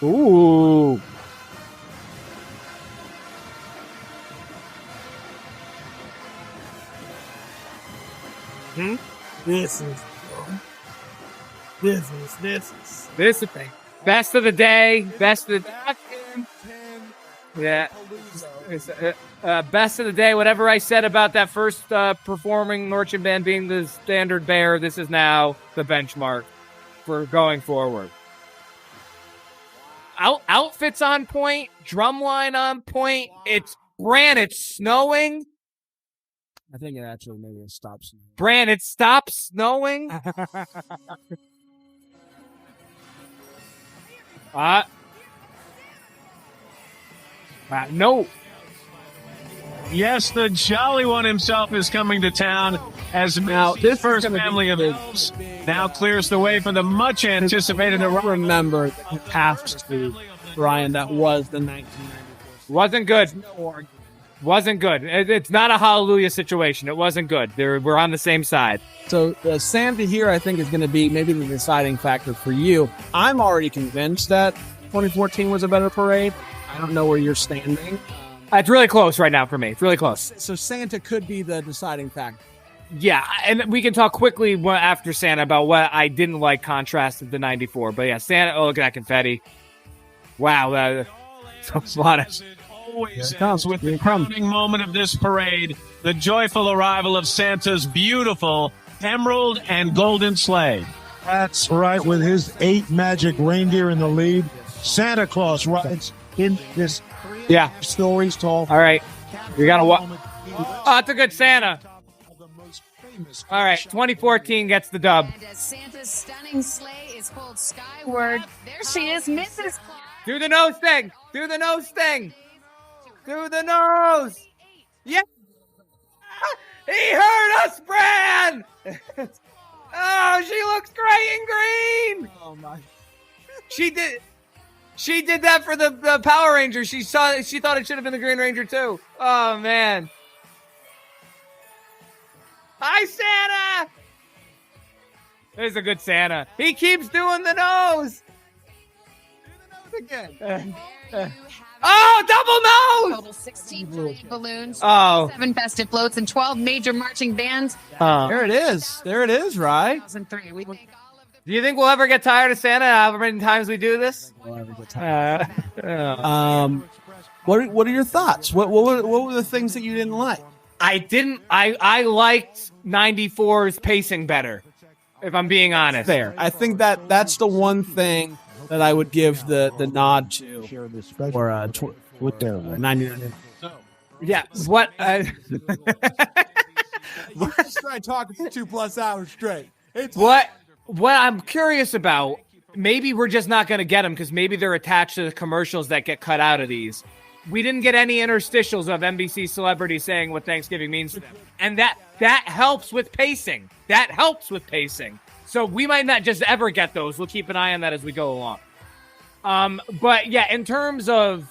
Ooh. This is the thing. Best of the day. Best of the yeah. Best of the day. Whatever I said about that first performing marching band being the standard bearer, this is now the benchmark for going forward. Outfits on point, drumline on point. It's Bran. It's snowing. I think it actually maybe it stops. Bran, it stops snowing. No. Yes, the Jolly One himself is coming to town as now this first family of elves now clears the way for the much anticipated arrival. Remember the past to Ryan, that was the 1994. Wasn't good. Wasn't good. It's not a hallelujah situation. It wasn't good. We're on the same side. So Santa here, I think, is going to be maybe the deciding factor for you. I'm already convinced that 2014 was a better parade. I don't know where you're standing. It's really close right now for me. It's really close. So Santa could be the deciding factor. Yeah, and we can talk quickly after Santa about what I didn't like contrasted to 94. But yeah, Santa, oh, look at that confetti. Wow, that's a lot of... Always comes with the crowning moment of this parade, the joyful arrival of Santa's beautiful emerald and golden sleigh. That's right, with his 8 magic reindeer in the lead. Santa Claus rides in this stories tall. All right, you gotta watch. Oh, it's a good Santa. All right, 2014 gets the dub. And as Santa's stunning sleigh is pulled skyward, there she is, Mrs. Claus. Do the nose thing. Do the nose thing. Do the nose. Yeah. He heard us, Bran. Oh, she looks gray and green. Oh my. She did that for the Power Rangers. She thought it should have been the Green Ranger too. Oh man. Hi, Santa. There's a good Santa. He keeps doing the nose. Do the nose again. Oh, double nose! Total 16 giant balloons, 7 festive floats, and 12 major marching bands. There it is. There it is, right? 2003. We thank all of Do you think we'll ever get tired of Santa however many times we do this? We'll ever get tired. What are your thoughts? What were the things that you didn't like? I liked 94's pacing better, if I'm being honest. Fair. I think that's the one thing that I would give the nod to or with the 99. Yeah, what? Just try talking for 2+ hours straight. What I'm curious about, maybe we're just not going to get them because maybe they're attached to the commercials that get cut out of these. We didn't get any interstitials of NBC celebrities saying what Thanksgiving means to them. And that helps with pacing. That helps with pacing. So we might not just ever get those. We'll keep an eye on that as we go along. But yeah, in terms of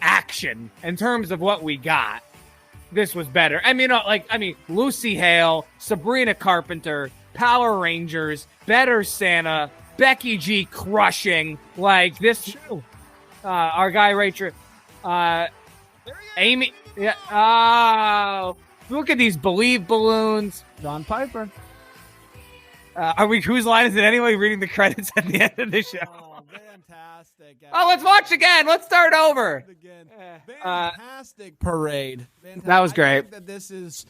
action, in terms of what we got, this was better. I mean, Lucy Hale, Sabrina Carpenter, Power Rangers, Better Santa, Becky G crushing, like this. Our guy Rachel, Amy. Yeah. Oh, look at these Believe balloons. John Piper. Whose line is it anyway? Reading the credits at the end of the show. Oh, fantastic. Oh, let's watch again. Let's start over. Fantastic parade. Fantastic. That was great. I think that this is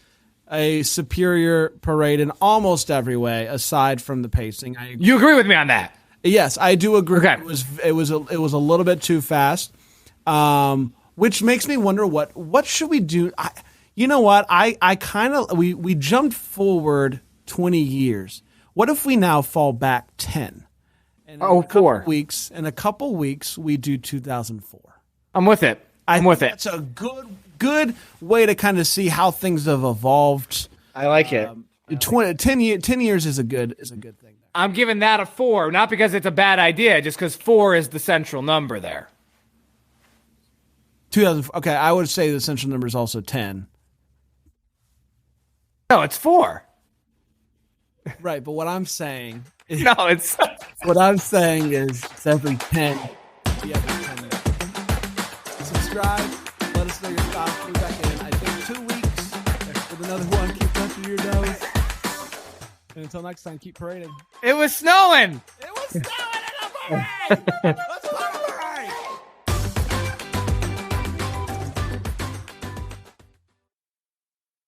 a superior parade in almost every way, aside from the pacing. You agree with me on that? Yes, I do agree. Okay. It was a little bit too fast, which makes me wonder what should we do. You know what? I kind of we jumped forward 20 years. What if we now fall back 10? And in a couple weeks, we do 2004. I'm with it. I'm with it. That's a good way to kind of see how things have evolved. I like it. 10 years is a good thing. I'm giving that a 4, not because it's a bad idea, just because 4 is the central number there. 2000. Okay, I would say the central number is also 10. No, it's 4. Right, but what I'm saying is no, it's what I'm saying is every 10 the other 10 minutes. Subscribe. Let us know your thoughts. We'll be back in, I think, 2 weeks with another one. Keep punching your nose. And until next time, keep parading. It was snowing. It was snowing in a parade.